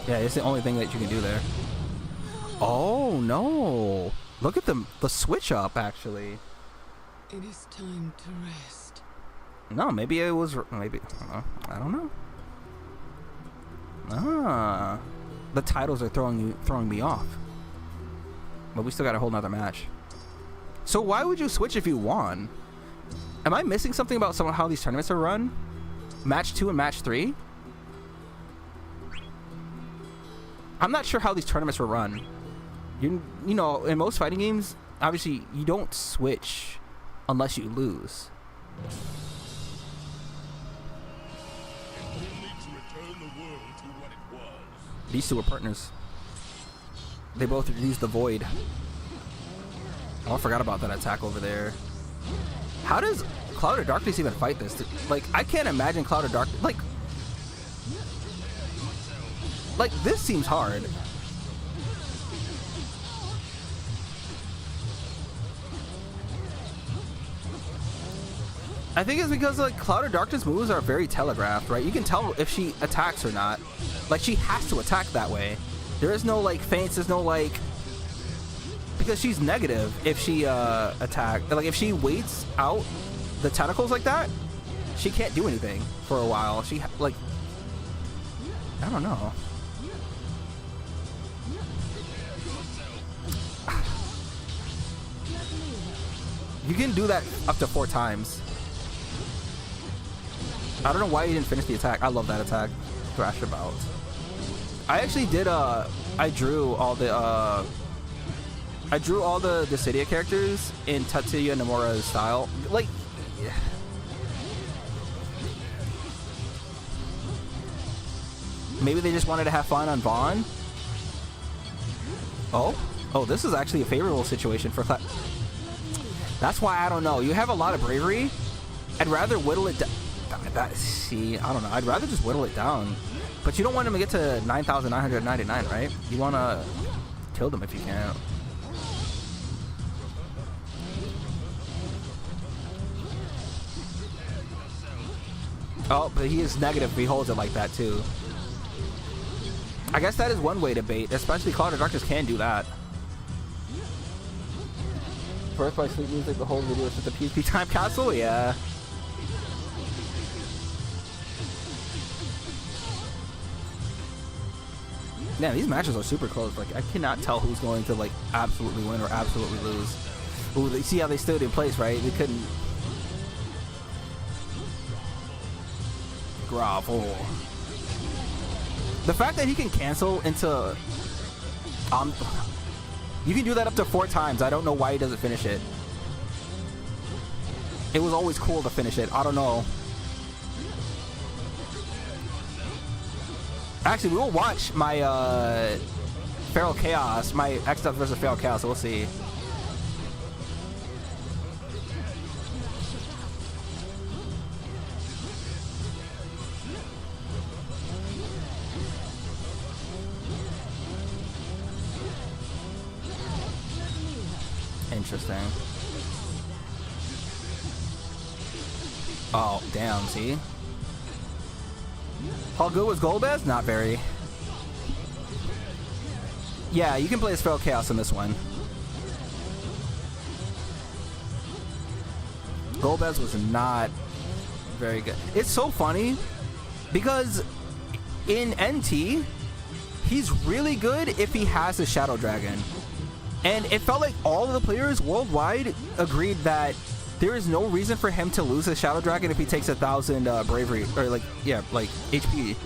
Yeah, it's the only thing that you can do there. Oh, no. Look at the switch up, actually. It is time to rest. No, maybe it was... Maybe... I don't know. Ah. The titles are throwing me off. But we still got a whole nother match. So why would you switch if you won? Am I missing something about how these tournaments are run? Match 2 and match 3? I'm not sure how these tournaments were run. You know, in most fighting games, obviously you don't switch unless you lose. These two are partners. They both use the void. Oh, I forgot about that attack over there. How does Cloud of Darkness even fight this? Like, I can't imagine Cloud of Darkness. Like this seems hard. I think it's because, like, Cloud of Darkness moves are very telegraphed, right? You can tell if she attacks or not. Like, she has to attack that way. There is no, like, feints. There's no, like... Because she's negative if she attack. Like, if she waits out the tentacles like that, she can't do anything for a while. She, like... I don't know. You can do that up to 4 times. I don't know why you didn't finish the attack. I love that attack. Thrash about. I actually did, I drew all the Dissidia characters in Tatsuya Nomura's style. Like, yeah. Maybe they just wanted to have fun on Vaughn. Oh, this is actually a favorable situation for That's why I don't know. You have a lot of bravery. I'd rather whittle it down. See, I don't know. I'd rather just whittle it down. But you don't want him to get to 9,999, right? You want to kill them if you can. Oh, but he is negative if he holds it like that, too. I guess that is one way to bait, especially Cloud of Darkness can do that. First by sleep music, the whole video is just a PvP time capsule? Yeah. Man, these matches are super close. Like, I cannot tell who's going to, like, absolutely win or absolutely lose. Ooh, they see how they stood in place, right? They couldn't... Grovel. The fact that he can cancel into... you can do that up to 4 times. I don't know why he doesn't finish it. It was always cool to finish it. I don't know. Actually, we will watch my Feral Chaos, my X-Dub versus Feral Chaos, so we'll see. Interesting. Oh, damn, see? How good was Golbez? Not very. Yeah, you can play as Feral Chaos in this one. Golbez was not very good. It's so funny because in NT, he's really good if he has a Shadow Dragon. And it felt like all of the players worldwide agreed that there is no reason for him to lose his Shadow Dragon if he takes 1,000 bravery or like HP.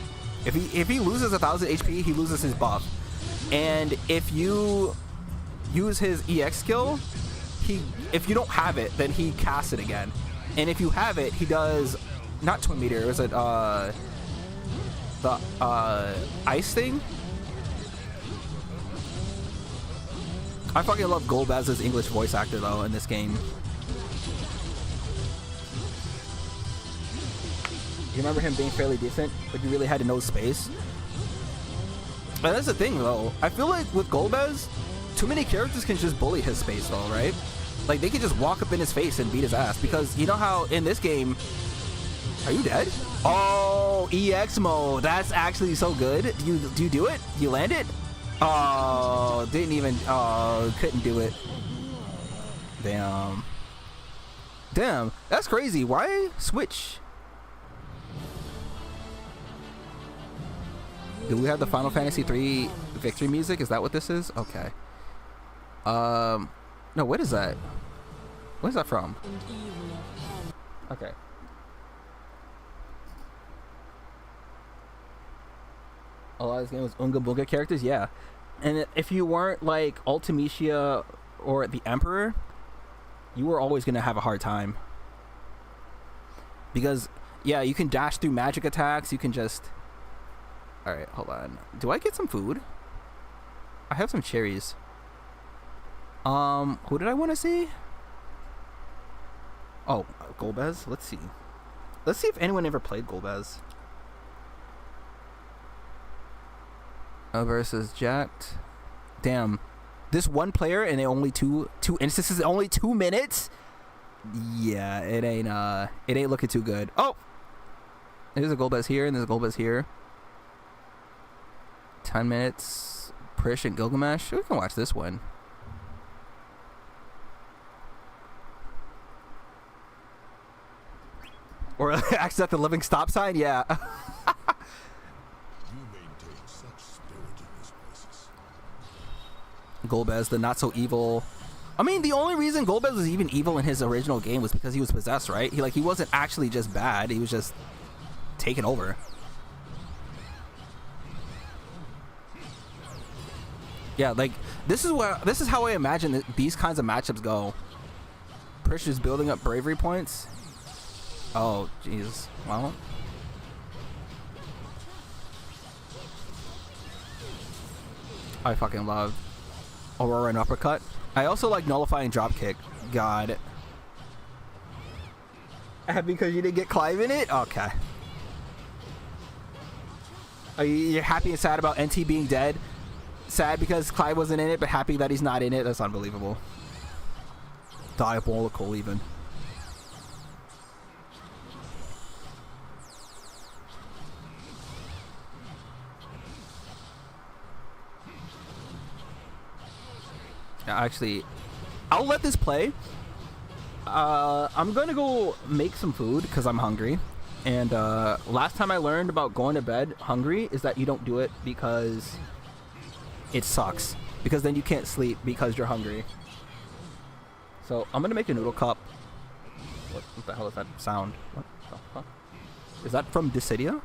If he loses 1,000 HP, he loses his buff. And if you use his EX skill, if you don't have it, then he casts it again. And if you have it, he does not Twin Meteor. Is it the ice thing? I fucking love Golbez's English voice actor though in this game. You remember him being fairly decent, but you really had to know space. And that's the thing though. I feel like with Golbez, too many characters can just bully his space though, right? Like they can just walk up in his face and beat his ass because you know how in this game, are you dead? Oh, EX mode. That's actually so good. Do you do it? You land it? Oh, didn't even. Oh, couldn't do it. Damn. Damn, that's crazy. Why switch? Do we have the Final Fantasy 3 victory music? Is that what this is? Okay. No, what is that? What is that from? Okay. A lot of this game was Unga Bunga characters, yeah. And if you weren't like Ultimecia or the Emperor, you were always gonna have a hard time. Because, yeah, you can dash through magic attacks, you can just... Alright, hold on. Do I get some food? I have some cherries. Who did I want to see? Oh, Golbez? Let's see. Let's see if anyone ever played Golbez. Versus Jacked. Damn. This one player and only two instances, only 2 minutes? Yeah, it ain't looking too good. Oh! There's a Golbez here and there's a Golbez here. 10 minutes. Prish and Gilgamesh. We can watch this one. Or accept the living stop sign? Yeah. Golbez, the not so evil. I mean, the only reason Golbez was even evil in his original game was because he was possessed, right? He wasn't actually just bad. He was just taken over. Yeah, like this is how I imagine that these kinds of matchups go. Prish is building up bravery points. Oh, jeez. Well. I fucking love Aurora and Uppercut. I also like Nullifying Dropkick. God. Because you didn't get Clive in it? Okay. Are you happy and sad about NT being dead? Sad because Clive wasn't in it, but happy that he's not in it? That's unbelievable. Diabolical, even. Actually, I'll let this play. I'm gonna go make some food because I'm hungry. And last time I learned about going to bed hungry is that you don't do it because it sucks. Because then you can't sleep because you're hungry. So I'm gonna make a noodle cup. What the hell is that sound? What the fuck? Is that from Dissidia?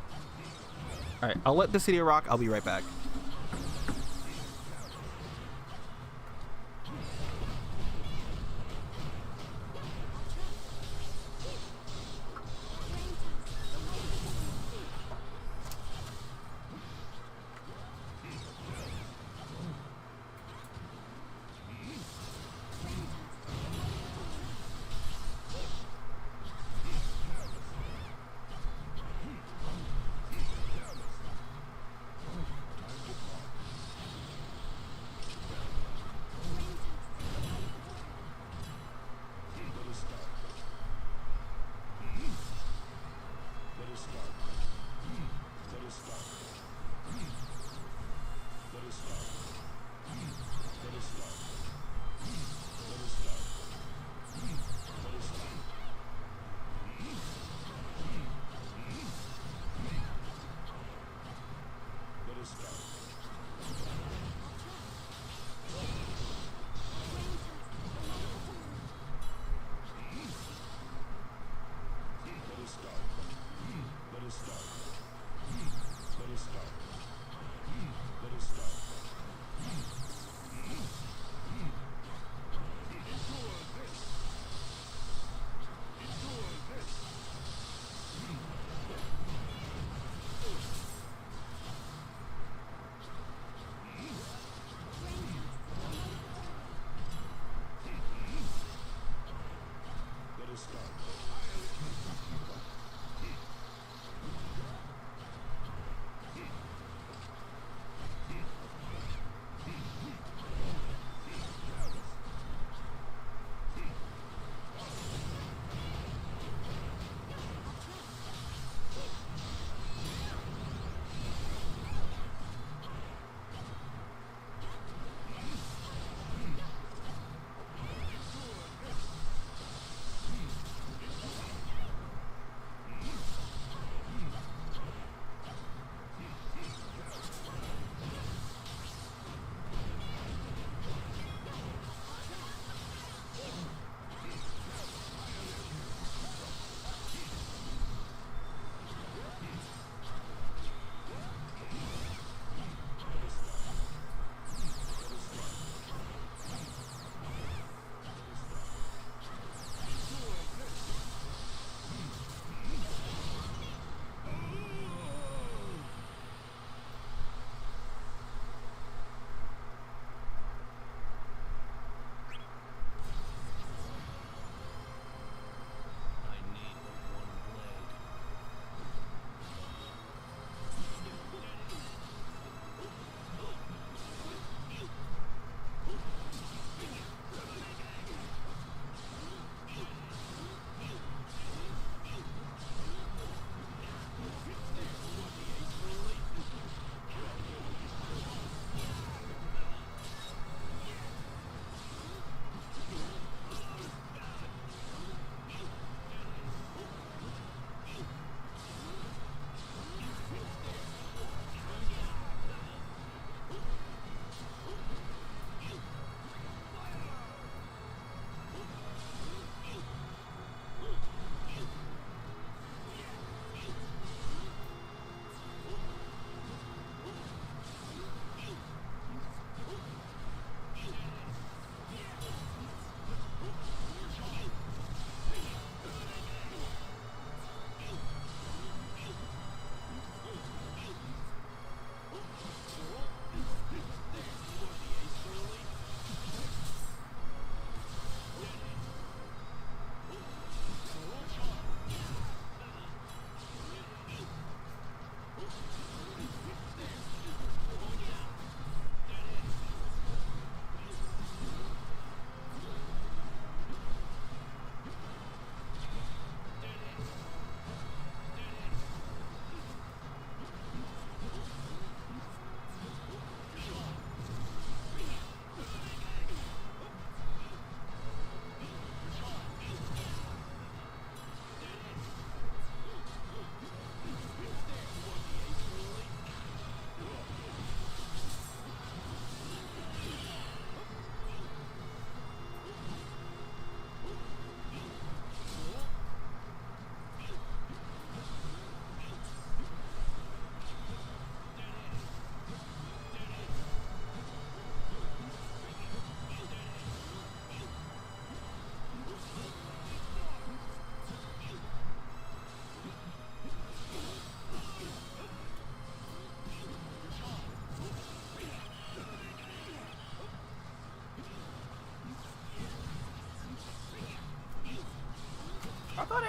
Alright, I'll let Dissidia rock. I'll be right back.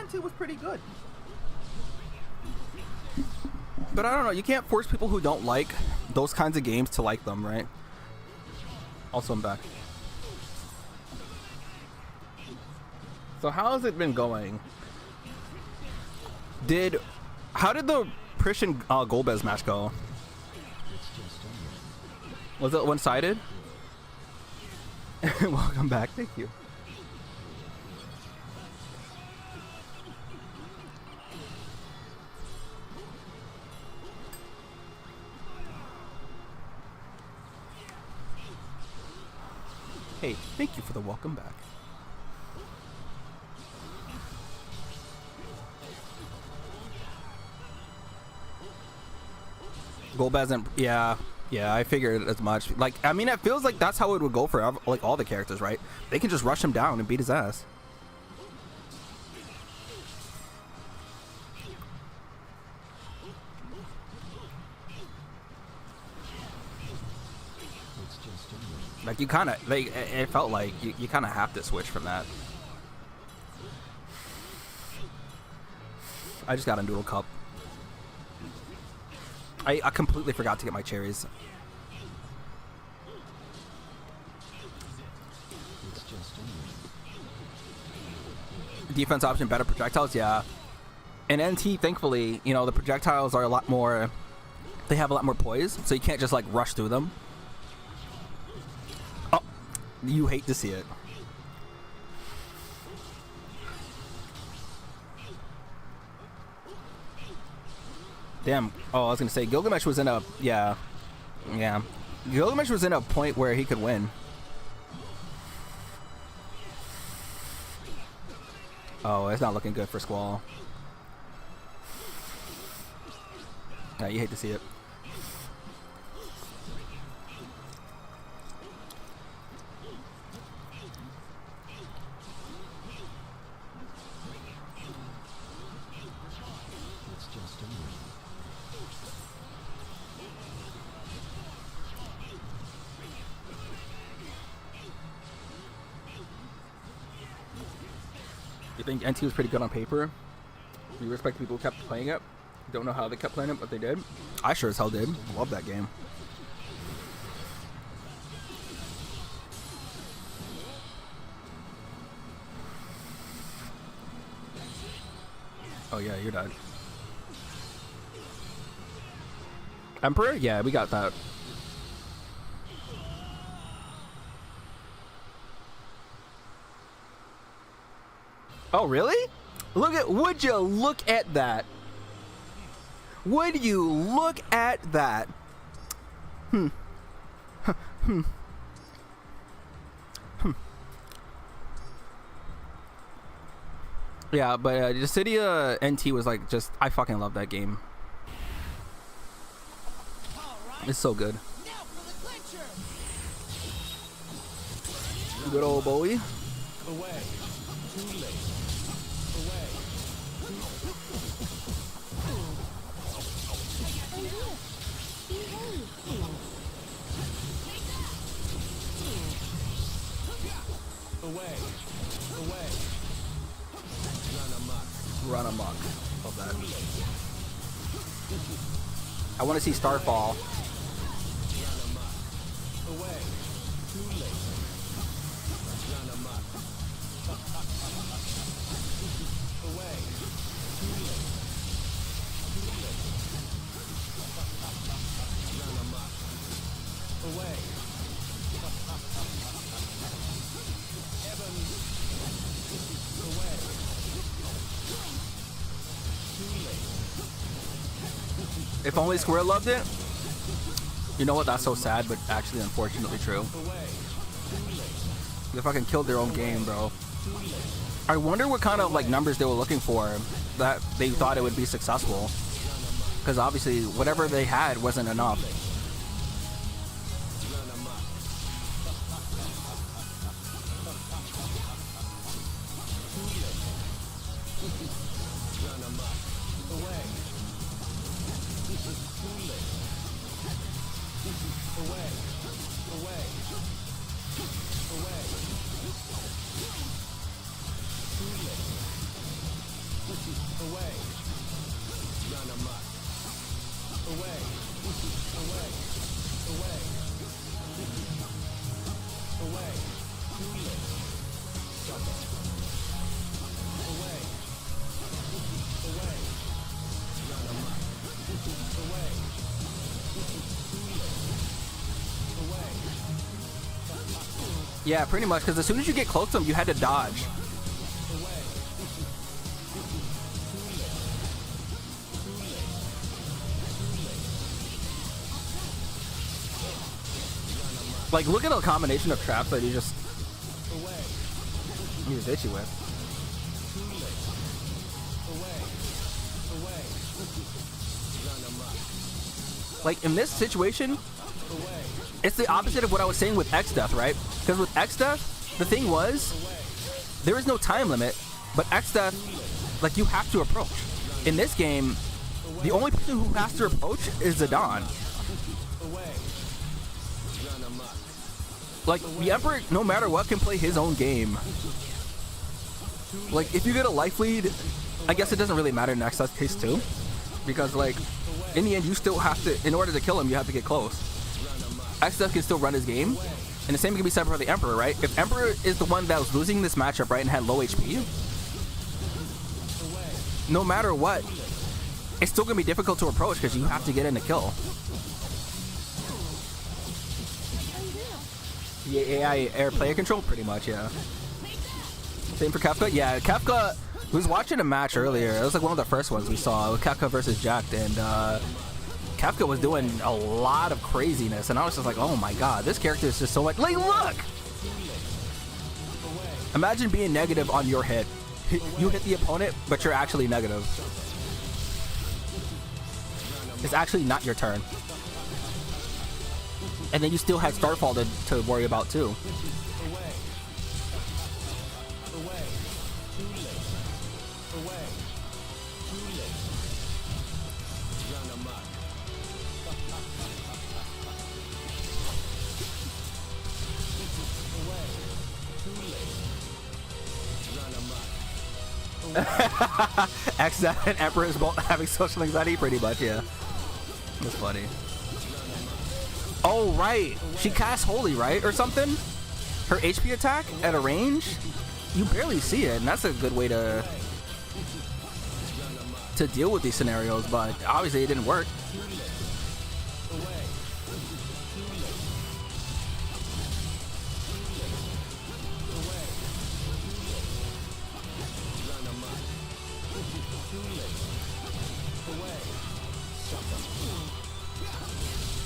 NT was pretty good. But I don't know, you can't force people who don't like those kinds of games to like them, right? Also, I'm back. So how has it been going? How did the Christian Golbez match go? Was it one-sided? Welcome back, thank you. Hey, thank you for the welcome back. Golbez and yeah, I figured as much. Like, I mean, it feels like that's how it would go for like all the characters, right? They can just rush him down and beat his ass. Like you kind of, like it felt like you kind of have to switch from that. I just got a noodle cup. I completely forgot to get my cherries. Defense option, better projectiles, yeah. And NT, thankfully, you know, the projectiles are a lot more, they have a lot more poise, so you can't just like rush through them. Oh, you hate to see it. Damn. Oh, I was gonna say Gilgamesh was in a yeah. Gilgamesh was in a point where he could win. Oh, it's not looking good for Squall. Yeah, you hate to see it. You think NT was pretty good on paper? You respect people who kept playing it? Don't know how they kept playing it, but they did. I sure as hell did. Love that game. Oh yeah, you're dead. Emperor? Yeah, we got that. Oh, really? Would you look at that? Would you look at that? Yeah, but Dissidia NT was like just, I fucking love that game. It's so good. Good old Bowie. Away. Too late. Away. Away. Away. Run amok. Love that. I want to see Starfall. Away. Too late. Run amok. Away. Too late. Too late. Run amok. Away. Evan. Away. Too late. If only Square loved it. You know what? That's so sad, but actually unfortunately true. Away. Too late. They fucking killed their own game, bro. I wonder what kind of like numbers they were looking for that they thought it would be successful. Because obviously whatever they had wasn't enough. Away. Run amok. Away. Away. Away. Away. Too late. Suffer. Away. Away. Run amok. Away. Too late. Away. Yeah, pretty much, because as soon as you get close to him, you had to dodge. Away. Too late. Too late. Too late. Run amok. Like, look at the combination of traps that he just Away. hit you with. Too late. Away. Away. Run amok. Like, in this situation, Away. it's the opposite of what I was saying with X Death, right? Because with X Death, the thing was, there is no time limit, but X Death, like, you have to approach. In this game, the only person who has to approach is Zidane. Away. Run amok. Like, the Emperor, no matter what, can play his own game. Like, if you get a life lead, I guess it doesn't really matter in X Death's case too. Because, like, in the end, you still have to, in order to kill him, you have to get close. X Death can still run his game. And the same can be said for the Emperor, right? If Emperor is the one that was losing this matchup, right, and had low HP, no matter what, it's still going to be difficult to approach because you have to get in the kill. The AI air player control, pretty much, yeah. Same for Kefka? Yeah, Kefka was watching a match earlier. It was like one of the first ones we saw with Kefka versus Jacked, and Kefka was doing a lot of craziness, and I was just like, oh my god, this character is just so much. Like, look! Imagine being negative on your hit. You hit the opponent, but you're actually negative. It's actually not your turn. And then you still had Starfall to worry about too. Away. Away. Too late. Away. Too late. Run amok. Away. Too late. Run amok. X and Emperor is both having social anxiety, pretty much, yeah. That's funny. Oh, right. She casts Holy, right? Or something? Her HP attack at a range? You barely see it, and that's a good way to deal with these scenarios, but obviously it didn't work.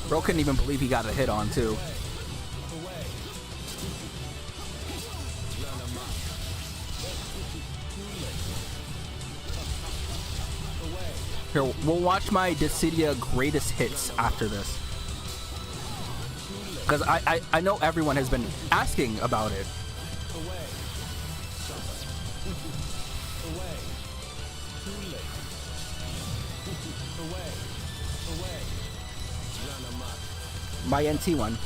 Bro couldn't even believe he got a hit on, too. Here, we'll watch my Dissidia greatest hits after this. Because I know everyone has been asking about it. My NT one.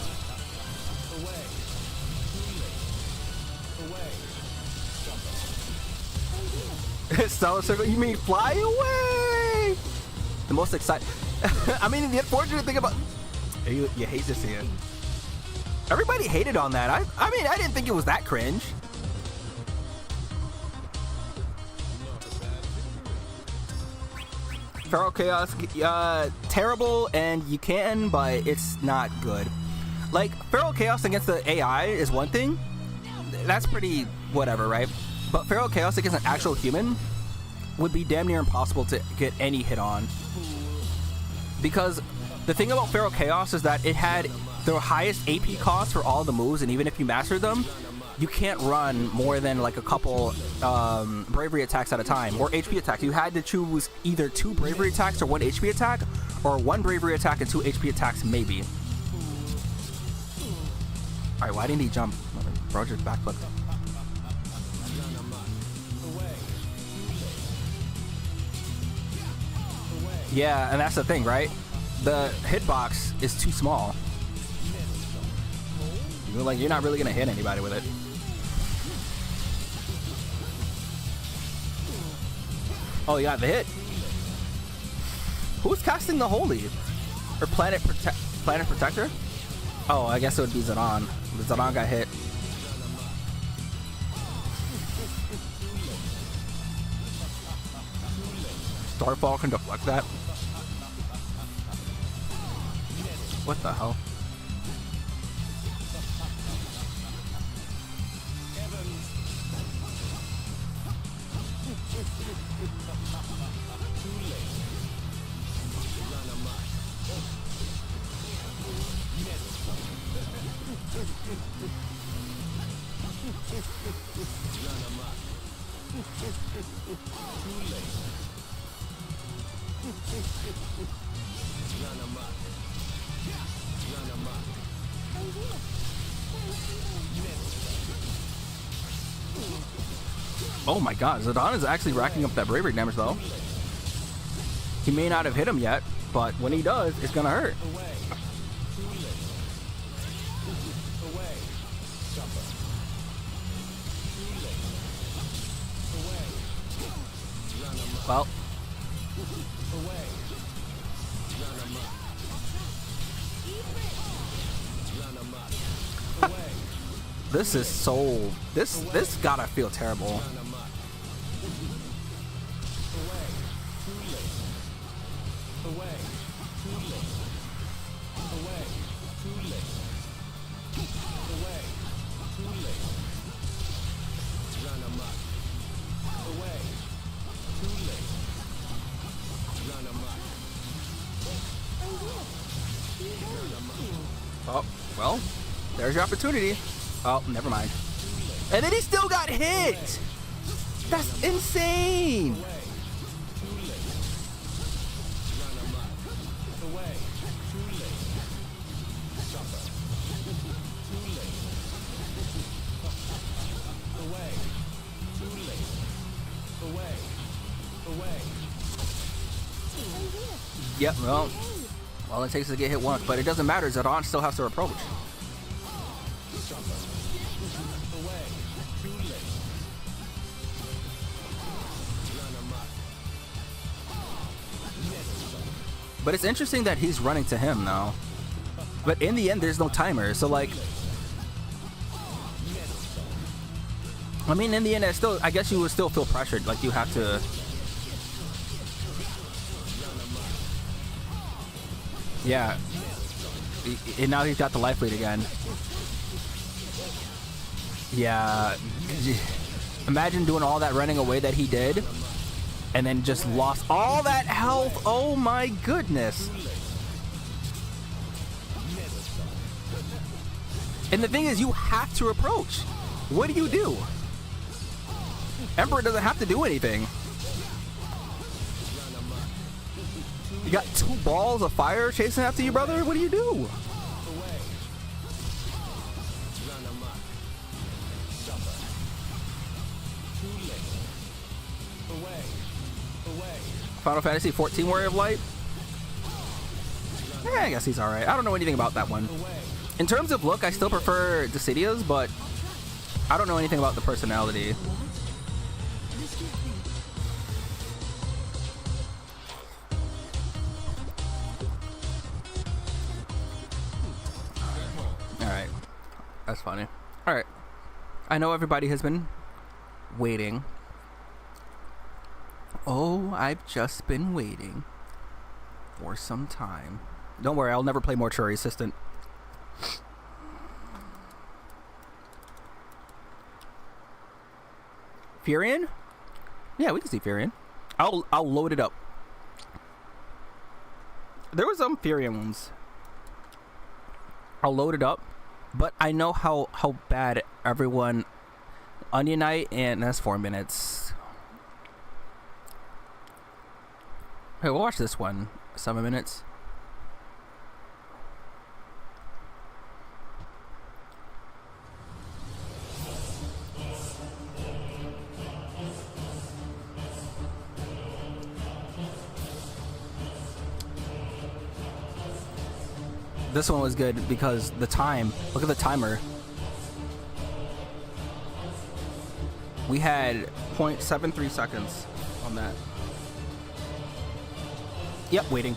Stellar Circle? You mean fly away? The most exciting. I mean, the unfortunate thing about you hate to see it. Everybody hated on that. I mean, I didn't think it was that cringe. Feral Chaos, terrible, and you can, but it's not good. Like, Feral Chaos against the AI is one thing. That's pretty whatever, right? But Feral Chaos against an actual human would be damn near impossible to get any hit on. Because the thing about Feral Chaos is that it had the highest AP cost for all the moves, and even if you mastered them, you can't run more than like a couple bravery attacks at a time, or HP attacks. You had to choose either 2 bravery attacks or 1 HP attack, or 1 bravery attack and 2 HP attacks maybe. Alright, why didn't he jump? Bro just backflipped. Yeah, and that's the thing, right? The hitbox is too small. Like, you're not really gonna hit anybody with it. Oh, you got the hit. Who's casting the Holy? Or Planet Protector? Oh, I guess it would be Zidane. The Zidane got hit. Starfall can deflect that. What the hell? Oh my god, Zidane is actually racking up that bravery damage though. He may not have hit him yet, but when he does, it's gonna hurt. Well, this is so. This gotta feel terrible. Oh, well, there's your opportunity. Oh, never mind. And then he still got hit! That's insane! Yep, well, all it takes is to get hit once, but it doesn't matter. Zidane still has to approach. But it's interesting that he's running to him now. But in the end, there's no timer, so like, I mean, in the end, I guess you would still feel pressured. Like you have to. Yeah. And now he's got the life lead again. Yeah. Imagine doing all that running away that he did, and then just lost all that health. Oh my goodness. And the thing is, you have to approach. What do you do? Emperor doesn't have to do anything. You got 2 balls of fire chasing after you, brother? What do you do? Final Fantasy 14 Warrior of Light? I guess he's alright. I don't know anything about that one. In terms of look, I still prefer Dissidia's, but I don't know anything about the personality. Alright. That's funny. Alright. I know everybody has been waiting. Oh, I've just been waiting for some time. Don't worry, I'll never play Mortuary Assistant. Furion? Yeah, we can see Furion. I'll load it up. There was some Furion ones. I'll load it up, but I know how bad everyone. Onion Knight, and that's 4 minutes. Hey, we'll watch this one. 7 minutes. This one was good because the time. Look at the timer. We had 0.73 seconds on that. Yep, waiting.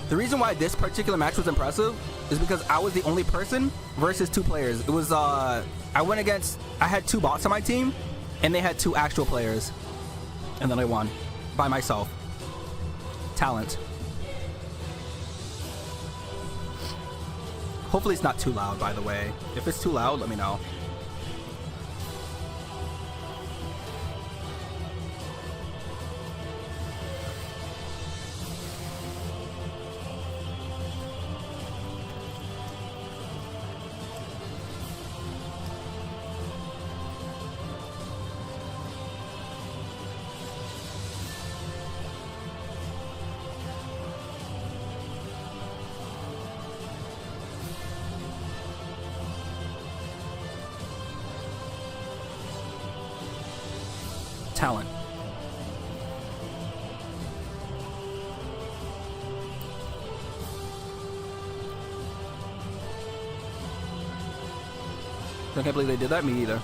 The reason why this particular match was impressive is because I was the only person versus 2 players. It was, I had 2 bots on my team, and they had 2 actual players. And then I won by myself. Talent. Hopefully it's not too loud, by the way. If it's too loud, let me know. Talent. I can't believe they did that. Me either.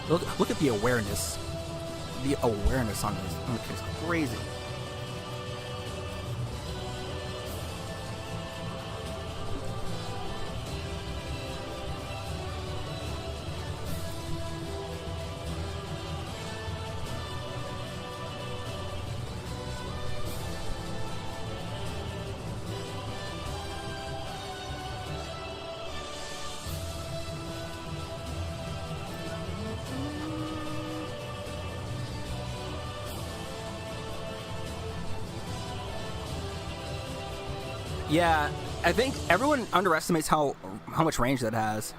Look at the awareness. The awareness on this. It's crazy. Yeah, I think everyone underestimates how much range that has.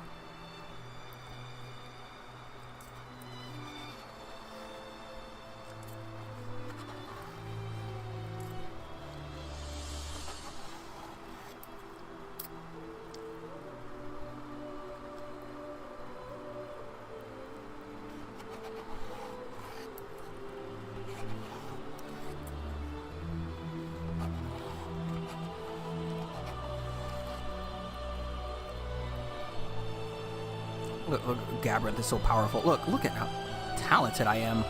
Look, Gabriel is so powerful. Look at how talented I am.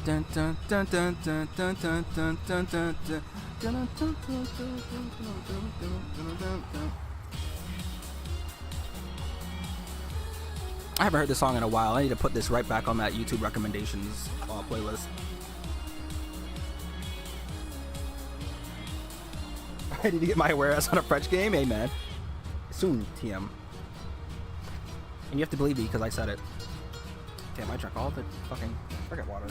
Dun, dun, dun, dun, dun, dun, dun, dun, dun, dun, dun, dun. I haven't heard this song in a while. I need to put this right back on that YouTube recommendations playlist. I need to get my awareness on a French game. Hey, man. Soon, TM. And you have to believe me because I said it. Damn, I drank all the fucking forget water.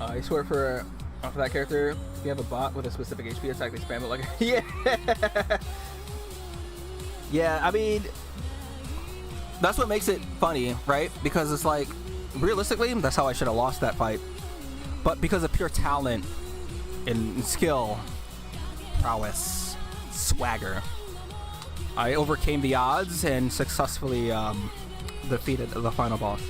I swear for that character, if you have a bot with a specific HP attack, they spam it like yeah. Yeah, I mean, that's what makes it funny, right? Because it's like, realistically, that's how I should have lost that fight. But because of pure talent and skill, prowess, swagger, I overcame the odds and successfully defeated the final boss.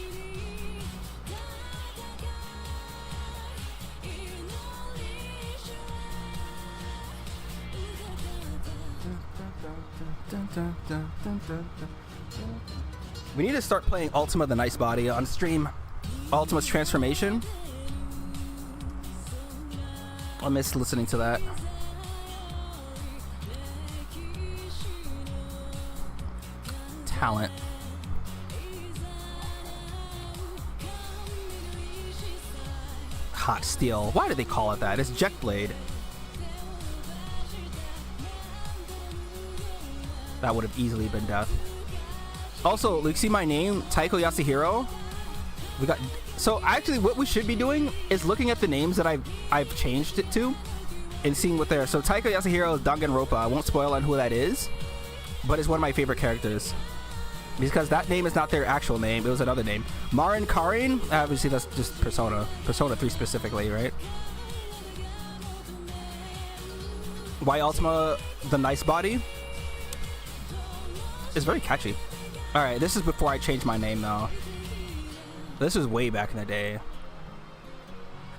We need to start playing Ultima the Nice Body on stream. Ultima's transformation. I miss listening to that. talent. Hot steel. Why did they call it that? It's Jet Blade. That would have easily been death. Also, you see my name, Taiko Yasuhiro. We got. So actually, what we should be doing is looking at the names that I've changed it to, and seeing what they're. So Taiko Yasuhiro is Danganronpa. I won't spoil on who that is, but it's one of my favorite characters because that name is not their actual name. It was another name. Marin Karin. Obviously, that's just Persona 3 specifically, right? Y Ultima, the nice body, is very catchy. All right, this is before I changed my name though. This is way back in the day.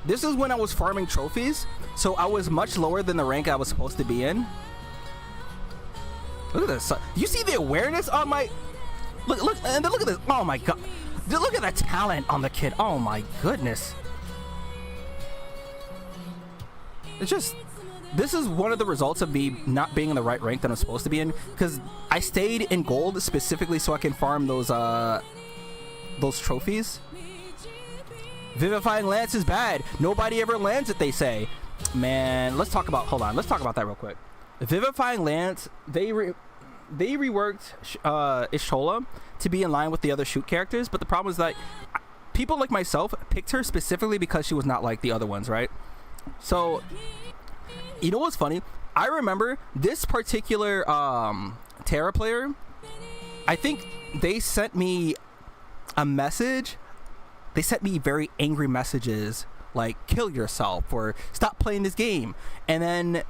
This is when I was farming trophies, so I was much lower than the rank I was supposed to be in. Look at this. You see the awareness on my... Look, and then look at this. Oh my god. Look at the talent on the kid. Oh my goodness. It's just... This is one of the results of me not being in the right rank that I'm supposed to be in, because I stayed in gold specifically so I can farm those trophies. Vivifying Lance is bad. Nobody ever lands it, they say. Man, let's talk about... Hold on. Let's talk about that real quick. Vivifying Lance, they reworked Ishola to be in line with the other shoot characters, but the problem is that people like myself picked her specifically because she was not like the other ones, right? So... You know what's funny? I remember this particular Terra player, I think they sent me a message. They sent me very angry messages like kill yourself or stop playing this game. And then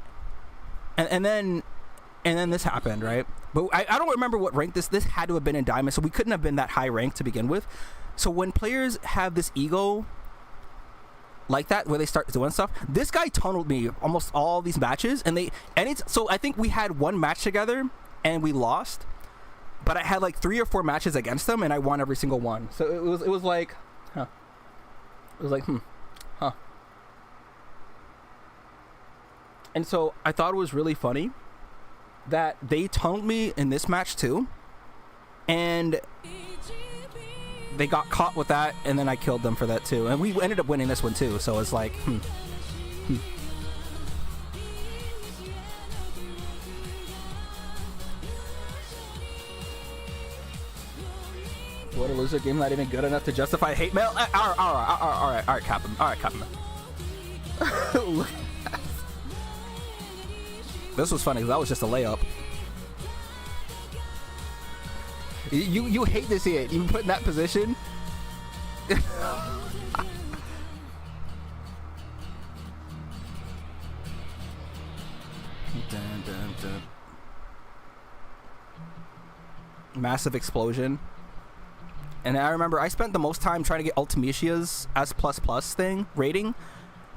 this happened, right? But I don't remember what rank this had to have been in Diamond, so we couldn't have been that high rank to begin with. So when players have this ego like that, where they start doing stuff, this guy tunneled me almost all these matches, so I think we had one match together and we lost, but I had like 3 or 4 matches against him and I won every single one. So it was like, huh. It was like, huh. And so I thought it was really funny that they tunneled me in this match too, and they got caught with that, and then I killed them for that too, and we ended up winning this one too. So it's like, What a loser, game not even good enough to justify hate mail. All right, Captain. Look. This was funny because that was just a layup. You hate to see it. You put in that position. Dun, dun, dun. Massive explosion. And I remember I spent the most time trying to get Ultimicia's S++ thing rating,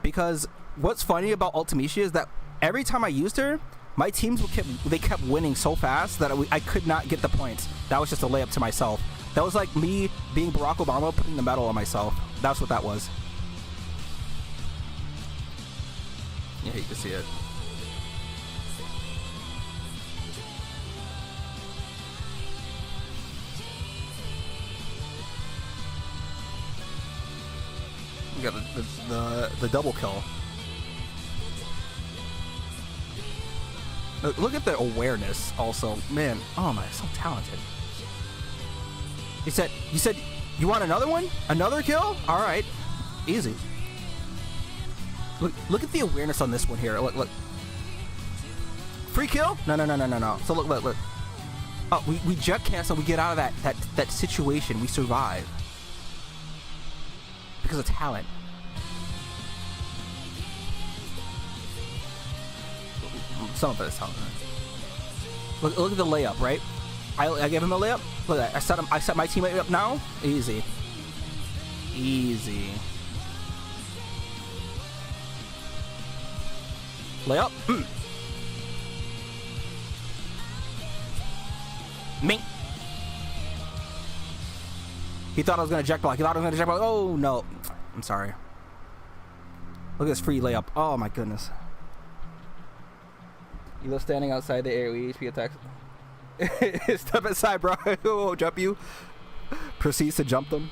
because what's funny about Ultimecia is that every time I used her, my teams kept winning so fast that I could not get the points. That was just a layup to myself. That was like me being Barack Obama putting the medal on myself. That's what that was. You hate to see it. You got the double kill. Look at the awareness also. Man, oh my, so talented. You said you want another one? Another kill? All right. Easy. Look at the awareness on this one here. Look. Free kill? No. So look. Oh, we jet cancel, we get out of that situation. We survive. Because of talent. Some of it is talent. Look at the layup, right? I gave him a layup. Look at that. I set my teammate up now. Easy. Layup. Mink. He thought I was gonna jack block. Oh no. I'm sorry. Look at this free layup. Oh my goodness. Elo standing outside the AoE HP attacks. Step aside, bro. We'll jump you. Proceeds to jump them.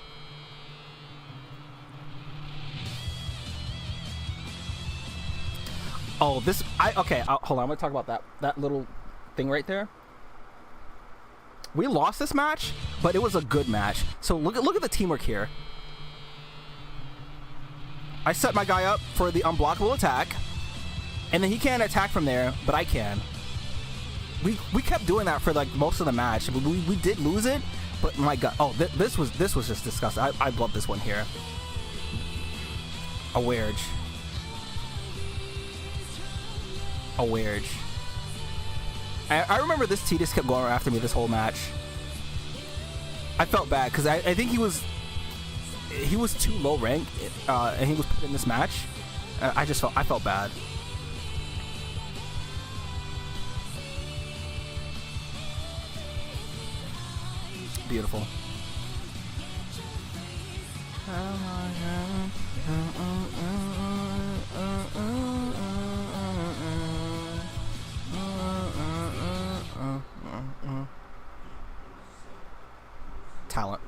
Oh, this. Okay. Hold on. I'm gonna talk about that little thing right there. We lost this match, but it was a good match. So look at the teamwork here. I set my guy up for the unblockable attack, and then he can't attack from there, but I can. We kept doing that for like most of the match. We did lose it, but my god. Oh, this was just disgusting. I love this one here. A wedge. A wedge. I remember this T just kept going after me this whole match. I felt bad because I think he was too low rank, and he was put in this match. I felt bad. Beautiful. Talent.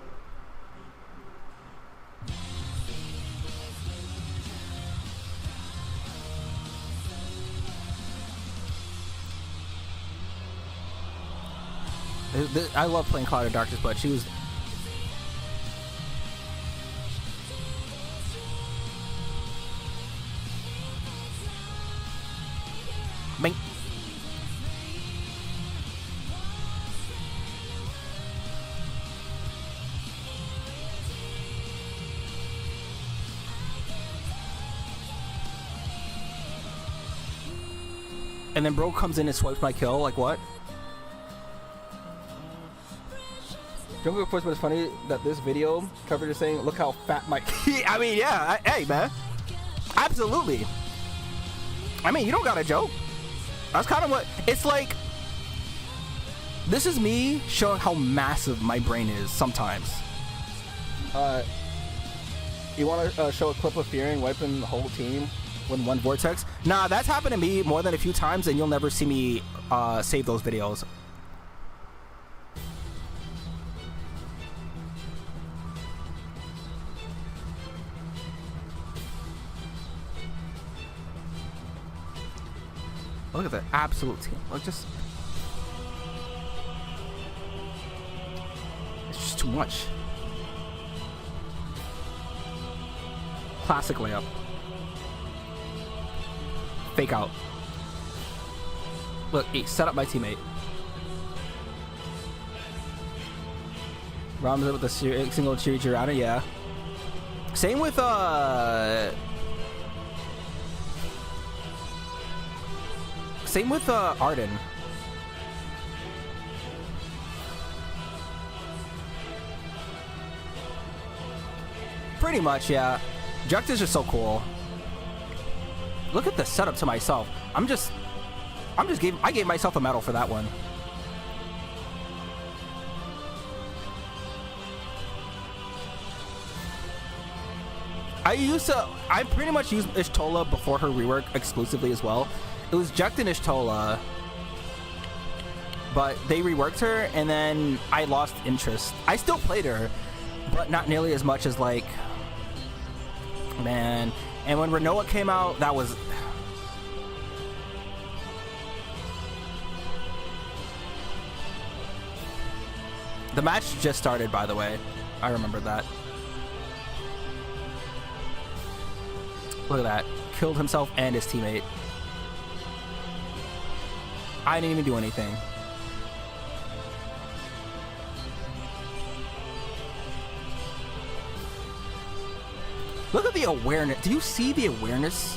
I love playing Cloud of Darkness, but she was... Bing. And then bro comes in and swipes my kill, like what? Jungle of course, but it's funny that this video coverage is saying, look how fat my... I mean, yeah, hey, man. Absolutely. I mean, you don't gotta joke. That's kind of what... It's like... This is me showing how massive my brain is sometimes. You want to show a clip of Fearing wiping the whole team with one vortex? Nah, that's happened to me more than a few times, and you'll never see me save those videos. Look at the absolute team. Look, it's just too much. Classic layup. Fake out. Look, he set up my teammate. Rounds it with a single Chiri Girana, yeah. Same with Arden. Pretty much, yeah. Objectives are so cool. Look at the setup to myself. I gave myself a medal for that one. I pretty much used Ishtola before her rework exclusively as well. It was Jekt and Ishtola, but they reworked her, and then I lost interest. I still played her, but not nearly as much as like, man. And when Renoa came out, that was... The match just started, by the way. I remember that. Look at that. Killed himself and his teammate. I didn't even do anything. Look at the awareness. Do you see the awareness?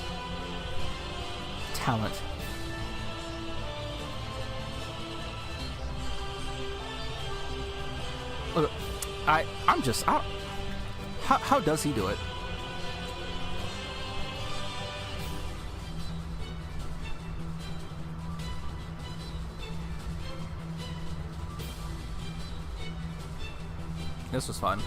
Talent. Look, how does he do it? This was fun.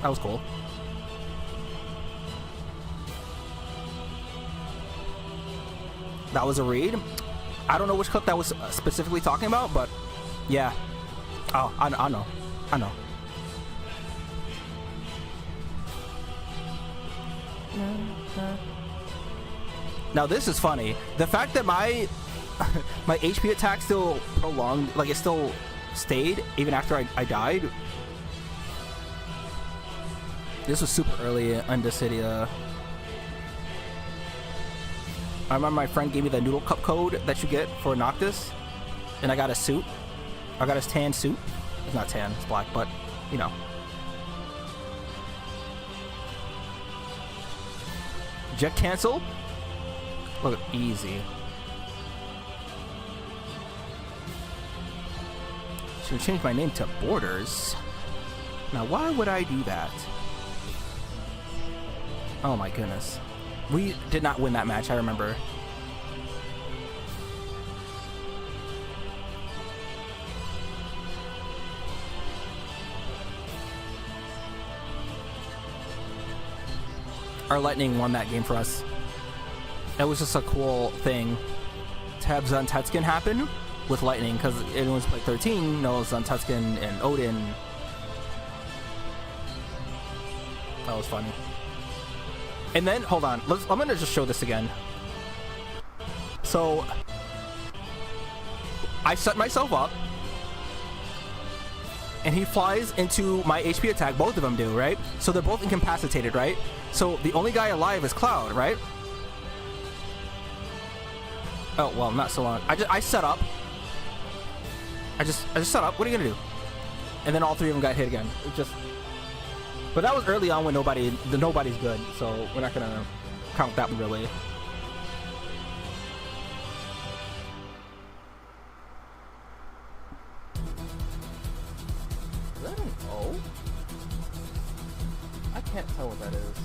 That was cool. That was a read. I don't know which clip that was specifically talking about, but yeah. Oh, I know. I know. Now this is funny. The fact that my HP attack still prolonged, like it still stayed even after I died. This was super early in Dissidia. I remember my friend gave me the noodle cup code that you get for Noctis, and I got a suit. I got his tan suit. It's not tan, it's black, but you know. Jet cancel. Look, easy. Should change my name to Borders. Now, why would I do that? Oh my goodness. We did not win that match, I remember. Our Lightning won that game for us. It was just a cool thing to have Zuntutskin happen with Lightning, because anyone's played 13 knows Zuntutskin and Odin. That was funny. And then, hold on, I'm gonna just show this again. So, I set myself up, and he flies into my HP attack, both of them do, right? So they're both incapacitated, right? So the only guy alive is Cloud, right? Oh, well, not so long. I set up. I just set up. What are you gonna do? And then all three of them got hit again. It just... But that was early on when nobody's good, so we're not gonna count that really. Is that an O? I can't tell what that is.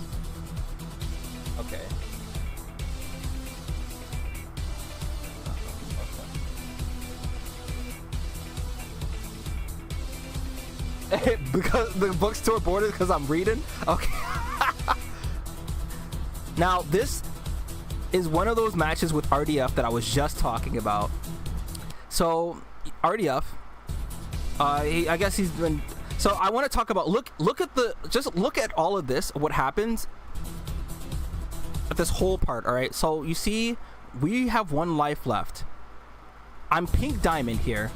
Okay. Because the bookstore boarded because I'm reading? Okay. Now, this is one of those matches with RDF that I was just talking about. So, RDF, I guess he's been... So, I want to talk about... Look at all of this, what happens at this whole part, alright? So, you see, we have one life left. I'm pink diamond here.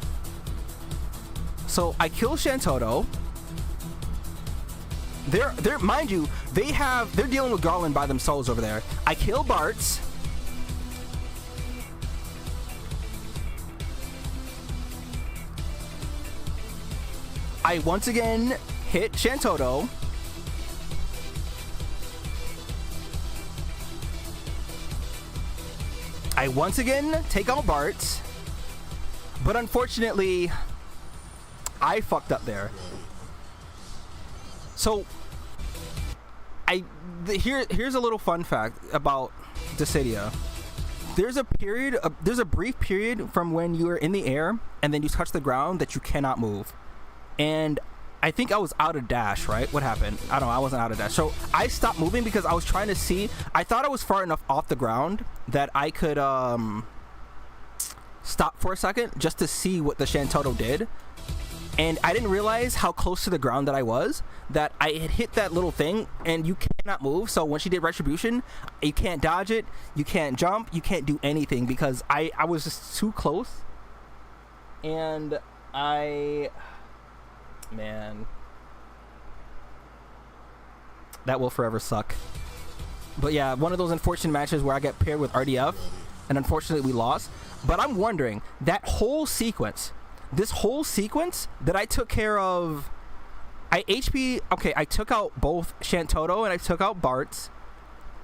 So I kill Shantoto. They're mind you, they're dealing with Garland by themselves over there. I kill Bartz. I once again hit Shantoto. I once again take out Bartz. But unfortunately, I fucked up there. So, here's a little fun fact about Dissidia. There's a brief period from when you are in the air and then you touch the ground that you cannot move. And I think I was out of dash, right? What happened? I don't know, I wasn't out of dash. So I stopped moving because I was trying to see. I thought I was far enough off the ground that I could stop for a second just to see what the Shantoto did. And I didn't realize how close to the ground that I was, that I had hit that little thing and you cannot move. So when she did Retribution, you can't dodge it, you can't jump, you can't do anything because I was just too close. And man, that will forever suck. But yeah, one of those unfortunate matches where I get paired with RDF and unfortunately we lost. But I'm wondering, that whole sequence, this whole sequence that I took care of, I took out both Shantoto and I took out Bartz.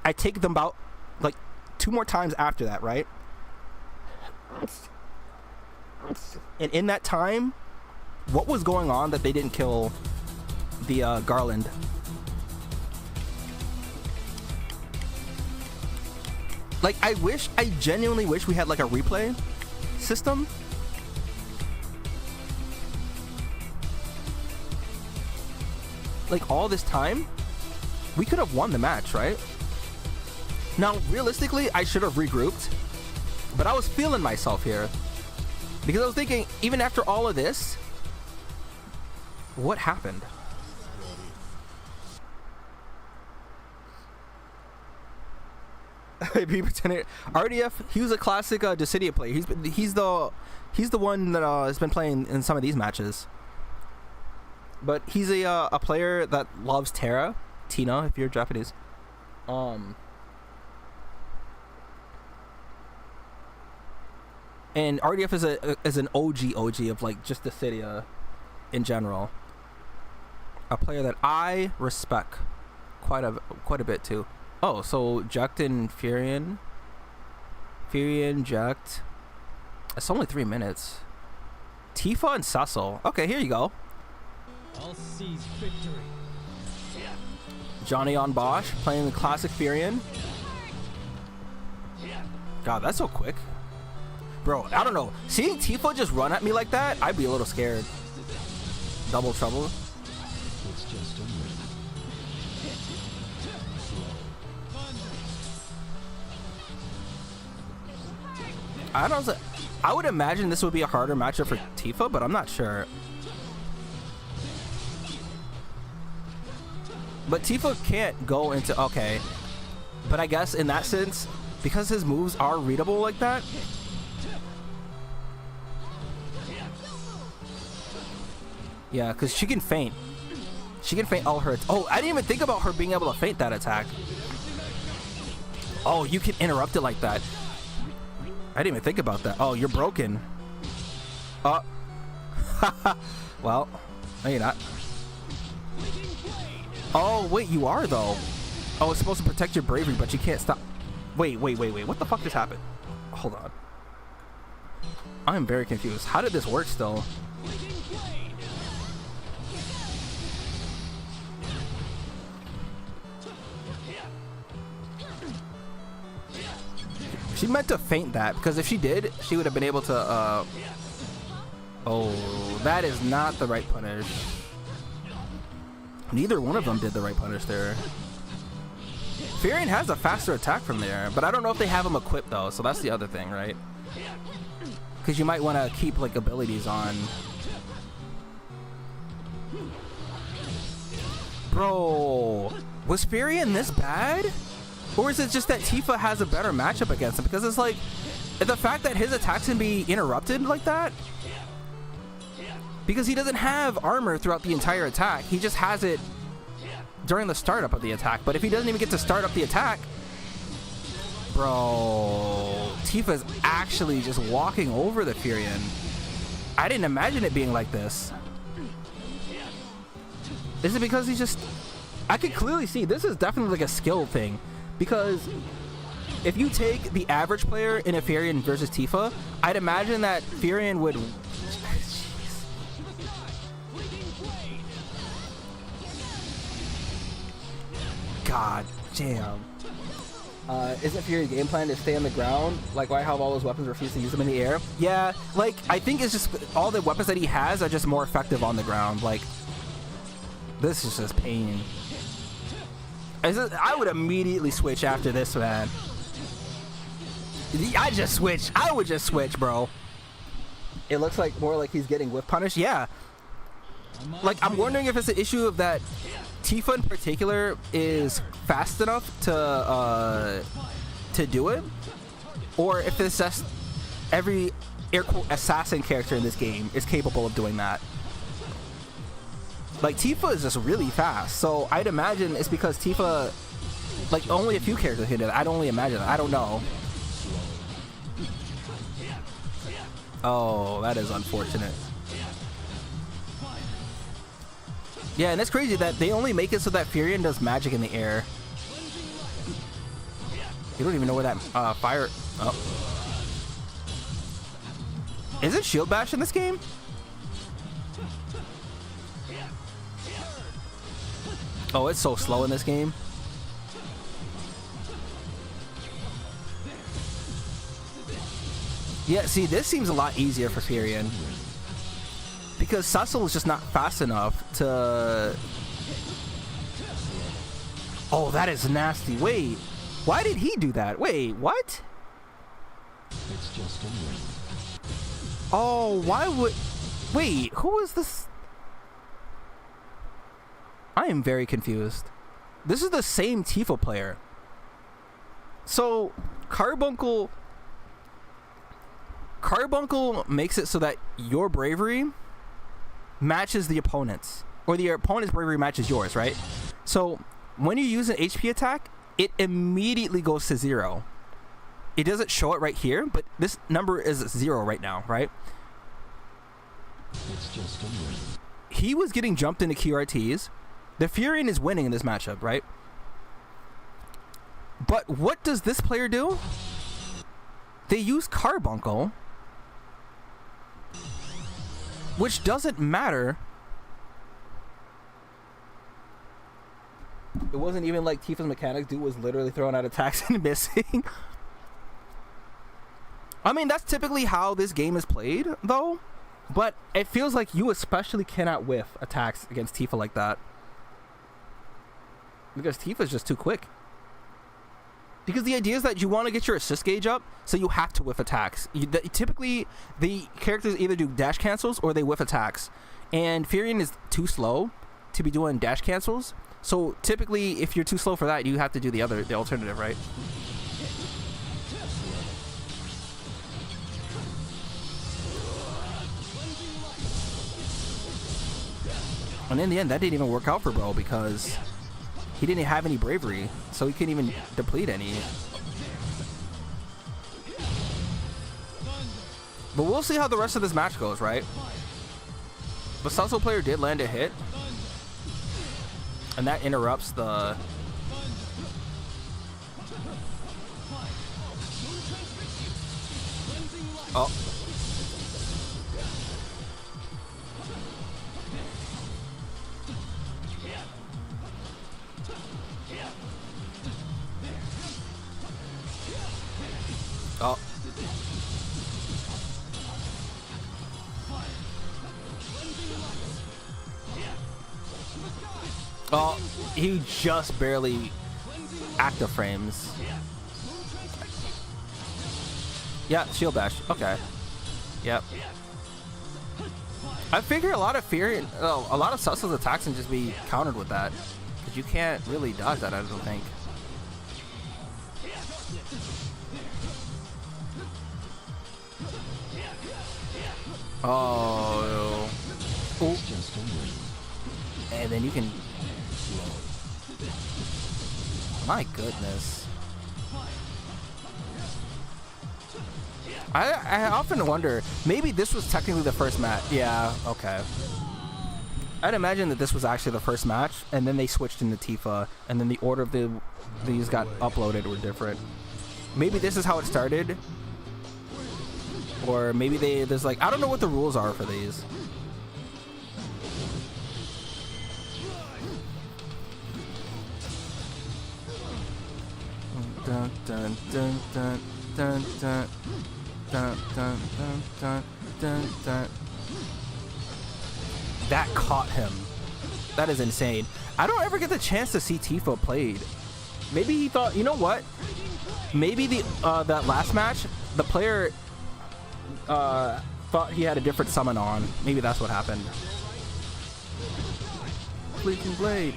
I take them out like 2 more times after that, right? And in that time, what was going on that they didn't kill the Garland? Like, I genuinely wish we had like a replay system. Like all this time, we could have won the match, right? Now, realistically, I should have regrouped But I was feeling myself here. Because I was thinking, even after all of this, what happened? RDF, he was a classic Dissidia player. He's the one that has been playing in some of these matches. But he's a player that loves Tina, if you're Japanese. And RDF is an OG of like just Dissidia in general. A player that I respect quite a bit too. Oh, so Jekt and Furion, Jekt. It's only 3 minutes. Tifa and Cecil. Okay, here you go. I'll seize victory. Johnny on Bosch playing the classic Furion. God, that's so quick. Bro, I don't know. Seeing Tifa just run at me like that, I'd be a little scared. Double trouble. It's just a win. I don't know. I would imagine this would be a harder matchup for Tifa, but I'm not sure. But Tifa can't go into... Okay. But I guess in that sense, because his moves are readable like that... Yeah, because she can feint. She can feint all her... Oh, I didn't even think about her being able to feint that attack. Oh, you can interrupt it like that. I didn't even think about that. Oh, you're broken. Well, no, you're not. Oh, wait, you are, though. Oh, it's supposed to protect your bravery, but you can't stop. Wait. What the fuck just happened? Hold on. I'm very confused. How did this work still? She meant to feint that, because if she did, she would have been able to, Oh, that is not the right punish. Neither one of them did the right punish there. Furion has a faster attack from there, but I don't know if they have him equipped, though, so that's the other thing, right? Because you might want to keep, like, abilities on. Bro, was Furion this bad? Or is it just that Tifa has a better matchup against him? Because it's like, the fact that his attacks can be interrupted like that, because he doesn't have armor throughout the entire attack. He just has it during the startup of the attack. But if he doesn't even get to start up the attack, bro, Tifa's actually just walking over the Furion. I didn't imagine it being like this. Is it because he's just... I could clearly see this is definitely like a skill thing. Because if you take the average player in a Furion versus Tifa, I'd imagine that Furion would... God damn. Isn't Furion's game plan to stay on the ground? Like, why have all those weapons refuse to use them in the air? Yeah, like, I think it's just all the weapons that he has are just more effective on the ground. Like, this is just pain. I would immediately switch after this, man. I would just switch, bro. It looks like more like he's getting whip punished. Yeah. Like, I'm wondering if it's an issue of that Tifa in particular is fast enough to do it, or if it's just every air quote assassin character in this game is capable of doing that. Like, Tifa is just really fast, so I'd imagine it's because Tifa, like, only a few characters can do that. I'd only imagine that. I don't know. Oh, that is unfortunate. Yeah, and it's crazy that they only make it so that Furion does magic in the air. You don't even know where that fire... Oh. Is it Shield Bash in this game? Oh, it's so slow in this game. Yeah, see, this seems a lot easier for Furion. Because Cecil is just not fast enough to... Oh, that is nasty. Wait, why did he do that? Wait, what? It's just a ring. Oh, why would... Wait, who is this? I am very confused. This is the same Tifa player. So, Carbuncle makes it so that your bravery matches the opponent's. Or the opponent's bravery matches yours, right? So, when you use an HP attack, it immediately goes to 0. It doesn't show it right here, but this number is 0 right now, right? It's just a ring. He was getting jumped into QRTs. The Furion is winning in this matchup, right? But what does this player do? They use Carbuncle, which doesn't matter. It wasn't even like Tifa's mechanics. Dude was literally throwing out attacks and missing. I mean, that's typically how this game is played, though. But it feels like you especially cannot whiff attacks against Tifa like that. Because Tifa's just too quick. Because the idea is that you want to get your assist gauge up, so you have to whiff attacks. Typically, the characters either do dash cancels or they whiff attacks. And Furion is too slow to be doing dash cancels. So typically, if you're too slow for that, you have to do the alternative, right? And in the end, that didn't even work out for Bro because he didn't have any bravery, so he couldn't even deplete any. But we'll see how the rest of this match goes, right? The Sunsoul player did land a hit, and that interrupts the... Oh. Oh. Oh, he just barely active frames. Yeah, shield bash. Okay. Yep. I figure a lot of a lot of Sussel's attacks can just be countered with that. Because you can't really dodge that, I don't think. Oh. Ooh. And then you can... My goodness. I often wonder, maybe this was technically the first match. Yeah, okay. I'd imagine that this was actually the first match, and then they switched into Tifa, and then the order of these got uploaded were different. Maybe this is how it started. Or maybe there's like, I don't know what the rules are for these. Dun, dun, dun, dun, dun, dun, dun, dun, dun, dun, dun. That caught him. That is insane. I don't ever get the chance to see Tifa played. Maybe he thought, you know what? Maybe that last match, the player thought he had a different summon on. Maybe that's what happened. Fleeting Blade.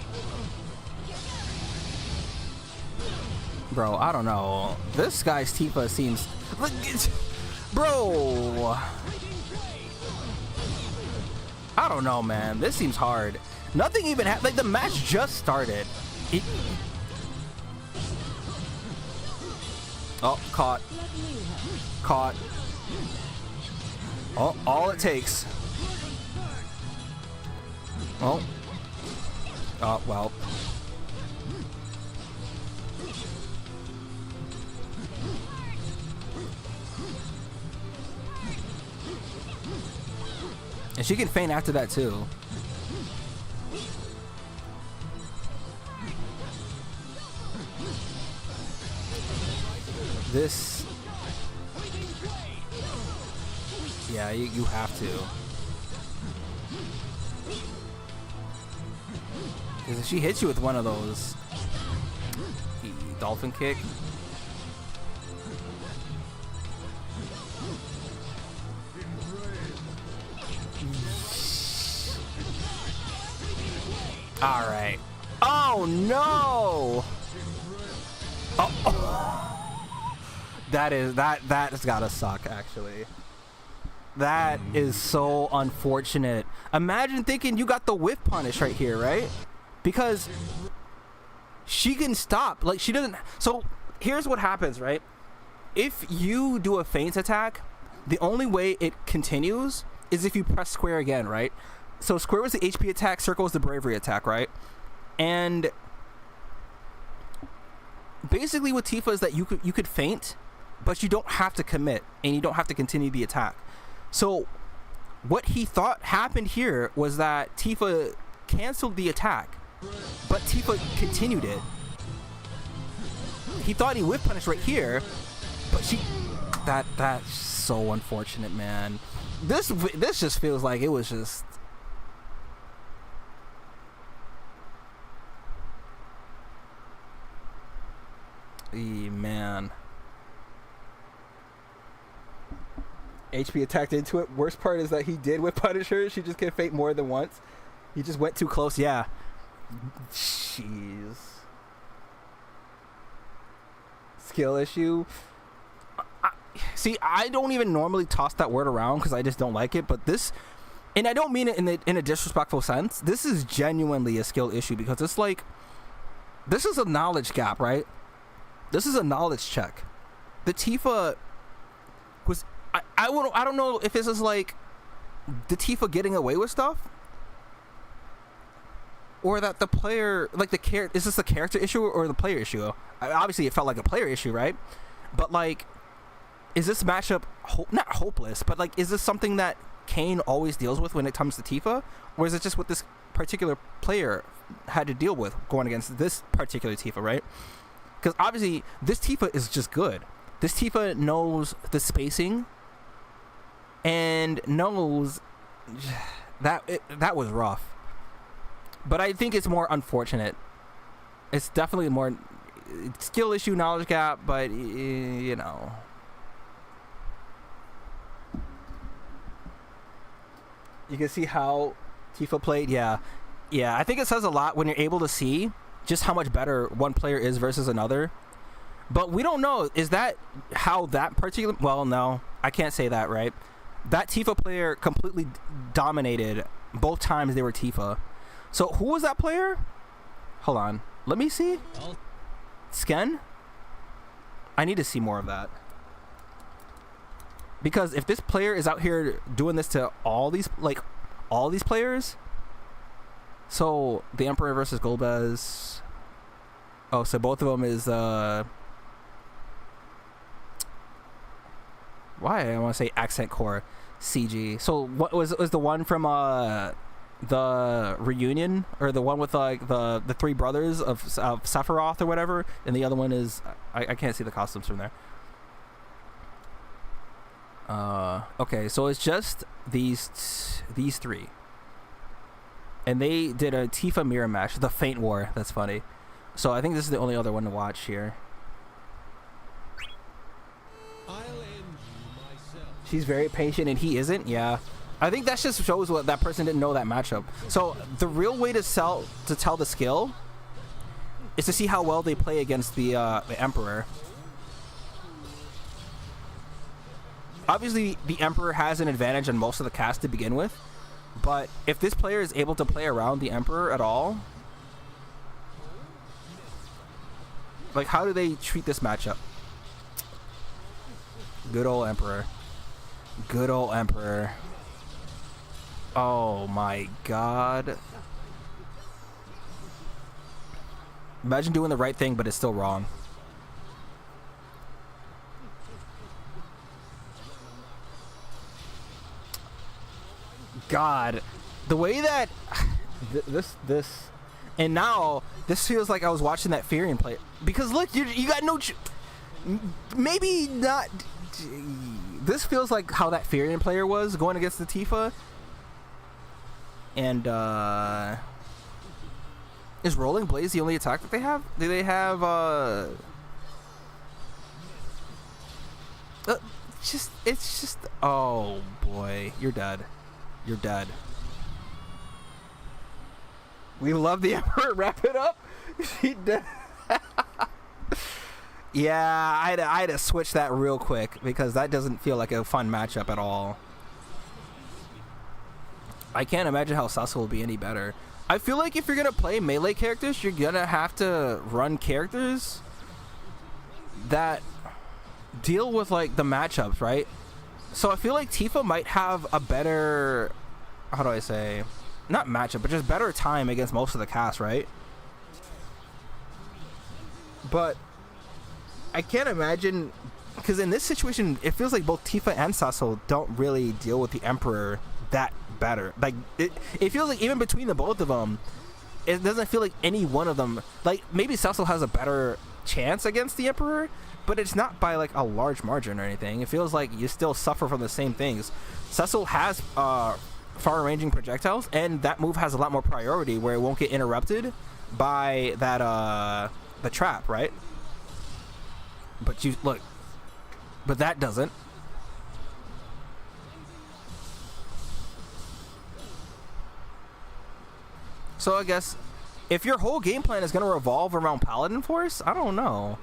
Bro, I don't know. This guy's Tifa seems... Bro! I don't know, man. This seems hard. Nothing even happened. Like, the match just started. Oh, caught. Caught. Oh, all it takes. Oh. Oh, well. And she can feint after that too. This... Yeah, you have to. Because if she hits you with one of those... Dolphin kick... All right. Oh no. Oh. That's gotta suck, actually. That is so unfortunate. Imagine thinking you got the whiff punish right here, right? Because she can stop. Like, she doesn't. So here's what happens, right? If you do a feint attack, the only way it continues is if you press square again, right? So square was the HP attack, circle was the bravery attack, right? And basically with Tifa is that you could feint, but you don't have to commit and you don't have to continue the attack. So what he thought happened here was that Tifa canceled the attack, but Tifa continued it. He thought he whip punished right here, but she that's so unfortunate, man. This just feels like it was just man. HP attacked into it. Worst part is that he did whip punish her. She just can't feint more than once. He just went too close. Yeah. Jeez. Skill issue. See, I don't even normally toss that word around because I just don't like it. But this, and I don't mean it in a disrespectful sense. This is genuinely a skill issue because it's like, this is a knowledge gap, right? This is a knowledge check. The Tifa was. I don't know if this is like the Tifa getting away with stuff, or that the player, like the character, is this the character issue or the player issue? Obviously, it felt like a player issue, right? But like, is this matchup not hopeless, but like, is this something that Kane always deals with when it comes to Tifa, or is it just what this particular player had to deal with going against this particular Tifa, right? Because obviously, this Tifa is just good. This Tifa knows the spacing and knows that was rough. But I think it's more unfortunate. It's definitely more skill issue, knowledge gap, but you know. You can see how Tifa played. Yeah. I think it says a lot when you're able to see just how much better one player is versus another. But we don't know. Is that how that particular... Well, no. I can't say that, right? That Tifa player completely dominated both times they were Tifa. So who was that player? Hold on. Let me see. Sken? I need to see more of that. Because if this player is out here doing this to all these players... So, the Emperor versus Golbez. Oh, so both of them is, why I want to say Accent Core CG. So, what was the one from, the reunion? Or the one with, like, the three brothers of Sephiroth or whatever? And the other one is, I can't see the costumes from there. Okay, so it's just these three. And they did a Tifa mirror match, the Feint War. That's funny. So I think this is the only other one to watch here. She's very patient and he isn't. Yeah, I think that just shows what that person didn't know that matchup. So the real way to tell the skill is to see how well they play against the Emperor. Obviously, the Emperor has an advantage on most of the cast to begin with. But if this player is able to play around the Emperor at all, like, how do they treat this matchup? Good old Emperor. Good old Emperor. Oh my god. Imagine doing the right thing, but it's still wrong. God, the way that this and now this feels like I was watching that Furion play, because look, you got no maybe not. This feels like how that Furion player was going against the Tifa. And is Rolling Blaze the only attack that they have? Do they have it's just oh boy, you're dead. You're dead. We love the Emperor. Wrap it up. She did. Yeah, I had to switch that real quick because that doesn't feel like a fun matchup at all. I can't imagine how Sasa will be any better. I feel like if you're gonna play melee characters, you're gonna have to run characters that deal with like the matchups, right? So I feel like Tifa might have a better, how do I say, not matchup, but just better time against most of the cast, right? But I can't imagine, because in this situation, it feels like both Tifa and Sasso don't really deal with the Emperor that better. Like it feels like even between the both of them, it doesn't feel like any one of them, like maybe Sasso has a better chance against the Emperor, but it's not by like a large margin or anything. It feels like you still suffer from the same things. Cecil has far-ranging projectiles, and that move has a lot more priority where it won't get interrupted by that the trap, right? But you look, but that doesn't. So I guess if your whole game plan is going to revolve around Paladin Force, I don't know.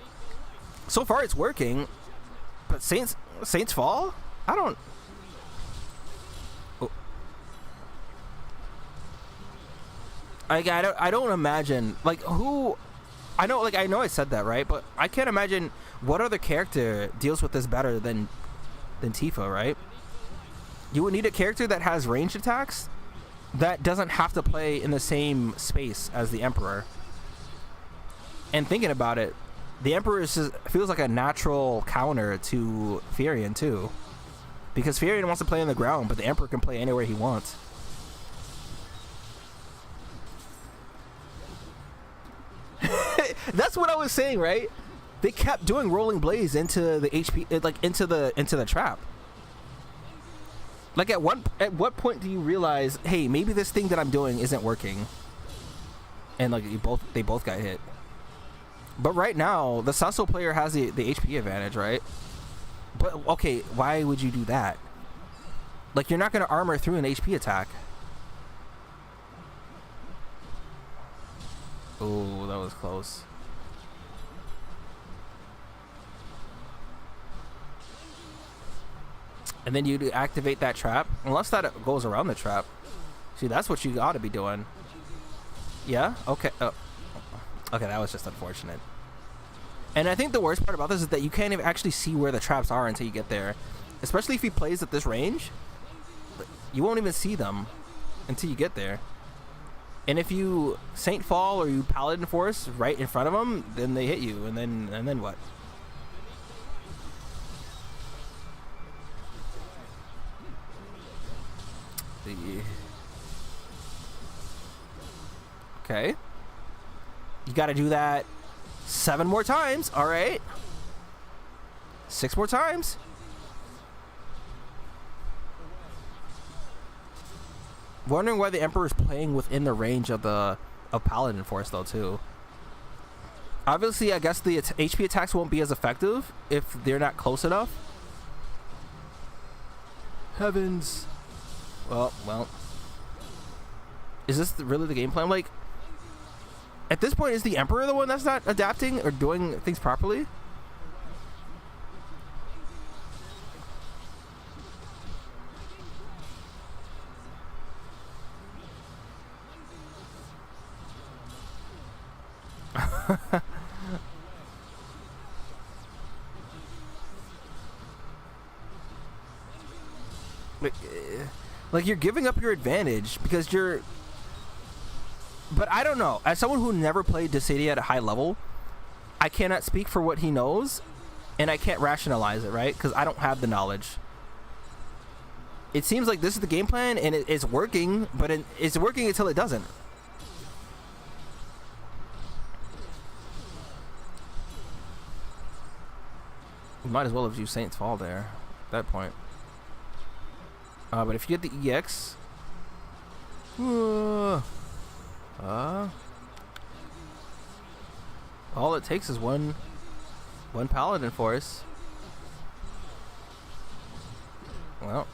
So far it's working, but Saints Fall? I don't. Oh. I don't imagine like who. I know I said that, right? But I can't imagine what other character deals with this better than Tifa, right? You would need a character that has ranged attacks that doesn't have to play in the same space as the Emperor. And thinking about it, the Emperor feels like a natural counter to Furion too, because Furion wants to play on the ground, but the Emperor can play anywhere he wants. That's what I was saying, right? They kept doing rolling blaze into the HP, like into the trap. Like at what point do you realize, hey, maybe this thing that I'm doing isn't working? And like they both got hit. But right now, the Sasso player has the HP advantage, right? But okay, why would you do that? Like you're not gonna armor through an HP attack. Oh, that was close. And then you activate that trap, unless that goes around the trap. See, that's what you ought to be doing. Yeah? Okay. Oh. Okay, that was just unfortunate. And I think the worst part about this is that you can't even actually see where the traps are until you get there. Especially if he plays at this range. You won't even see them until you get there. And if you Saint Fall or you Paladin Force right in front of them, then they hit you, and then what? Okay. You got to do that 7 more times. All right. 6 more times. Wondering why the Emperor is playing within the range of Paladin Force though too. Obviously, I guess the HP attacks won't be as effective if they're not close enough. Heavens. Well. Is this really the game plan? Like, at this point, is the Emperor the one that's not adapting or doing things properly? Like you're giving up your advantage because you're. But I don't know. As someone who never played Dissidia at a high level, I cannot speak for what he knows, and I can't rationalize it, right? Because I don't have the knowledge. It seems like this is the game plan, and it's working, but it's working until it doesn't. You might as well have used Saints Fall there at that point. But if you get the EX... all it takes is one Paladin Force. Well.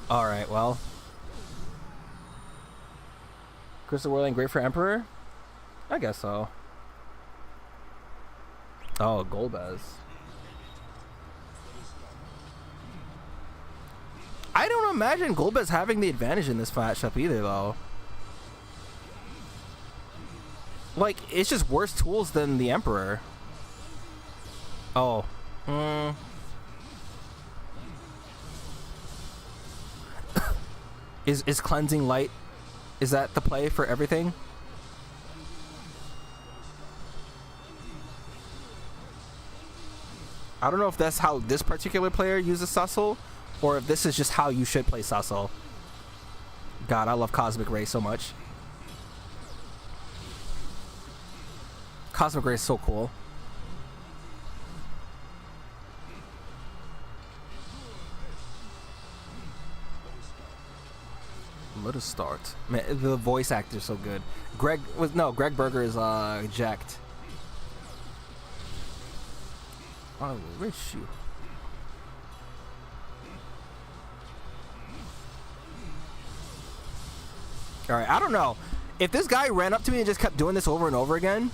Alright, well. Crystal Whirling great for Emperor? I guess so. Oh, Golbez. I don't imagine Golbez having the advantage in this matchup either, though. Like, it's just worse tools than the Emperor. Oh. Is Cleansing Light, is that the play for everything? I don't know if that's how this particular player uses Cecil, or if this is just how you should play Cecil. God, I love Cosmic Ray so much. Cosmic Ray is so cool. Let us start. Man, the voice actor's so good. Greg Berger is jacked. I will wish you. Alright, I don't know. If this guy ran up to me and just kept doing this over and over again.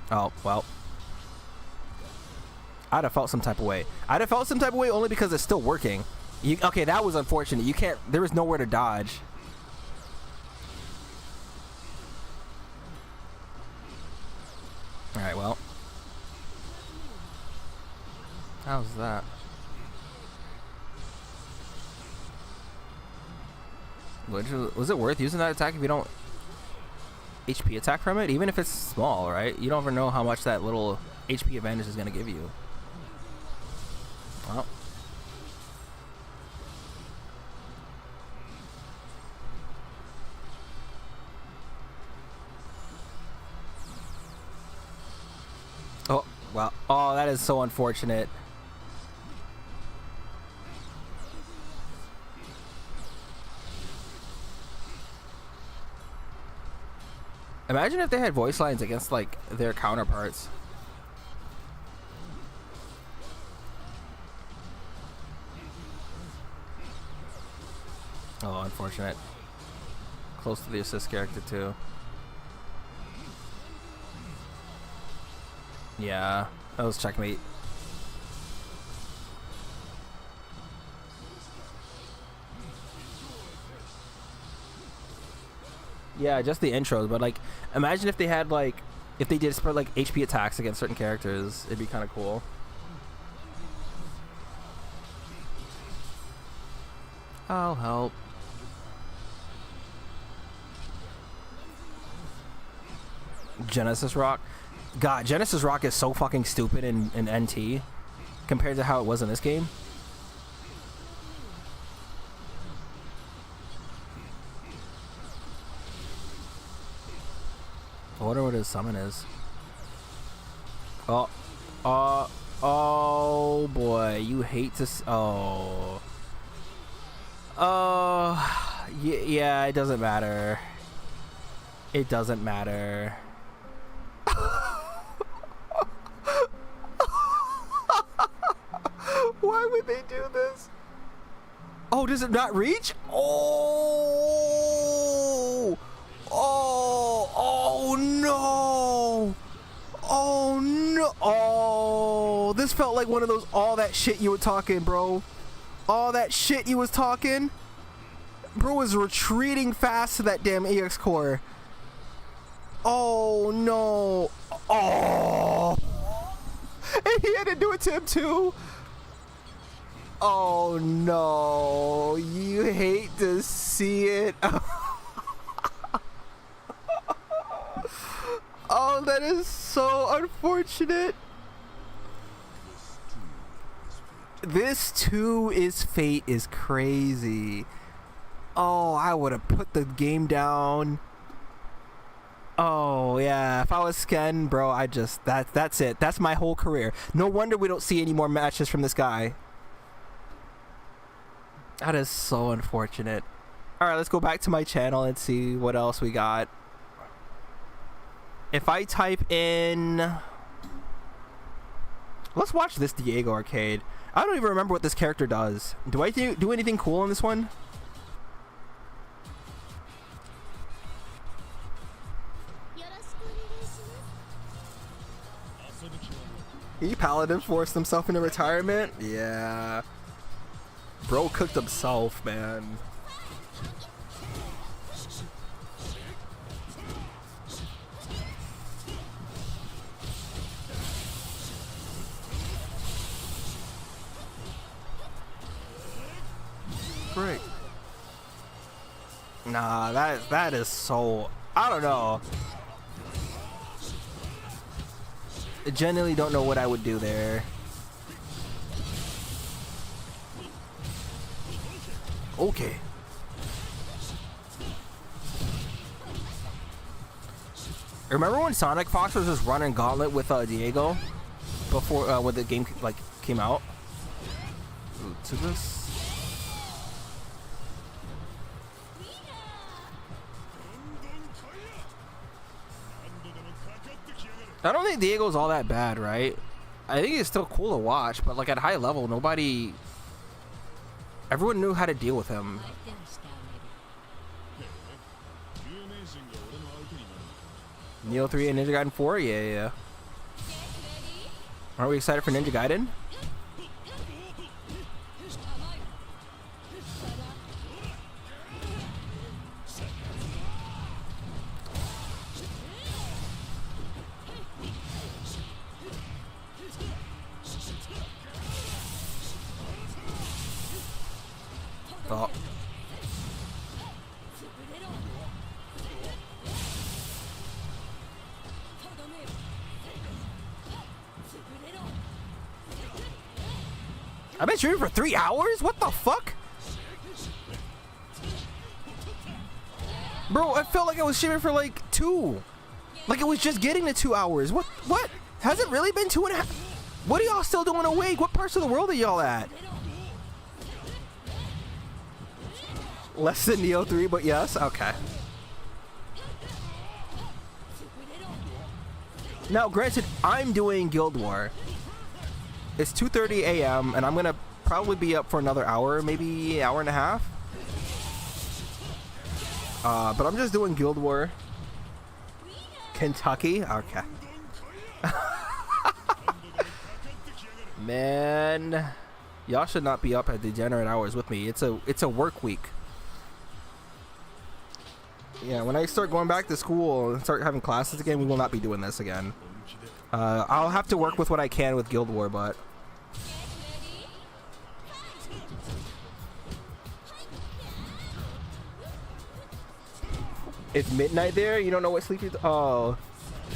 Oh, well. I'd have felt some type of way. I'd have felt some type of way only because it's still working. Okay, that was unfortunate. You can't, there was nowhere to dodge. Alright, well. How's that? Was it worth using that attack if you don't HP attack from it? Even if it's small, right? You don't ever know how much that little HP advantage is going to give you. Well. Oh, wow. Oh, that is so unfortunate. Imagine if they had voice lines against, like, their counterparts. Oh, unfortunate. Close to the assist character, too. Yeah, that was checkmate. Yeah, just the intros, but like, imagine if they had like, if they did spread like HP attacks against certain characters, it'd be kind of cool. I'll help. Genesis Rock. God, Genesis Rock is so fucking stupid in NT compared to how it was in this game. I wonder what his summon is. Oh boy, you hate to yeah, it doesn't matter. It doesn't matter. Why would they do this? Oh, does it not reach? Oh! Oh no! Oh no! Oh, this felt like one of those all that shit you were talking, bro. All that shit you was talking. Bro was retreating fast to that damn EX core. Oh no! Oh! And he had to do it to him too. Oh no! You hate to see it. Oh, that is so unfortunate. This too is fate is crazy. Oh, I would have put the game down. Oh yeah, if I was Sken, bro, I just that's it. That's my whole career. No wonder we don't see any more matches from this guy. That is so unfortunate. All right, let's go back to my channel and see what else we got. If I type in, let's watch this Diego arcade. I don't even remember what this character does. Do I do anything cool in this one? He Paladin forced himself into retirement? Yeah. Bro cooked himself, man. Great. Nah, that is so... I don't know. I genuinely don't know what I would do there. Okay. Remember when Sonic Fox was just running gauntlet with Diego before when the game like came out? Ooh, to this. I don't think Diego's all that bad, right? I think it's still cool to watch, but like at high level, everyone knew how to deal with him. Neo 3 and Ninja Gaiden 4? Yeah. Aren't we excited for Ninja Gaiden? Oh. I've been streaming for 3 hours? What the fuck? Bro, I felt like I was streaming for like 2. Like it was just getting to 2 hours. What? Has it really been 2.5? What are y'all still doing awake? What parts of the world are y'all at? Less than Neo 3, but yes? Okay. Now, granted, I'm doing Guild War. It's 2:30 a.m. and I'm gonna probably be up for another hour, maybe hour and a half. But I'm just doing Guild War. Kentucky? Okay. Man, y'all should not be up at degenerate hours with me. It's a work week. Yeah, when I start going back to school and start having classes again, we will not be doing this again. I'll have to work with what I can with Guild War, but... It's midnight there? You don't know what sleep you... Oh.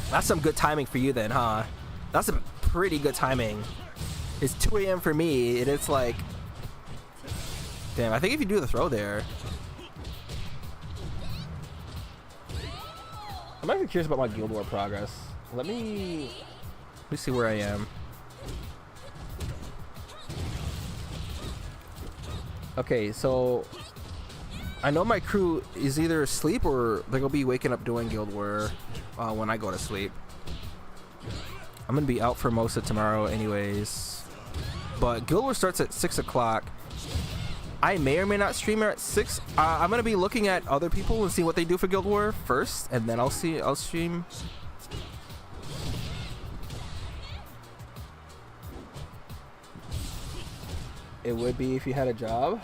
That's some good timing for you then, huh? That's some pretty good timing. It's 2 a.m. for me, and it's like... Damn, I think if you do the throw there... I'm actually curious about my Guild War progress. Let me see where I am. Okay, so I know my crew is either asleep or they're gonna be waking up doing Guild War when I go to sleep. I'm gonna be out for most of tomorrow anyways. But Guild War starts at 6 o'clock. I may or may not stream at 6. I'm gonna be looking at other people and see what they do for Guild War first, and then I'll stream. It would be if you had a job.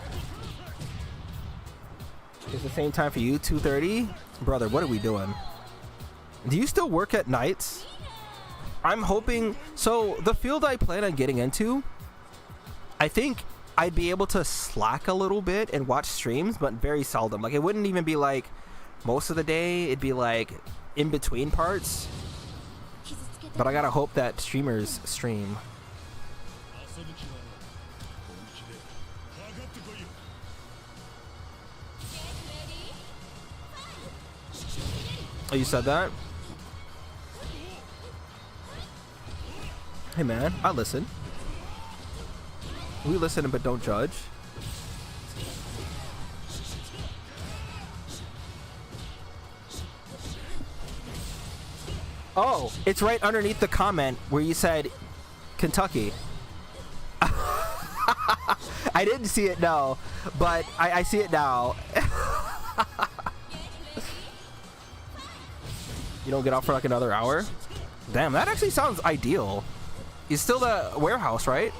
It's the same time for you, 2:30? Brother, what are we doing? Do you still work at nights? I'm hoping... So, the field I plan on getting into, I think I'd be able to slack a little bit and watch streams, but very seldom. Like, it wouldn't even be like most of the day. It'd be like in between parts. But I gotta hope that streamers stream. Oh, you said that? Hey man, I listen. We listen but don't judge. Oh, it's right underneath the comment where you said Kentucky. I didn't see it, no, but I see it now. You don't get off for like another hour? Damn, that actually sounds ideal. He's still the warehouse, right?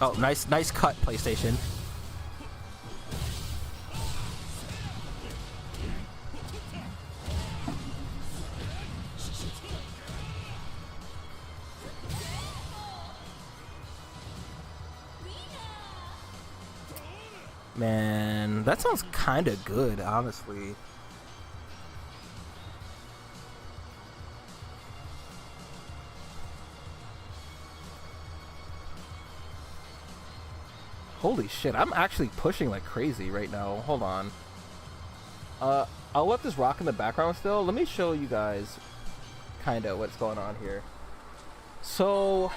Oh, nice cut, PlayStation. Man, that sounds kind of good, honestly. Holy shit, I'm actually pushing like crazy right now. Hold on. I'll let this rock in the background still. Let me show you guys kind of what's going on here. So,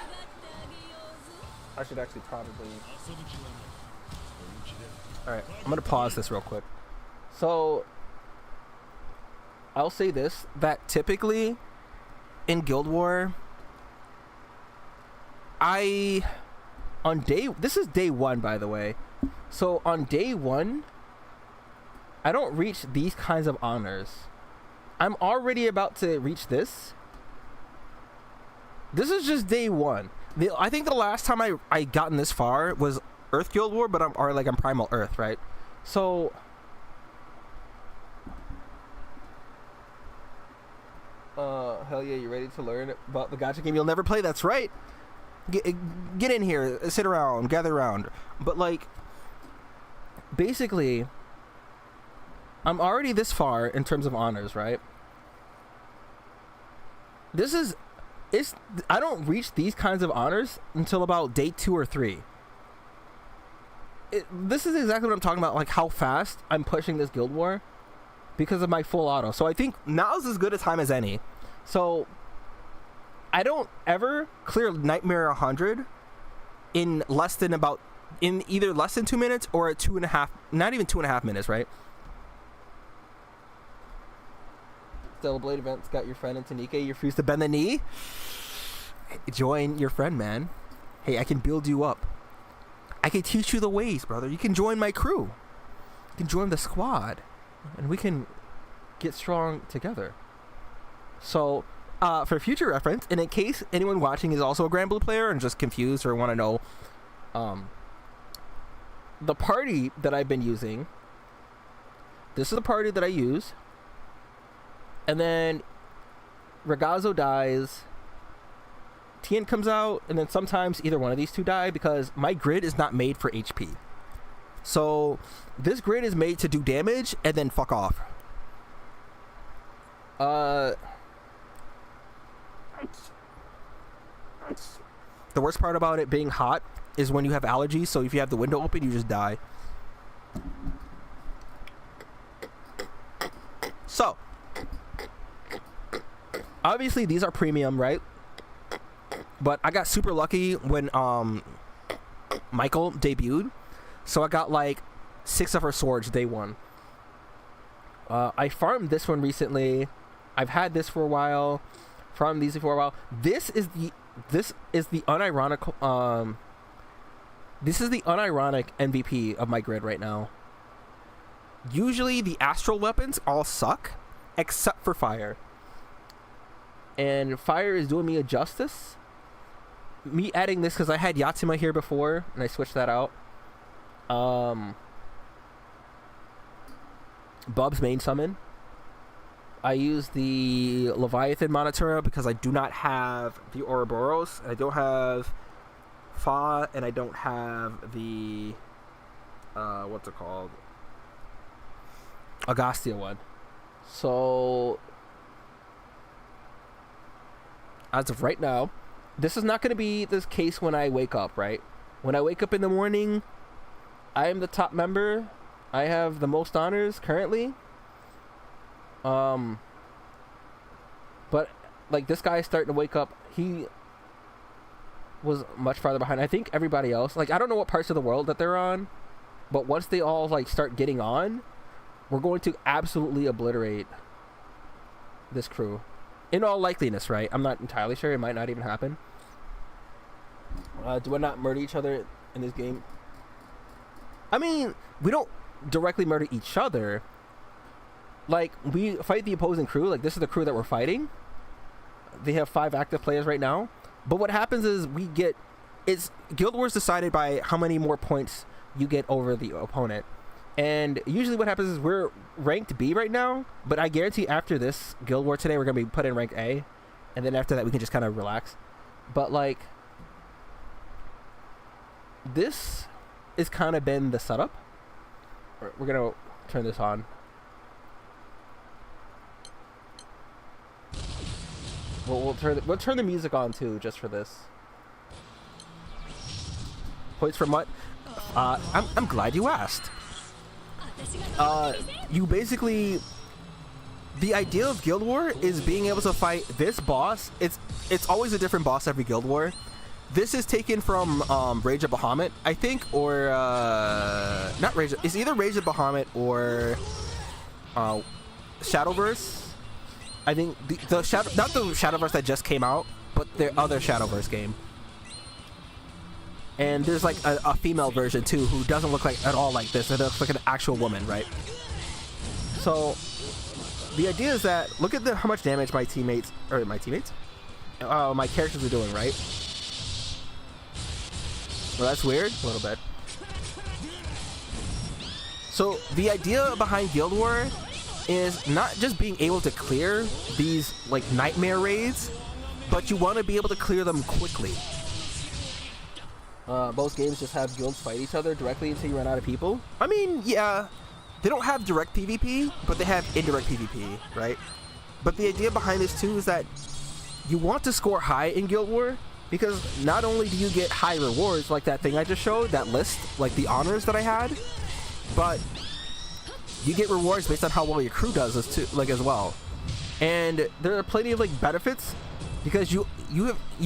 I should actually probably... Alright, I'm going to pause this real quick. So, I'll say this, that typically in Guild War, this is day 1, by the way. So on day 1, I don't reach these kinds of honors. I'm already about to reach this. This is just day 1. I think the last time I gotten this far was Earth Guild War, but I'm Primal Earth, right? So hell yeah, you ready to learn about the gacha game you'll never play? That's right. Get in here, sit around, gather around. But like, basically, I'm already this far in terms of honors, right? I don't reach these kinds of honors until about day 2 or 3. This is exactly what I'm talking about, like how fast I'm pushing this Guild War because of my full auto. So I think now's as good a time as any. So I don't ever clear Nightmare 100 in either less than 2 minutes or at 2.5, not even 2.5 minutes, right? Stellar Blade events got your friend in Tanika. You refuse to bend the knee? Join your friend, man. Hey, I can build you up. I can teach you the ways, brother. You can join my crew. You can join the squad. And we can get strong together. So, for future reference, and in case anyone watching is also a Grand Blue player and just confused or want to know, the party that I've been using, this is the party that I use. And then Ragazzo dies, Tien comes out, and then sometimes either one of these two die because my grid is not made for HP. So this grid is made to do damage and then fuck off. The worst part about it being hot is when you have allergies, so if you have the window open, you just die. So, obviously these are premium, right? But I got super lucky when Michael debuted, so I got like 6 of her swords day 1. I farmed this one recently. I've had this for a while. Farmed these for a while. This is the unironic MVP of my grid right now. Usually the astral weapons all suck except for fire. And fire is doing me a justice. Me adding this because I had Yatsuma here before and I switched that out. Bub's main summon. I use the Leviathan Monitora because I do not have the Ouroboros. I don't have Fa, and I don't have the what's it called? Agastya one. So as of right now, this is not going to be this case when I wake up, right? When I wake up in the morning, I am the top member. I have the most honors currently. But like this guy is starting to wake up. He was much farther behind. I think everybody else, like I don't know what parts of the world that they're on, but once they all like start getting on, we're going to absolutely obliterate this crew. In all likeliness, right? I'm not entirely sure. It might not even happen. Do I not murder each other in this game? I mean, we don't directly murder each other. Like, we fight the opposing crew. Like, this is the crew that we're fighting. they have 5 active players right now. But what happens is it's Guild Wars decided by how many more points you get over the opponent. And usually what happens is we're ranked B right now, but I guarantee after this Guild War today, we're going to be put in rank A. And then after that, we can just kind of relax. But like, this is kind of been the setup. We're going to turn this on. We'll turn the music on too, just for this. Points from what? I'm glad you asked. You basically, the idea of Guild War is being able to fight this boss. It's always a different boss every Guild War. This is taken from Rage of Bahamut, I think, or not Rage. It's either Rage of Bahamut or Shadowverse. I think the Shadow, not the Shadowverse that just came out, but the other Shadowverse game. And there's like a female version too, who doesn't look like at all like this. It looks like an actual woman, right? So the idea is that look at how much damage my characters are doing, right? Well, that's weird, a little bit. So the idea behind Guild War is not just being able to clear these like nightmare raids, but you want to be able to clear them quickly. Most games just have guilds fight each other directly until you run out of people. I mean, yeah, they don't have direct PvP, but they have indirect PvP, right? But the idea behind this too is that you want to score high in Guild War, because not only do you get high rewards like that thing I just showed, that list, like the honors that I had, but you get rewards based on how well your crew does as well. And there are plenty of like benefits, because you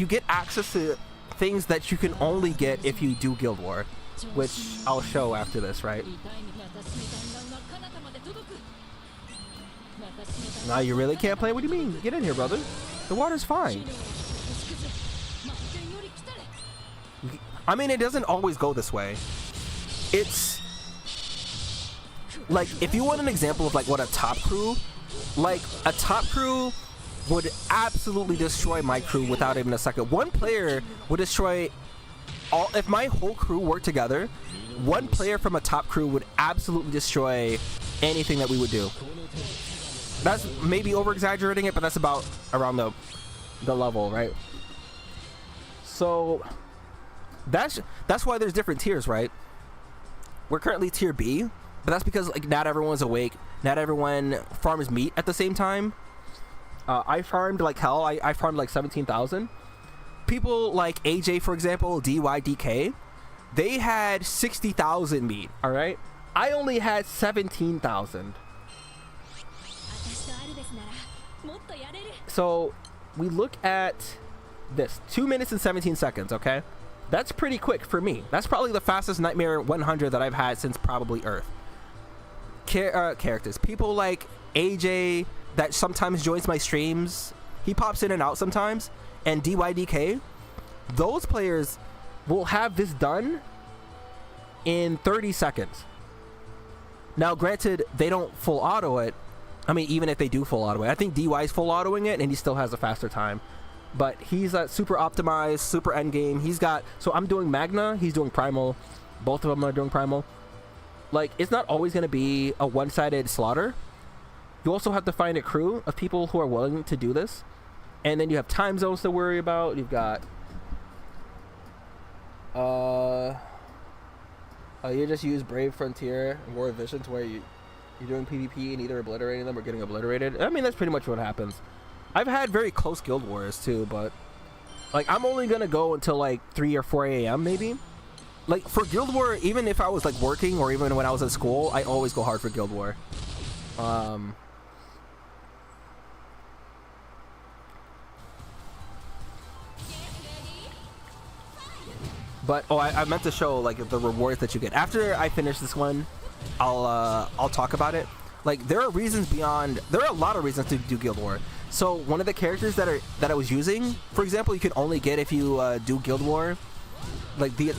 get access to things that you can only get if you do Guild War, which I'll show after this, right? Now you really can't play? What do you mean? Get in here, brother. The water's fine. I mean, it doesn't always go this way. It's like, if you want an example of like what a top crew would absolutely destroy my crew without even a second. One player would destroy all. If my whole crew worked together, one player from a top crew would absolutely destroy anything that we would do. That's maybe over exaggerating it, but that's about around the level, right? So that's why there's different tiers, right? We're currently tier B, but that's because like not everyone's awake, not everyone farms meat at the same time. I farmed like hell. I farmed like 17,000. People like AJ, for example, DYDK, they had 60,000 meat. All right, I only had 17,000. So we look at this 2 minutes and 17 seconds. Okay, that's pretty quick for me. That's probably the fastest Nightmare 100 that I've had since probably Earth. Characters, people like AJ that sometimes joins my streams, he pops in and out sometimes, and DYDK, those players will have this done in 30 seconds. Now granted, they don't full auto it. I mean, even if they do full auto it, I think DY's full autoing it and he still has a faster time, but he's super optimized, super end game. He's got, so I'm doing Magna, he's doing Primal, both of them are doing Primal. Like, it's not always going to be a one-sided slaughter. You also have to find a crew of people who are willing to do this. And then you have time zones to worry about. You've got you just use Brave Frontier and War of Visions, where you're doing PvP and either obliterating them or getting obliterated. I mean, that's pretty much what happens. I've had very close Guild Wars too, but like I'm only gonna go until like 3 or 4 a.m. maybe. Like for Guild War, even if I was like working or even when I was at school, I always go hard for Guild War. But I meant to show like the rewards that you get after I finish this one. I'll talk about it. Like there are a lot of reasons to do Guild War. So one of the characters that I was using, for example, you can only get if you do Guild War. Like the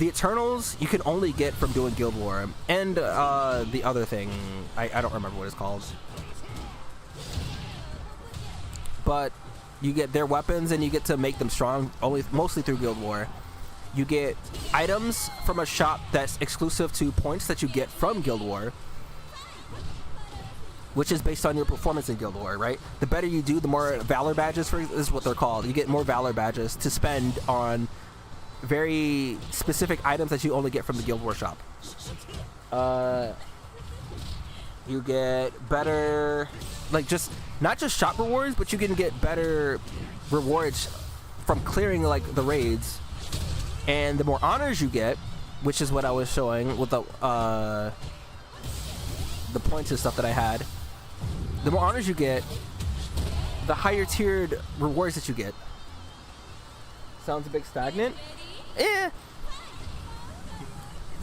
Eternals, you can only get from doing Guild War, and the other thing, I don't remember what it's called. But You get their weapons, and you get to make them strong mostly through Guild War. You get items from a shop that's exclusive to points that you get from Guild War, which is based on your performance in Guild War, right? The better you do, the more Valor Badges is what they're called. You get more Valor Badges to spend on very specific items that you only get from the Guild War shop. You get better, like, just not just shop rewards, but you can get better rewards from clearing, like, the raids. And the more honors you get, which is what I was showing with the points and stuff that I had, the more honors you get, the higher tiered rewards that you get. Sounds a bit stagnant? Eh.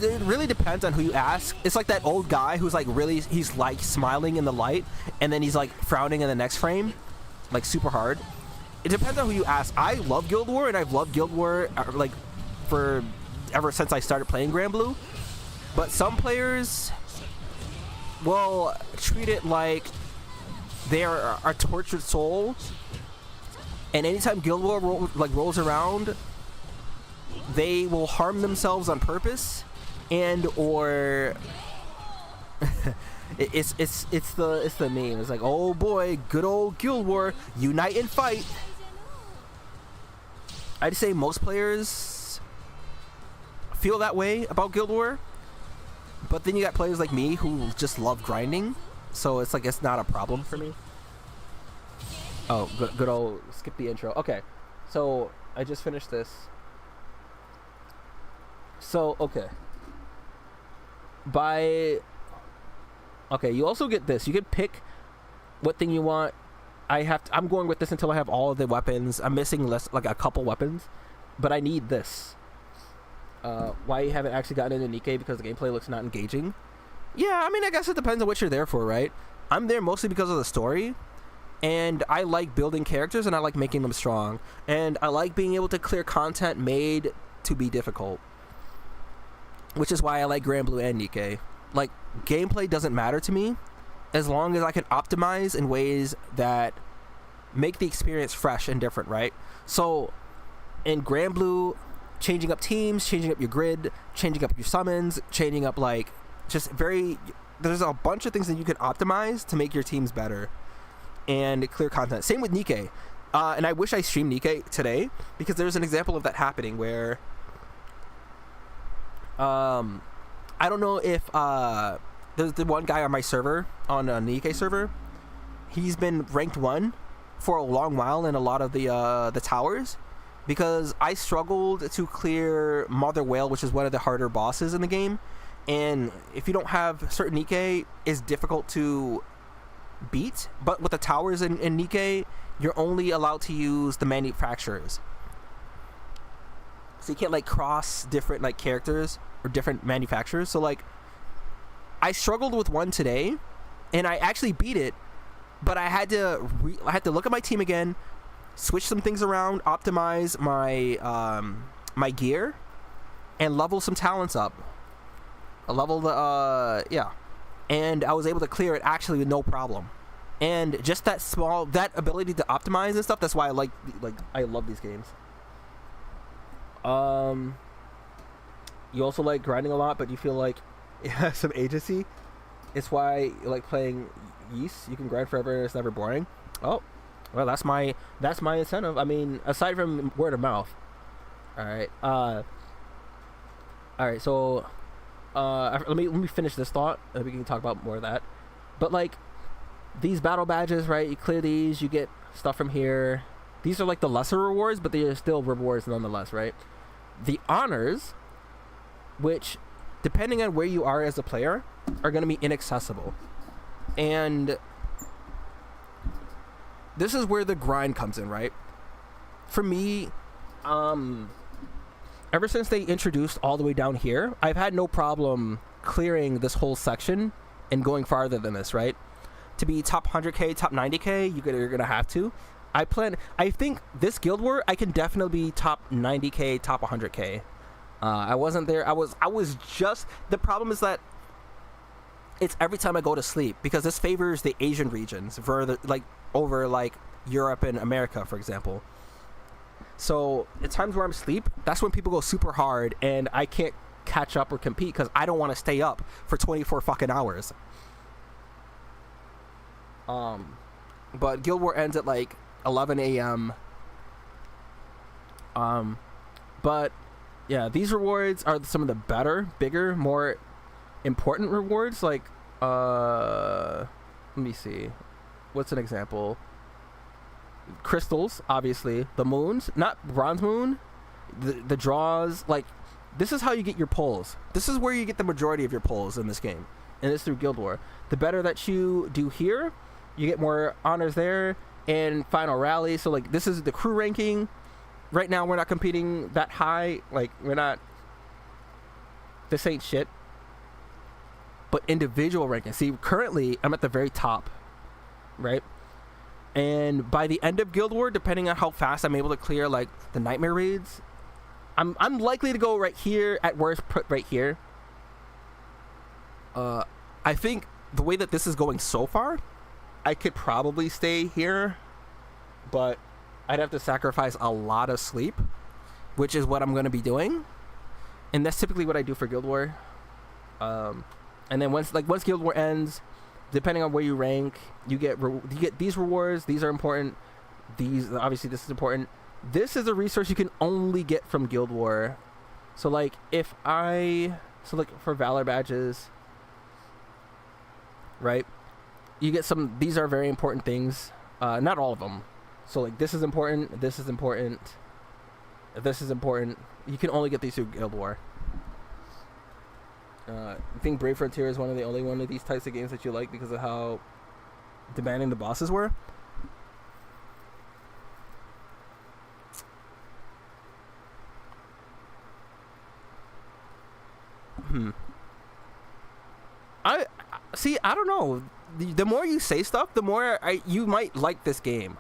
It really depends on who you ask. It's like that old guy who's like he's like smiling in the light, and then he's like frowning in the next frame, like super hard. It depends on who you ask. I love Guild War, and I've loved Guild War like for ever since I started playing Grand Blue. But some players will treat it like they are a tortured soul, and anytime Guild War rolls around, they will harm themselves on purpose, and or it's the meme. It's like, oh boy, good old Guild War, unite and fight. I'd say most players feel that way about Guild War, but then you got players like me who just love grinding, so it's like it's not a problem for me. Oh, good old skip the intro. Okay, so I just finished this. So okay, you also get this. You can pick what thing you want. I'm going with this until I have all of the weapons. I'm missing like a couple weapons, but I need this. Why you haven't actually gotten into Nikkei? Because the gameplay looks not engaging. Yeah, I mean, I guess it depends on what you're there for, right? I'm there mostly because of the story, and I like building characters, and I like making them strong, and I like being able to clear content made to be difficult, which is why I like Grand Blue and Nikkei. Like, gameplay doesn't matter to me as long as I can optimize in ways that make the experience fresh and different, right? So in Grand Blue, changing up teams, changing up your grid, changing up your summons, changing up like there's a bunch of things that you can optimize to make your teams better and clear content. Same with Nikkei. And I wish I streamed Nikkei today, because there's an example of that happening where I don't know if there's the one guy on my server, on a Nikkei server. He's been ranked 1 for a long while in a lot of the towers, because I struggled to clear Mother Whale, which is one of the harder bosses in the game. And if you don't have certain Nikkei, it's difficult to beat. But with the towers in Nikkei, you're only allowed to use the manufacturers. So you can't like cross different like characters or different manufacturers. So like, I struggled with one today, and I actually beat it, but I had to look at my team again, switch some things around, optimize my my gear, and level some talents up. And I was able to clear it actually with no problem. And just that ability to optimize and stuff, that's why I love these games. You also like grinding a lot, but you feel like it has some agency. It's why you like playing Yeast. You can grind forever and it's never boring. Oh, well, that's my incentive. I mean, aside from word of mouth. All right. So, let me finish this thought, and we can talk about more of that. But like, these battle badges, right? You clear these, you get stuff from here. These are like the lesser rewards, but they are still rewards nonetheless, right? The honors, which, depending on where you are as a player, are going to be inaccessible. And this is where the grind comes in, right? For me, ever since they introduced all the way down here, I've had no problem clearing this whole section and going farther than this, right? To be top 100k, top 90k, you're going to have to. I think this Guild War, I can definitely be top 90k, top 100k. I wasn't there. I was just, the problem is that it's every time I go to sleep, because this favors the Asian regions over Europe and America, for example. So at times where I'm asleep, that's when people go super hard, and I can't catch up or compete because I don't want to stay up for 24 fucking hours. But Guild War ends at like 11 a.m. But yeah, these rewards are some of the better, bigger, more important rewards. Like, let me see. What's an example? Crystals, obviously. The moons, not bronze moon. The draws, like, this is how you get your pulls. This is where you get the majority of your pulls in this game. And it's through Guild War. The better that you do here, you get more honors there. And final rally. So, like, this is the crew ranking. Right now, we're not competing that high. Like, we're not... This ain't shit. But individual ranking. See, currently, I'm at the very top. Right? And by the end of Guild War, depending on how fast I'm able to clear, like, the nightmare raids, I'm likely to go right here, at worst, put right here. I think the way that this is going so far, I could probably stay here, but I'd have to sacrifice a lot of sleep, which is what I'm going to be doing. And that's typically what I do for Guild War. And then once Guild War ends, depending on where you rank, you get these rewards. These are important. These, obviously, this is important. This is a resource you can only get from Guild War. So, like, for Valor badges, right? You get some. These are very important things. Not all of them. So, like, this is important. This is important. This is important. You can only get these through Guild War. I think Brave Frontier is one of the only one of these types of games that you like because of how demanding the bosses were. I don't know. The more you say stuff, the more you might like this game.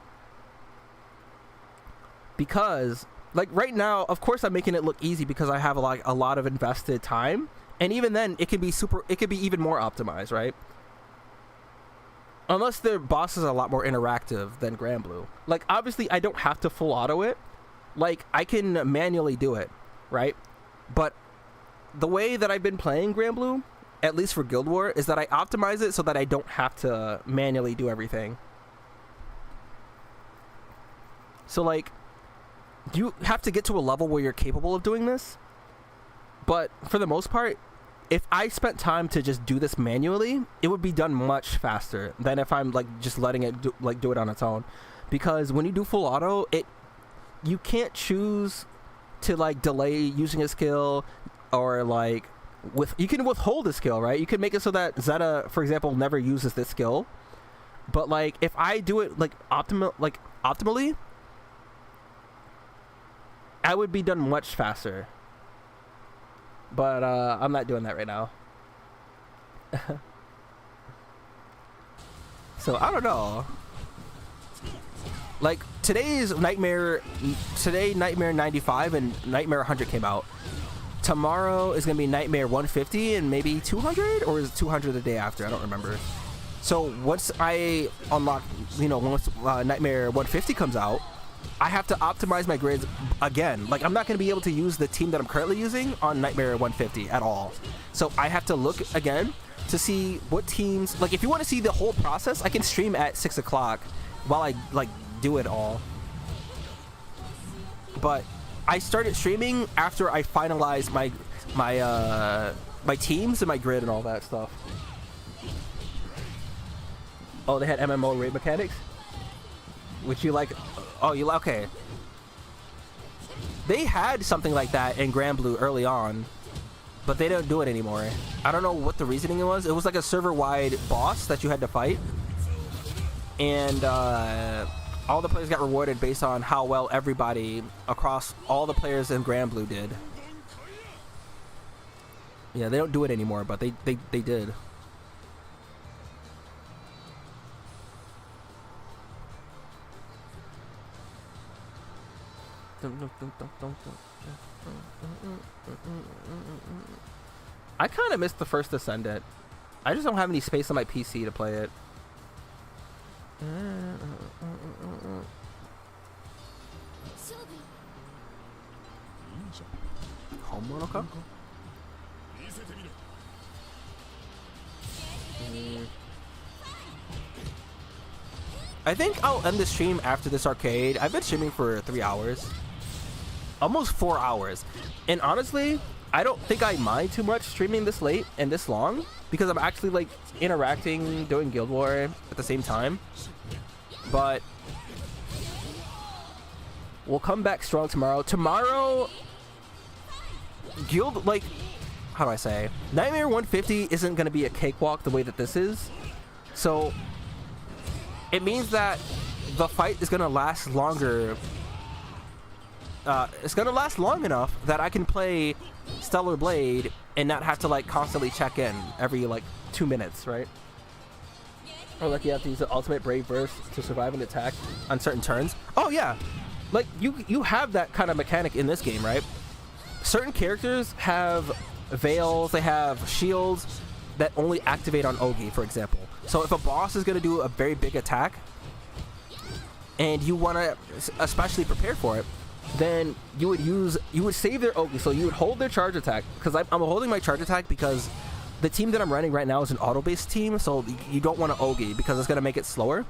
Because, like, right now, of course I'm making it look easy because I have a lot of invested time. And even then, it could be even more optimized, right? Unless the boss is a lot more interactive than Grand Blue. Like, obviously, I don't have to full auto it. Like, I can manually do it, right? But the way that I've been playing Grand Blue, at least for Guild War, is that I optimize it so that I don't have to manually do everything. So, like, you have to get to a level where you're capable of doing this. But for the most part, if I spent time to just do this manually, it would be done much faster than if I'm, like, just letting it do it on its own. Because when you do full auto, you can't choose to, like, delay using a skill, or, like, you can withhold a skill, right? You can make it so that Zeta, for example, never uses this skill. But, like, if I do it, like, optimally, I would be done much faster. But I'm not doing that right now. So I don't know. Like, today Nightmare 95 and Nightmare 100 came out. Tomorrow is gonna be Nightmare 150 and maybe 200, or is it 200 the day after? I don't remember. So once I unlock, once Nightmare 150 comes out, I have to optimize my grids again. Like, I'm not going to be able to use the team that I'm currently using on Nightmare 150 at all. So I have to look again to see what teams... Like, if you want to see the whole process, I can stream at 6 o'clock while I, like, do it all. But I started streaming after I finalized my teams and my grid and all that stuff. Oh, they had MMO raid mechanics? Which you like... Oh, you like... Okay. They had something like that in Grand Blue early on, but they don't do it anymore. I don't know what the reasoning was. It was like a server-wide boss that you had to fight. And all the players got rewarded based on how well everybody across all the players in Grand Blue did. Yeah, they don't do it anymore, but they did. I kind of missed the first Ascendant. I just don't have any space on my PC to play it. Homonoka? I think I'll end the stream after this arcade. I've been streaming for 3 hours. Almost 4 hours. And honestly, I don't think I mind too much streaming this late and this long because I'm actually like interacting, doing Guild War at the same time. But we'll come back strong tomorrow. Tomorrow, Guild, like, how do I say? Nightmare 150 isn't going to be a cakewalk the way that this is. So it means that the fight is going to last longer. It's going to last long enough that I can play Stellar Blade and not have to like constantly check in every like 2 minutes, right? Or like you have to use the ultimate brave burst to survive an attack on certain turns. Oh yeah, like you have that kind of mechanic in this game, right? Certain characters have veils, they have shields that only activate on Ogi, for example. So if a boss is going to do a very big attack and you want to especially prepare for it, then you would save their Ogi. So you would hold their charge attack, because I'm holding my charge attack because the team that I'm running right now is an auto-based team, so you don't want to Ogi because it's going to make it slower.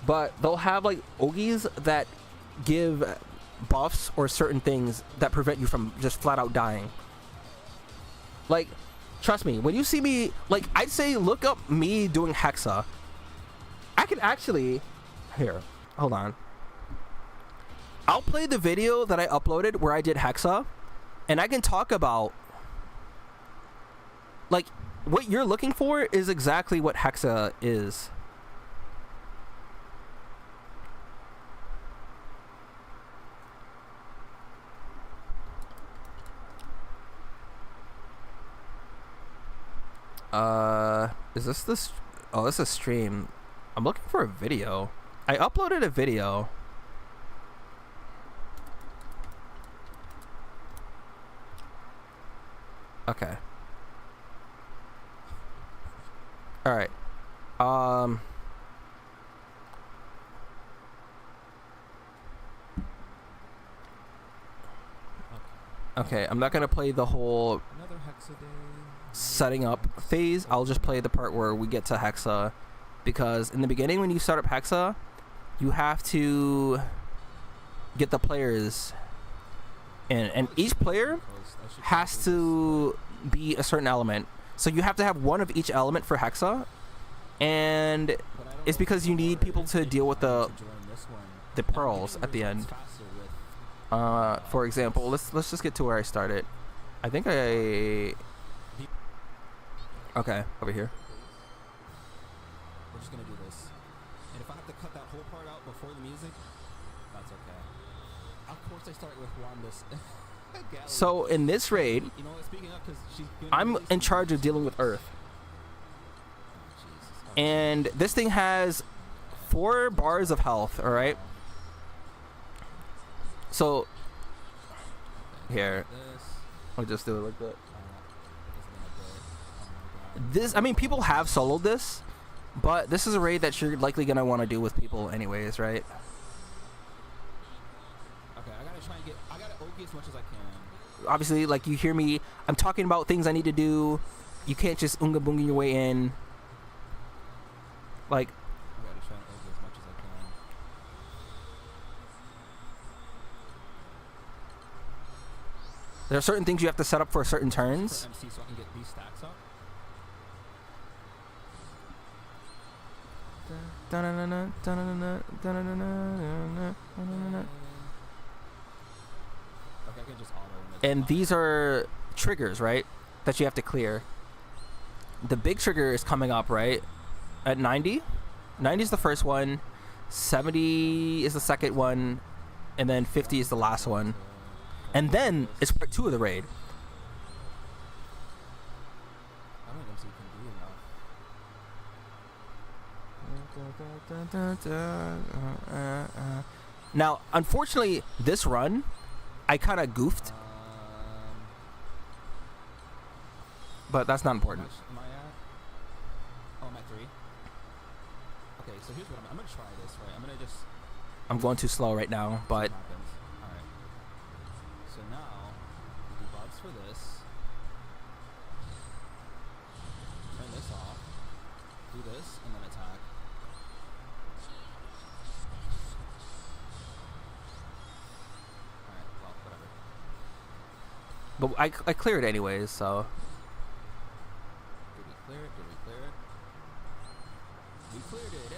But they'll have like Ogis that give buffs or certain things that prevent you from just flat out dying. Like, trust me, when you see me, like, I'd say look up me doing Hexa. I can actually, here, hold on. I'll play the video that I uploaded where I did Hexa, and I can talk about, like, what you're looking for is exactly what Hexa is. Is this? Oh, this is a stream. I'm looking for a video. I uploaded a video. Okay. All right. Okay, I'm not gonna play the whole setting up phase. I'll just play the part where we get to Hexa, because in the beginning when you start up Hexa, you have to get the players in, and each player has to be a certain element. So you have to have one of each element for Hexa, and it's because you need people to deal with the pearls at the end. For example, let's just get to where I started. I think okay, over here. We're just gonna do this, and if I have to cut that whole part out before the music, that's okay. Of course, I start with Wanda's. So in this raid, You know what, speaking of, 'cause she's gonna I'm release in the- charge of dealing with Earth, Oh, Jesus. and this thing has 4 bars of health. All right. So here, This. I'll just do it like that. This is gonna do it. Oh my God. This, I mean, people have soloed this, but this is a raid that you're likely gonna want to do with people anyways, right? Okay, I gotta try and get. I gotta Ogi as much as I can. Obviously, like, you hear me, I'm talking about things I need to do. You can't just unga bunga your way in. Like, I gotta try and Ogi as much as I can. there are certain things you have to set up for certain For turns. MC, so I can get these stacks up. Okay, I can just auto. And these are triggers, right? That you have to clear. The big trigger is coming up, right? At 90? 90 is the first one. 70 is the second one. And then 50 is the last one. And then it's part 2 of the raid. I don't think MC can do enough. Now, unfortunately, this run, I kind of goofed, but that's not How important. much am I at? Oh, I'm at 3. Okay, so here's what I'm gonna try this, right? I'm gonna just I'm going too slow right now, but see what happens. Alright. So now we do buffs for this. Turn this off. Do this and then attack. Alright, well, whatever. I cleared anyways, so Did we clear it? Did we clear it? We cleared it, hey!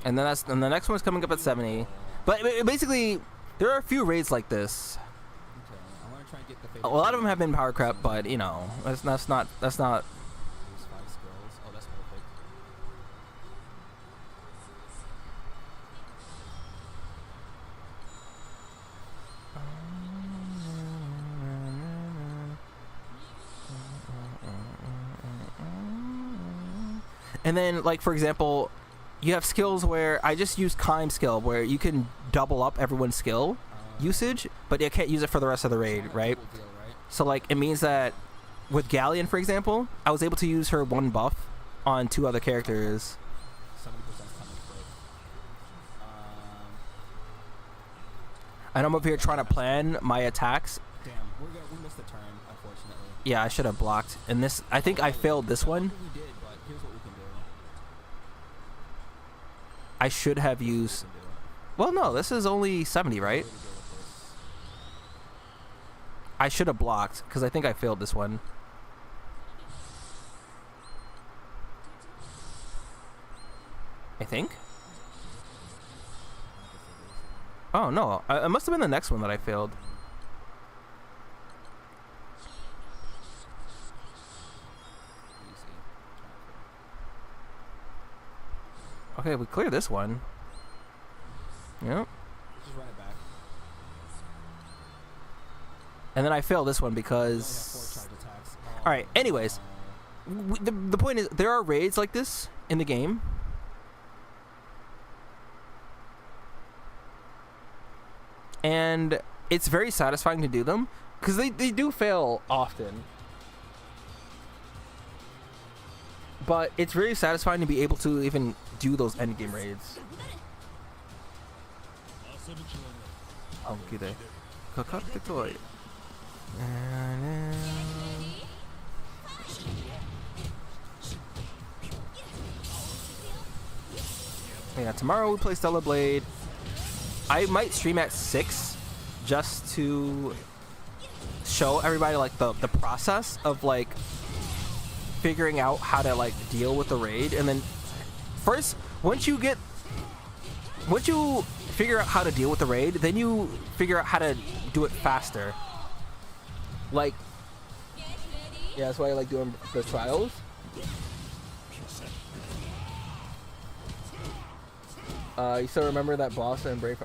and then the next one's coming up at 70. But basically, there are a few raids like this. Okay, I want to try and get the A lot of them have been power crept, but you know, that's not Use 5 skills. Oh, that's perfect. And then, like, for example, you have skills where I just use Kime skill, where you can double up everyone's skill usage, but you can't use it for the rest of the raid, right? Cool deal, right? So, like, it means that with Galleon, for example, I was able to use her one buff on 2 other characters. 70% coming quick. And I'm over here trying to plan my attacks. Damn, we missed the turn, unfortunately. Yeah, I should have blocked. And this, I think I failed this I one. don't think we did, but here's what we can do. I should have used. We can do. Well, no, this is only 70, right? Way to go with this. I should have blocked because I think I failed this one. I think. Oh no, it must have been the next one that I failed. Easy. Okay, we cleared this one. Yep. Just run it back. And then I failed this one We only have 4 because. charge attacks. All right. Anyways, the point is there are raids like this in the game. And it's very satisfying to do them because they do fail often. But it's very satisfying to be able to even do those endgame raids. Oh, good day. Yeah, tomorrow we play Stellar Blade. I might stream at 6 just to show everybody like the process of like figuring out how to like deal with the raid. And then first, once you figure out how to deal with the raid, then you figure out how to do it faster. Like, yeah, that's why I like doing the trials. You still remember that boss and Brave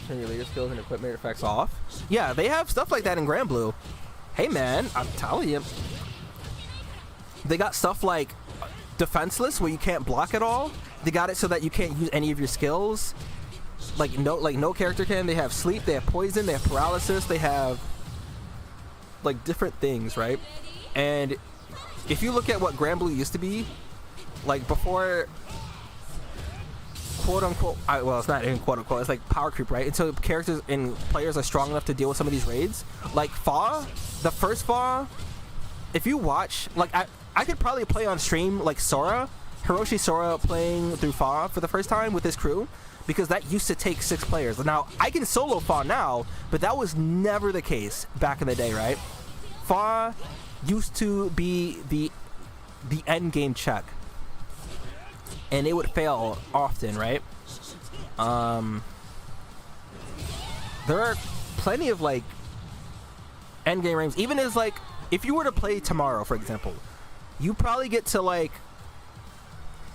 turn your leader skills and equipment effects off? Yeah, they have stuff like that in Grand Blue. Hey man, I'm telling you. They got stuff like defenseless where you can't block at all. They got it so that you can't use any of your skills. Like no character can. They have sleep, they have poison, they have paralysis, they have like different things, right? And if you look at what Grand Blue used to be, like before quote unquote, well, it's not even quote unquote, it's like power creep, right? Until characters and players are strong enough to deal with some of these raids. Like Fa, the first Fa, if you watch, like I could probably play on stream like Sora, Hiroshi Sora playing through Fa for the first time with his crew, because that used to take 6 players. Now, I can solo Fa now, but that was never the case back in the day, right? Fa used to be the end game check, and it would fail often, right? There are plenty of like end game raids. Even as like, if you were to play tomorrow, for example, you probably get to like,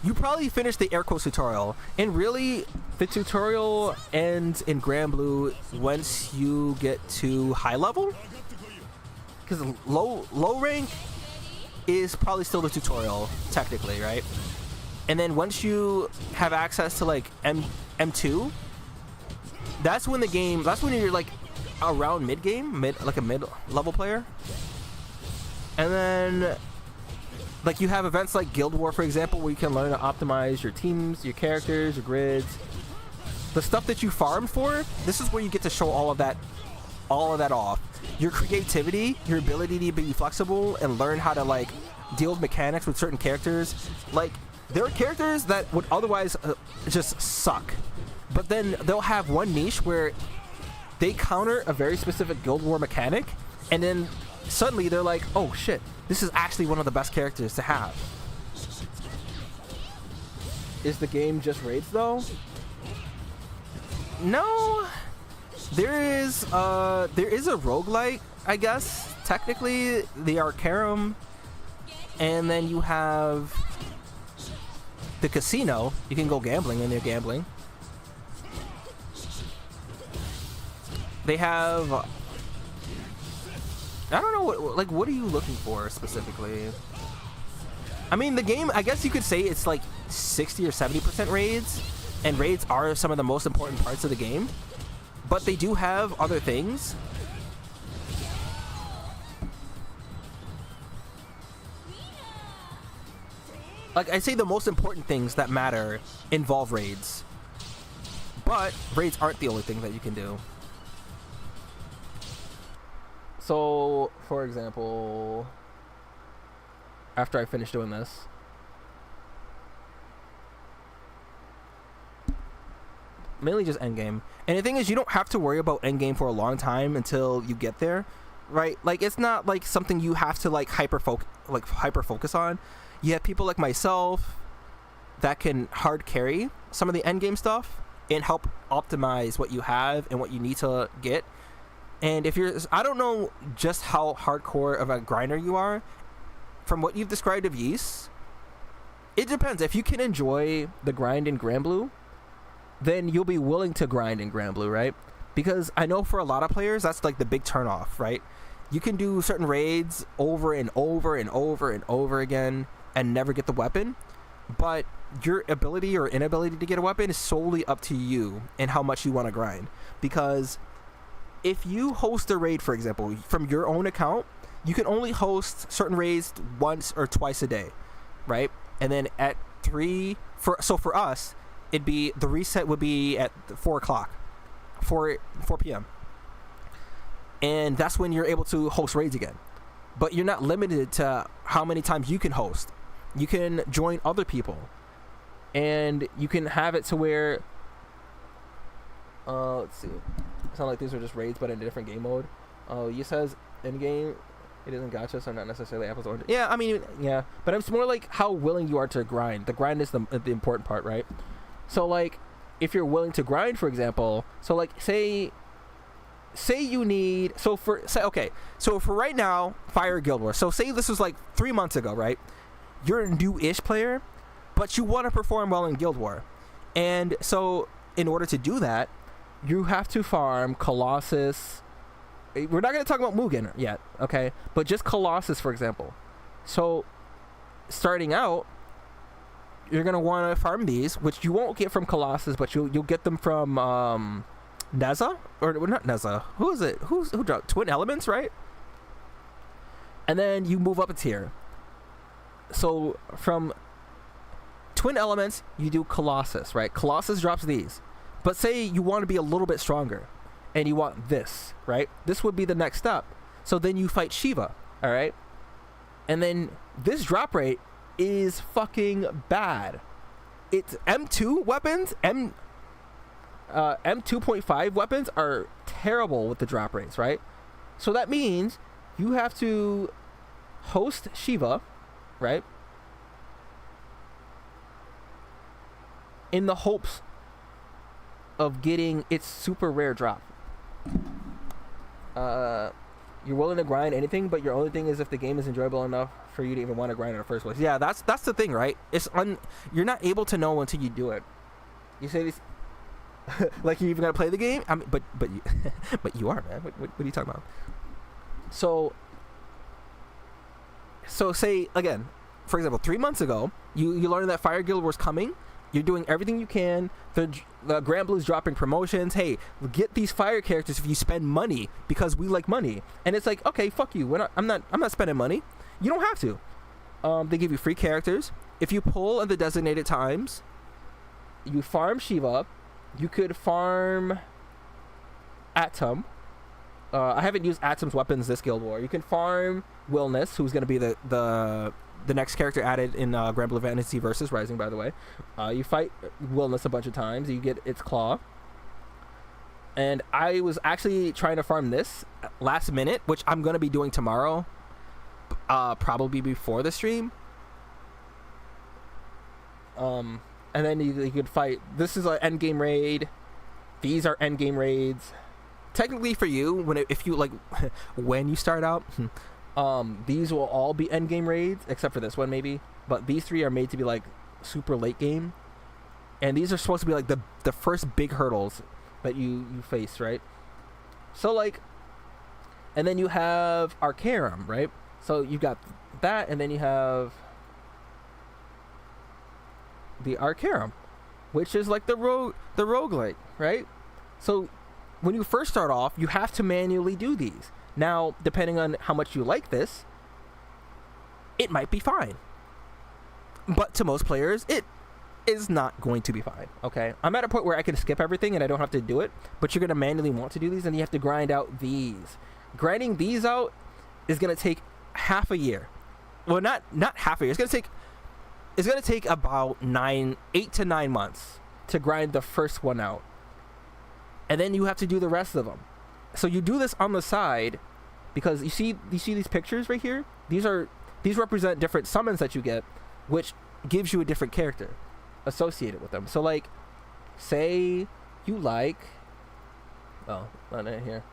you probably finish the air quotes tutorial, and really the tutorial ends in Grand Blue once you get to high level, because low rank is probably still the tutorial technically, right? And then once you have access to like M2, that's when you're like around like a mid level player. And then like you have events like Guild War, for example, where you can learn to optimize your teams, your characters, your grids, the stuff that you farmed for. This is where you get to show all of that off. Your creativity, your ability to be flexible and learn how to like deal with mechanics with certain characters. Like there are characters that would otherwise just suck, but then they'll have one niche where they counter a very specific Guild War mechanic, and then suddenly they're like, oh shit, this is actually one of the best characters to have. Is the game just raids though? No. There is a roguelike, I guess, technically, the Arcarum, and then you have the casino. You can go gambling and they're gambling. They have, I don't know, what are you looking for specifically? I mean, the game, I guess you could say it's like 60 or 70% raids, and raids are some of the most important parts of the game. But they do have other things. Like I say, the most important things that matter involve raids. But raids aren't the only thing that you can do. So, for example, after I finish doing this, mainly just endgame. And the thing is, you don't have to worry about endgame for a long time until you get there, right? Like it's not like something you have to like hyper focus on. You have people like myself that can hard carry some of the endgame stuff and help optimize what you have and what you need to get. And if you're, I don't know just how hardcore of a grinder you are. From what you've described of Yeast, it depends. If you can enjoy the grind in Granblue, then you'll be willing to grind in Granblue, right? Because I know for a lot of players, that's like the big turnoff, right? You can do certain raids over and over and over and over again and never get the weapon, but your ability or inability to get a weapon is solely up to you and how much you want to grind. Because if you host a raid, for example, from your own account, you can only host certain raids once or twice a day, right? And then at 3, so for us, it'd be, the reset would be at 4 p.m. And that's when you're able to host raids again. But you're not limited to how many times you can host. You can join other people. And you can have it to where, let's see. It's not like these are just raids, but in a different game mode. You says in game, it isn't gacha, so not necessarily apples to oranges. Yeah, I mean, yeah. But it's more like how willing you are to grind. The grind is the important part, right? So like, if you're willing to grind, for example, so like say you need, so for right now, Fire Guild Wars. So say this was like 3 months ago, right? You're a new-ish player, but you want to perform well in Guild War. And so in order to do that, you have to farm Colossus. We're not going to talk about Mugen yet, okay? But just Colossus, for example. So starting out, you're gonna want to farm these, which you won't get from Colossus, but you'll get them from Neza, or not Neza. Who is it? Who dropped Twin Elements, right? And then you move up a tier. So from Twin Elements, you do Colossus, right? Colossus drops these, but say you want to be a little bit stronger, and you want this, right? This would be the next step. So then you fight Shiva, all right? And then this drop rate is fucking bad. It's M2 weapons, M2.5 weapons are terrible with the drop rates, right? So that means you have to host Shiva, right? In the hopes of getting its super rare drop. You're willing to grind anything, but your only thing is if the game is enjoyable enough for you to even want to grind in the first place. Yeah, that's the thing, right? You're not able to know until you do it. You say this like you even gotta play the game. I mean, but you, but you are, man. What are you talking about? So say again, for example, 3 months ago, you learned that Fire Guild was coming. You're doing everything you can. The Granblue's dropping promotions. Hey, get these fire characters if you spend money because we like money. And it's like, okay, fuck you. I'm not spending money. You don't have to. They give you free characters. If you pull at the designated times, you farm Shiva. You could farm Atom. I haven't used Atom's weapons this Guild War. You can farm Willness, who's going to be the next character added in Grand Blue Fantasy versus Rising, by the way. You fight Willness a bunch of times. You get its claw. And I was actually trying to farm this last minute, which I'm going to be doing tomorrow, probably before the stream. And then you could fight. This is an endgame raid. These are endgame raids. Technically for you, if you like, when you start out, these will all be endgame raids, except for this one maybe. But these three are made to be like super late game, and these are supposed to be like the first big hurdles that you face, right? So like, and then you have Arcarum, right? So you got that, and then you have the Arcarum, which is like the roguelike, right? So when you first start off, you have to manually do these. Now, depending on how much you like this, it might be fine. But to most players, it is not going to be fine, okay? I'm at a point where I can skip everything and I don't have to do it, but you're going to manually want to do these, and you have to grind out these. Grinding these out is going to take half a year. Well, not half a year. It's going to take about 8 to 9 months to grind the first one out. And then you have to do the rest of them. So you do this on the side, because you see these pictures right here? These represent different summons that you get, which gives you a different character associated with them. So like, say you like, oh, not in here.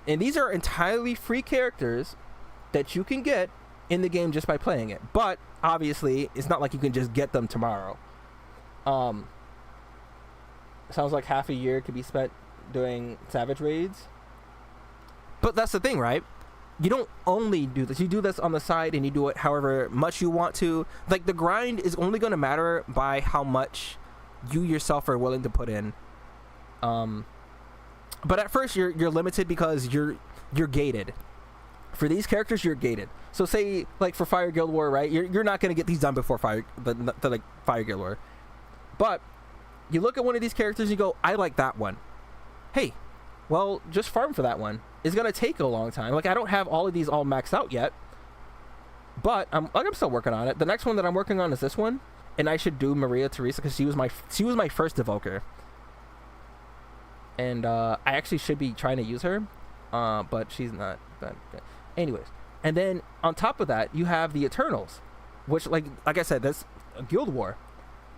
And these are entirely free characters that you can get in the game just by playing it. But obviously, it's not like you can just get them tomorrow. Sounds like half a year could be spent doing Savage raids. But that's the thing, right? You don't only do this. You do this on the side, and you do it however much you want to. Like, the grind is only going to matter by how much you yourself are willing to put in. But at first, you're limited because you're gated. For these characters, you're gated. So say, like, for Fire Guild War, right? You're not going to get these done before Fire Guild War. But you look at one of these characters and you go, I like that one. Hey, well, just farm for that one. It's going to take a long time. Like, I don't have all of these all maxed out yet, but I'm still working on it. The next one that I'm working on is this one, and I should do Maria Teresa because she was my first evoker. And I actually should be trying to use her, but she's not that good. Anyways, and then on top of that, you have the Eternals, which, like I said, that's a Guild War.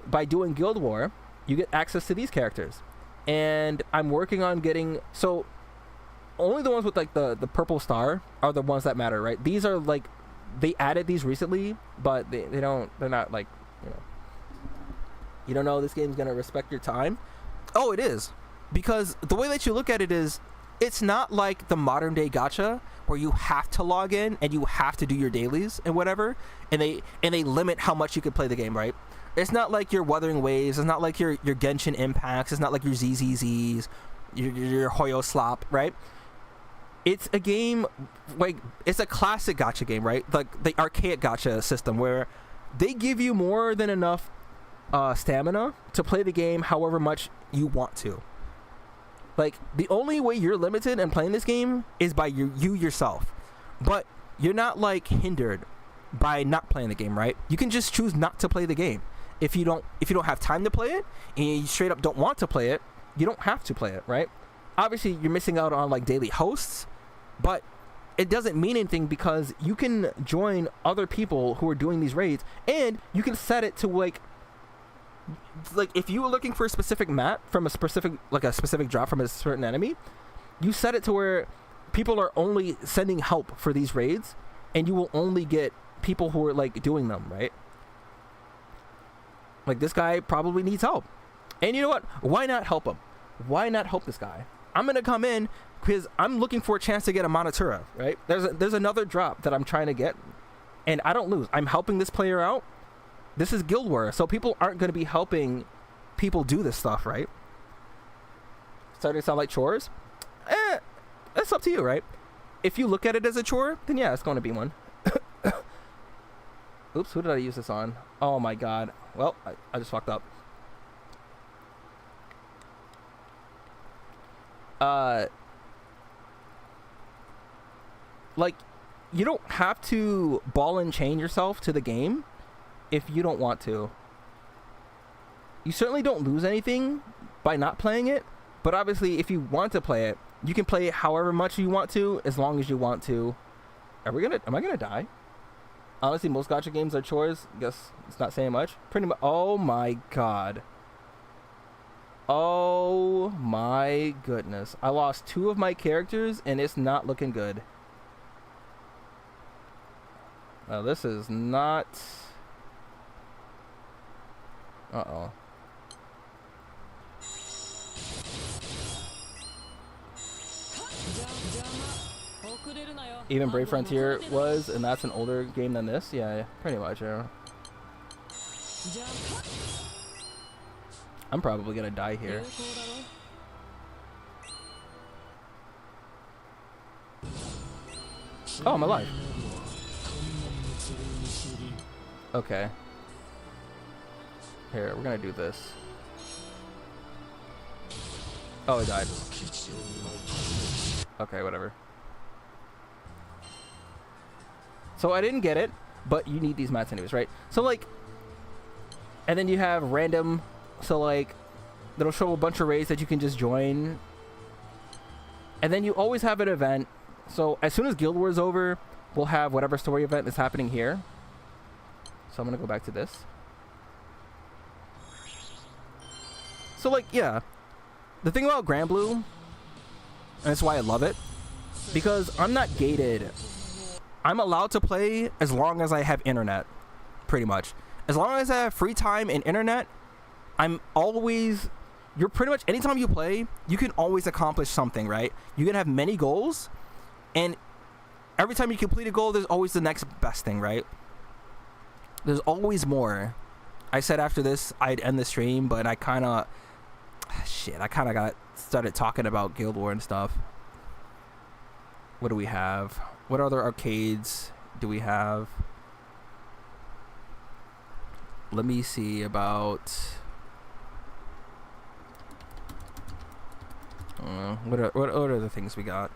By doing Guild War, you get access to these characters, and I'm working on getting, so only the ones with like the purple star are the ones that matter, right? These are like, they added these recently, but they're not like, you don't know this game's gonna respect your time. Oh, it is, because the way that you look at it is, it's not like the modern day gacha where you have to log in and you have to do your dailies and whatever, and they limit how much you could play the game, right? It's not like your Wuthering Waves. It's not like your Genshin Impacts. It's not like your ZZZs, your Hoyo Slop, right? It's a game, like, it's a classic gacha game, right? Like the archaic gacha system where they give you more than enough stamina to play the game however much you want to. Like, the only way you're limited in playing this game is by you yourself. But you're not, like, hindered by not playing the game, right? You can just choose not to play the game. If you don't have time to play it, and you straight up don't want to play it, you don't have to play it, right? Obviously, you're missing out on, like, daily hosts, but it doesn't mean anything because you can join other people who are doing these raids, and you can set it to, like if you were looking for a specific map from a specific drop from a certain enemy, you set it to where people are only sending help for these raids, and you will only get people who are like doing them, right? Like, this guy probably needs help, and you know what? Why not help him? Why not help this guy? I'm gonna come in because I'm looking for a chance to get a Monotura, right? There's another drop that I'm trying to get, and I don't lose. I'm helping this player out. This is Guild War, so people aren't going to be helping people do this stuff, right? Starting to sound like chores? That's up to you, right? If you look at it as a chore, then yeah, it's going to be one. Oops, who did I use this on? Oh my god. Well, I just fucked up. Like, you don't have to ball and chain yourself to the game if you don't want to. You certainly don't lose anything by not playing it, but obviously if you want to play it, you can play it however much you want to, as long as you want to. Am I gonna die? Honestly, most gacha games are chores. Guess it's not saying much. Pretty much. Oh my god. Oh my goodness. I lost 2 of my characters and it's not looking good. This is not... Uh-oh. Even Brave Frontier was, and that's an older game than this? Yeah, pretty much, yeah. I'm probably gonna die here. Oh, I'm alive. Okay. Here, we're gonna do this. Oh, I died. Okay, whatever. So I didn't get it, but you need these mats anyways, right? So like, and then you have random, so like, that'll show a bunch of raids that you can just join. And then you always have an event. So as soon as Guild War is over, we'll have whatever story event is happening here. So I'm gonna go back to this. So like, yeah, the thing about Grand Blue, and that's why I love it, because I'm not gated. I'm allowed to play as long as I have internet, pretty much. As long as I have free time and internet, I'm always, you're pretty much, anytime you play, you can always accomplish something, right? You can have many goals, and every time you complete a goal, there's always the next best thing, right? There's always more. I said after this, I'd end the stream, but I kind of, got started talking about Guild War and stuff. What do we have? What other arcades do we have? Let me see about... what are the things we got?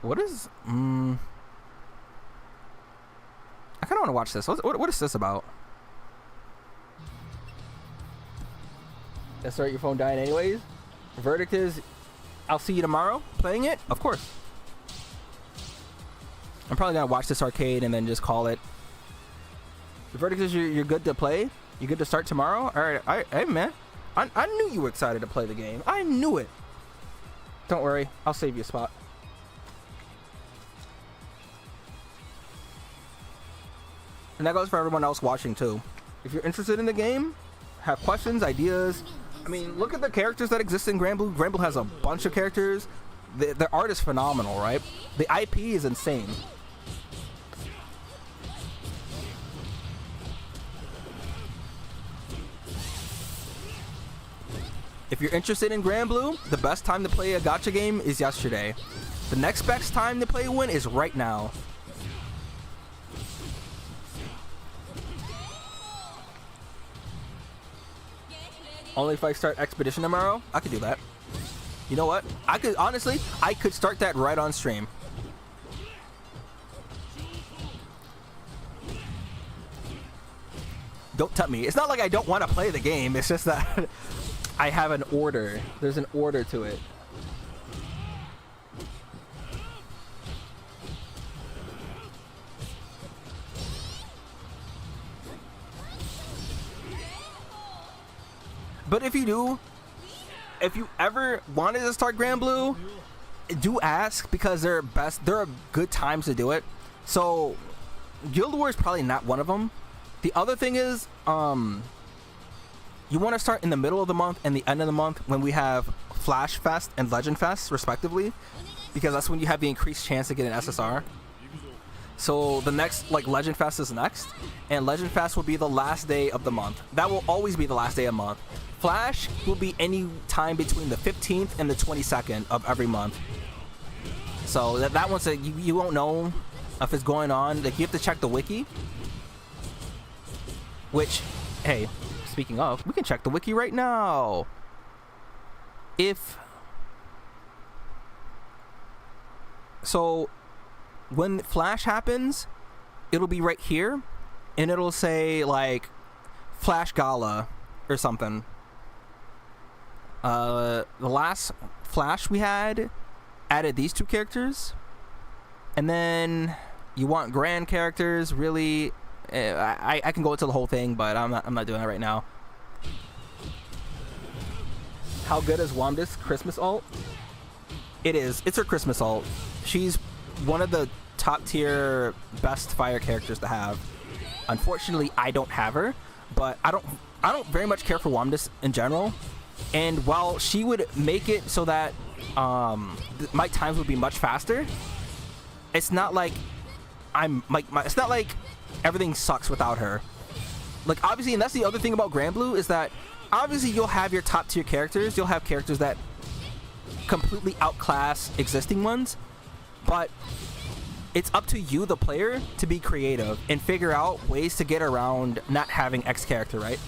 What is... I kind of want to watch this. What is this about? That's right, your phone dying anyways. Verdict is, I'll see you tomorrow playing it? Of course. I'm probably going to watch this arcade and then just call it. The verdict is you're good to play? You good to start tomorrow? Alright, hey man. I knew you were excited to play the game. I knew it. Don't worry, I'll save you a spot. And that goes for everyone else watching too. If you're interested in the game, have questions, ideas. I mean, look at the characters that exist in Grand Blue. Grand Blue has a bunch of characters. The art is phenomenal, right? The IP is insane. If you're interested in Grand Blue, the best time to play a gacha game is yesterday. The next best time to play one is right now. Only if I start Expedition tomorrow? I could do that. You know what? I could start that right on stream. Don't tempt me. It's not like I don't want to play the game. It's just that I have an order. There's an order to it. But if you ever wanted to start Grand Blue, do ask, because there are good times to do it. So Guild War is probably not one of them. The other thing is, you want to start in the middle of the month and the end of the month when we have Flash Fest and Legend Fest respectively, because that's when you have the increased chance to get an SSR. So the next, like, Legend Fest is next, and Legend Fest will be the last day of the month. That will always be the last day of the month. Flash will be any time between the 15th and the 22nd of every month. So that one's you won't know if it's going on. Like, you have to check the wiki. Which, hey, speaking of, we can check the wiki right now. So when Flash happens, it'll be right here, and it'll say like Flash Gala or something. The last Flash we had added these 2 characters, and then you want grand characters. Really, I can go into the whole thing, but I'm not doing it right now. How good is Womdis Christmas ult? It is. It's her Christmas ult. She's one of the top tier best fire characters to have. Unfortunately, I don't have her, but I don't very much care for Womdis in general. And while she would make it so that my times would be much faster, it's not like it's not like everything sucks without her. Like, obviously, and that's the other thing about Grand Blue, is that obviously you'll have your top tier characters. You'll have characters that completely outclass existing ones, but it's up to you, the player, to be creative and figure out ways to get around not having X character, right?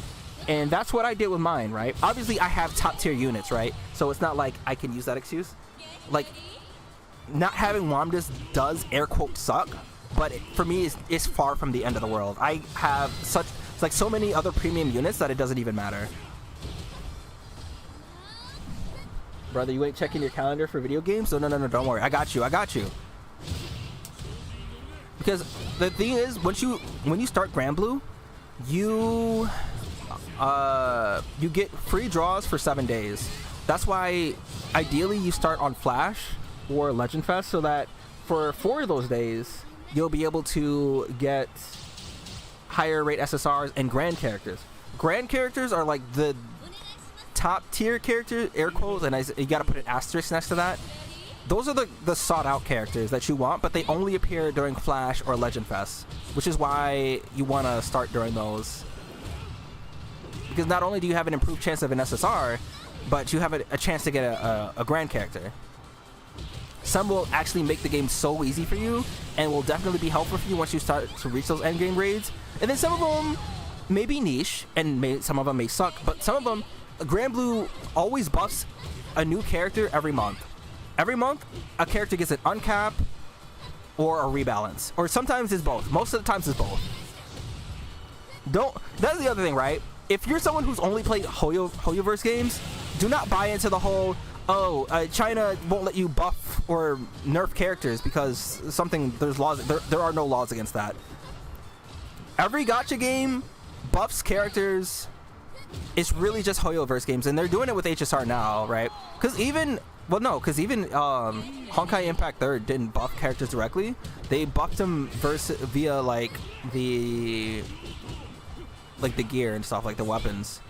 And that's what I did with mine, right? Obviously, I have top tier units, right? So it's not like I can use that excuse. Like, not having Womdis does air quote suck, but for me, it's far from the end of the world. I have so many other premium units that it doesn't even matter. Brother, you ain't checking your calendar for video games? No, don't worry. I got you. Because the thing is, when you start Grand Blue, you get free draws for 7 days. That's why ideally you start on Flash or Legend Fest, so that for 4 of those days you'll be able to get higher rate SSRs and grand characters. Grand characters are like the top tier characters, air quotes, and you gotta put an asterisk next to that. Those are the sought out characters that you want, but they only appear during Flash or Legend Fest, which is why you want to start during those. Because not only do you have an improved chance of an SSR, but you have a chance to get a grand character. Some will actually make the game so easy for you, and will definitely be helpful for you once you start to reach those endgame raids. And then some of them may be niche, and some of them may suck, but some of them, Grand Blue always buffs a new character every month. Every month, a character gets an uncap or a rebalance. Or sometimes it's both. Most of the times it's both. That's the other thing, right? If you're someone who's only played Hoyoverse games, do not buy into the whole, China won't let you buff or nerf characters because there's laws. There are no laws against that. Every gacha game buffs characters. It's really just Hoyoverse games, and they're doing it with HSR now, right? Because even Honkai Impact 3rd didn't buff characters directly. They buffed them via like the gear and stuff, like the weapons.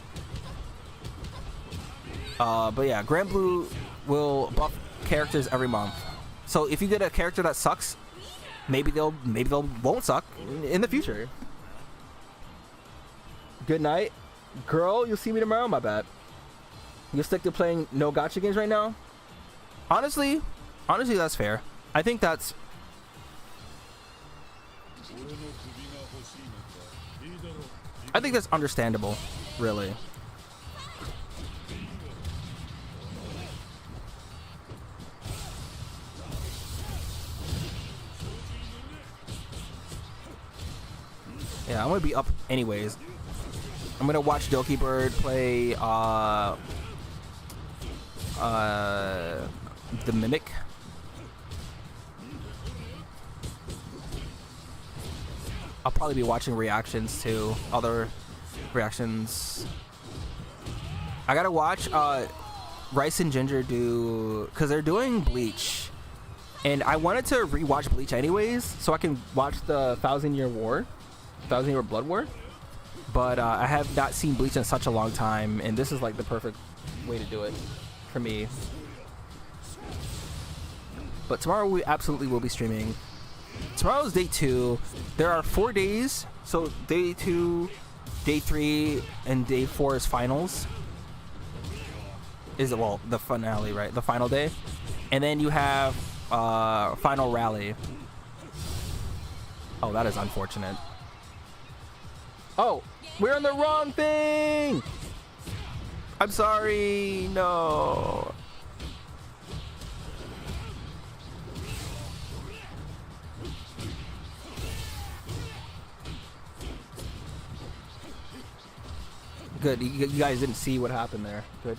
But yeah, Grand Blue will buff characters every month. So if you get a character that sucks, maybe they'll won't suck in the future. Good night, girl. You'll see me tomorrow, my bad. You stick to playing no gacha games right now? Honestly, that's fair. I think that's understandable, really. Yeah, I'm gonna be up anyways. I'm gonna watch Doki Bird play the Mimic. I'll probably be watching reactions to other reactions. I gotta watch Rice and Ginger because they're doing Bleach, and I wanted to rewatch Bleach anyways so I can watch the Thousand Year Blood War, but I have not seen Bleach in such a long time, and this is like the perfect way to do it for me. But tomorrow we absolutely will be streaming tomorrow's day 2. There are 4 days. So day 2, day 3, and day 4 is finals. Is it, well, the finale, right? The final day. And then you have final rally. Oh, that is unfortunate. Oh, we're on the wrong thing. I'm sorry. No. Good. You guys didn't see what happened there. Good.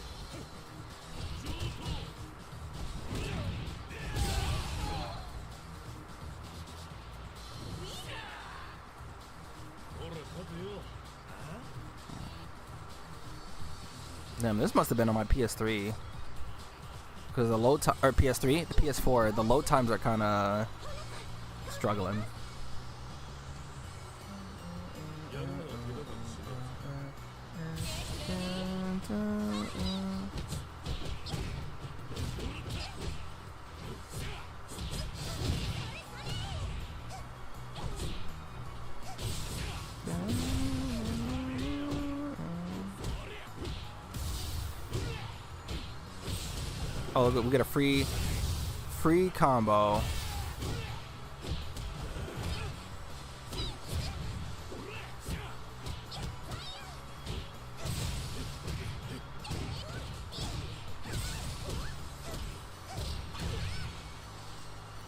Damn, this must have been on my PS3. Because the load time, or PS3, the PS4, the load times are kind of struggling. Oh, look, we get a free combo.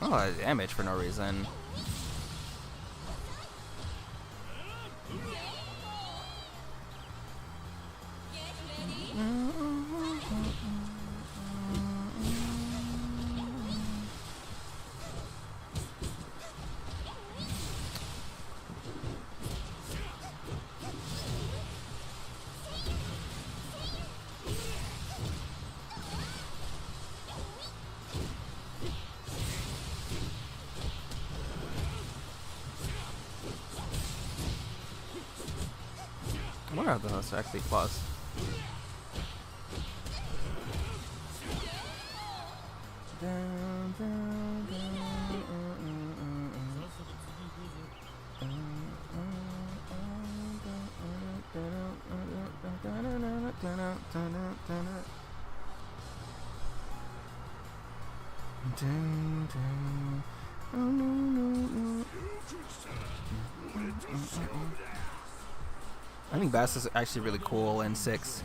Oh, damage for no reason. What are those actually plus? I think Bass is actually really cool in 6.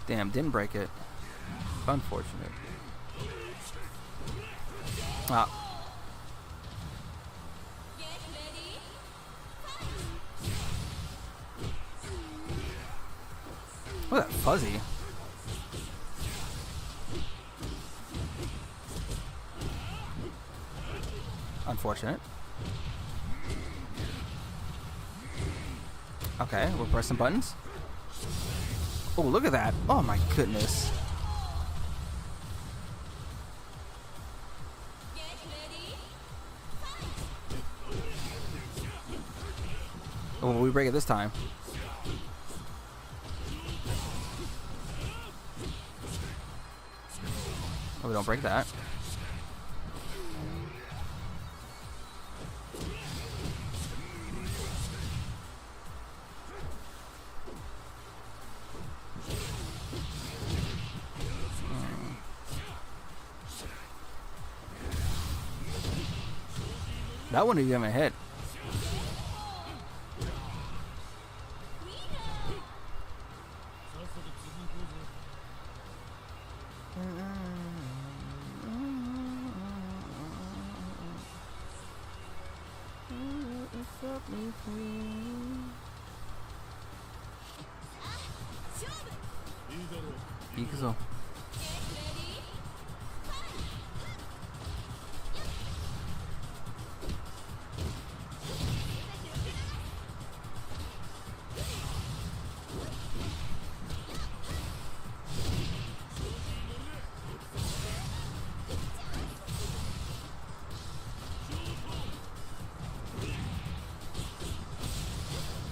Damn, didn't break it. Unfortunate. Ah. Look at that fuzzy. Unfortunate. Okay, we'll press some buttons. Oh, look at that. Oh my goodness. Oh, will we break it this time? Oh, we don't break that. That one didn't even hit. 이그서.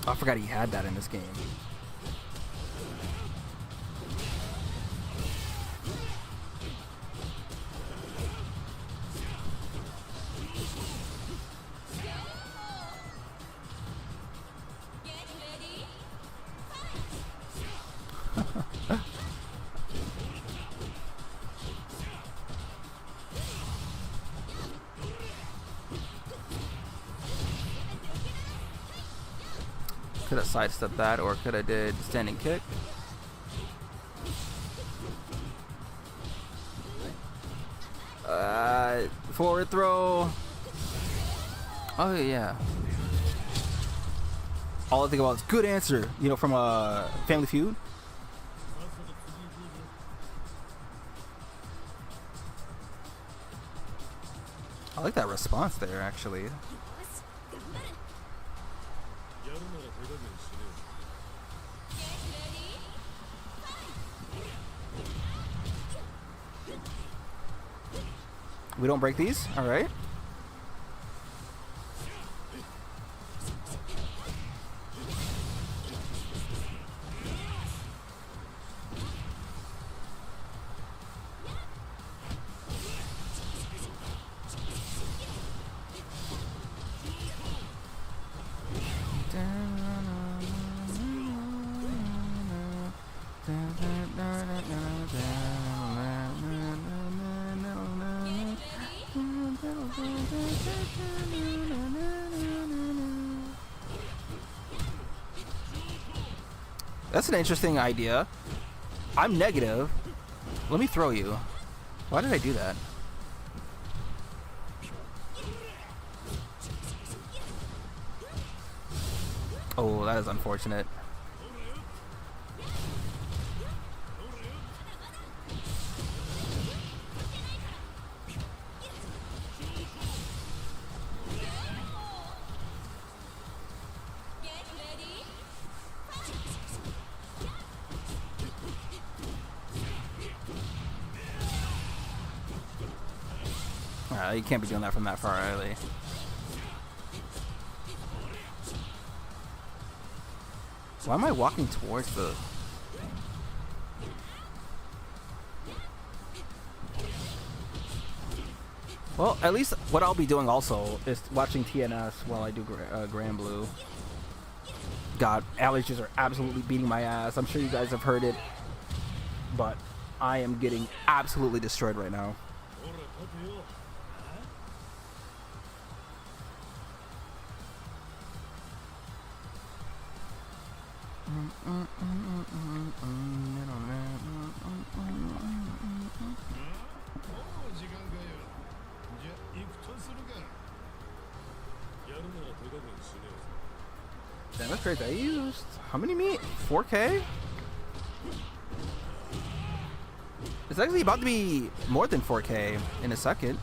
I forgot he had that in this game. Could have sidestepped that, or could have did standing kick. Forward throw. Oh yeah. All I think about is good answer. You know, from Family Feud. I like that response there, actually. We don't break these? Alright. That's an interesting idea. I'm negative. Let me throw you. Why did I do that? Oh, that is unfortunate. You can't be doing that from that far early. Why am I walking towards the... Well, at least what I'll be doing also is watching TNS while I do Grand Blue. God, allergies are absolutely beating my ass. I'm sure you guys have heard it, but I am getting absolutely destroyed right now. Damn, that's great. I used how many meat? 4K? It's actually about to be more than 4K in a second.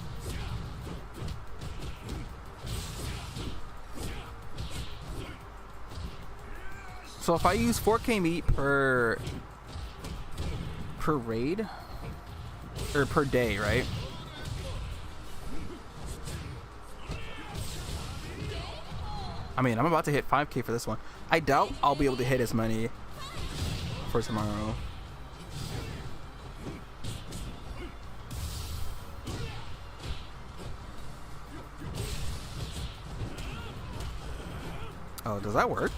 So if I use 4K meat per raid or per day, right? I mean, I'm about to hit 5K for this one. I doubt I'll be able to hit as many for tomorrow. Oh, does that work?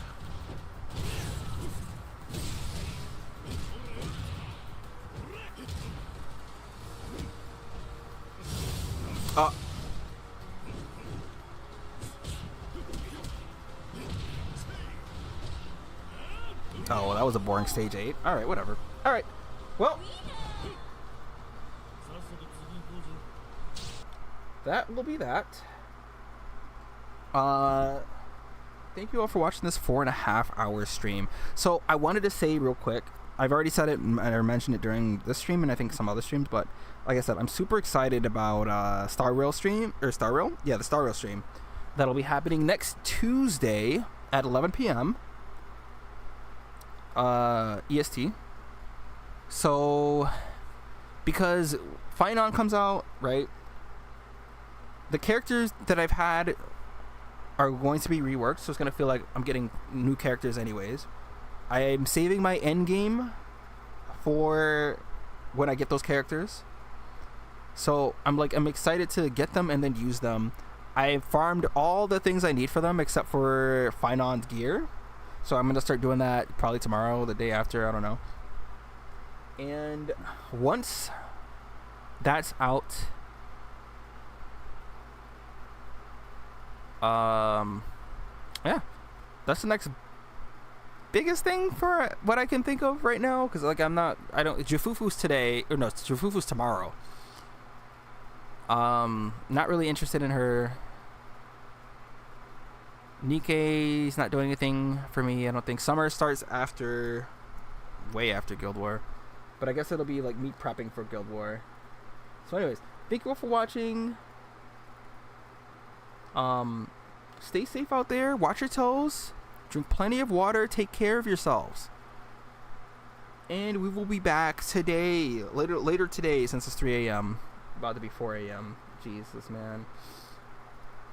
Oh. Oh, well, that was a boring stage 8. Alright, whatever. Alright. Well. That will be that. Thank you all for watching this 4.5-hour stream. So, I wanted to say real quick, I've already said it or mentioned it during this stream and I think some other streams, but like I said, I'm super excited about Star Rail stream, or Star Rail? Yeah, the Star Rail stream. That'll be happening next Tuesday at 11 p.m. EST. So, because Finon comes out, right? The characters that I've had are going to be reworked, so it's going to feel like I'm getting new characters anyways. I am saving my end game for when I get those characters. So I'm excited to get them and then use them. I farmed all the things I need for them except for Finon's gear. So I'm going to start doing that probably tomorrow, the day after, I don't know. And once that's out, yeah, that's the next biggest thing for what I can think of right now. Because like Jufufu's today, or no, Jufufu's tomorrow. Not really interested in her. Nikkei's not doing anything for me, I don't think. Summer starts way after Guild War. But I guess it'll be like meat prepping for Guild War. So anyways, thank you all for watching. Stay safe out there. Watch your toes. Drink plenty of water. Take care of yourselves. And we will be back today. Later today, since it's 3 a.m. About to be 4 a.m. Jesus, man.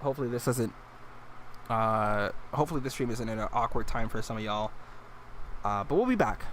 Hopefully this isn't... hopefully this stream isn't in an awkward time for some of y'all. But we'll be back.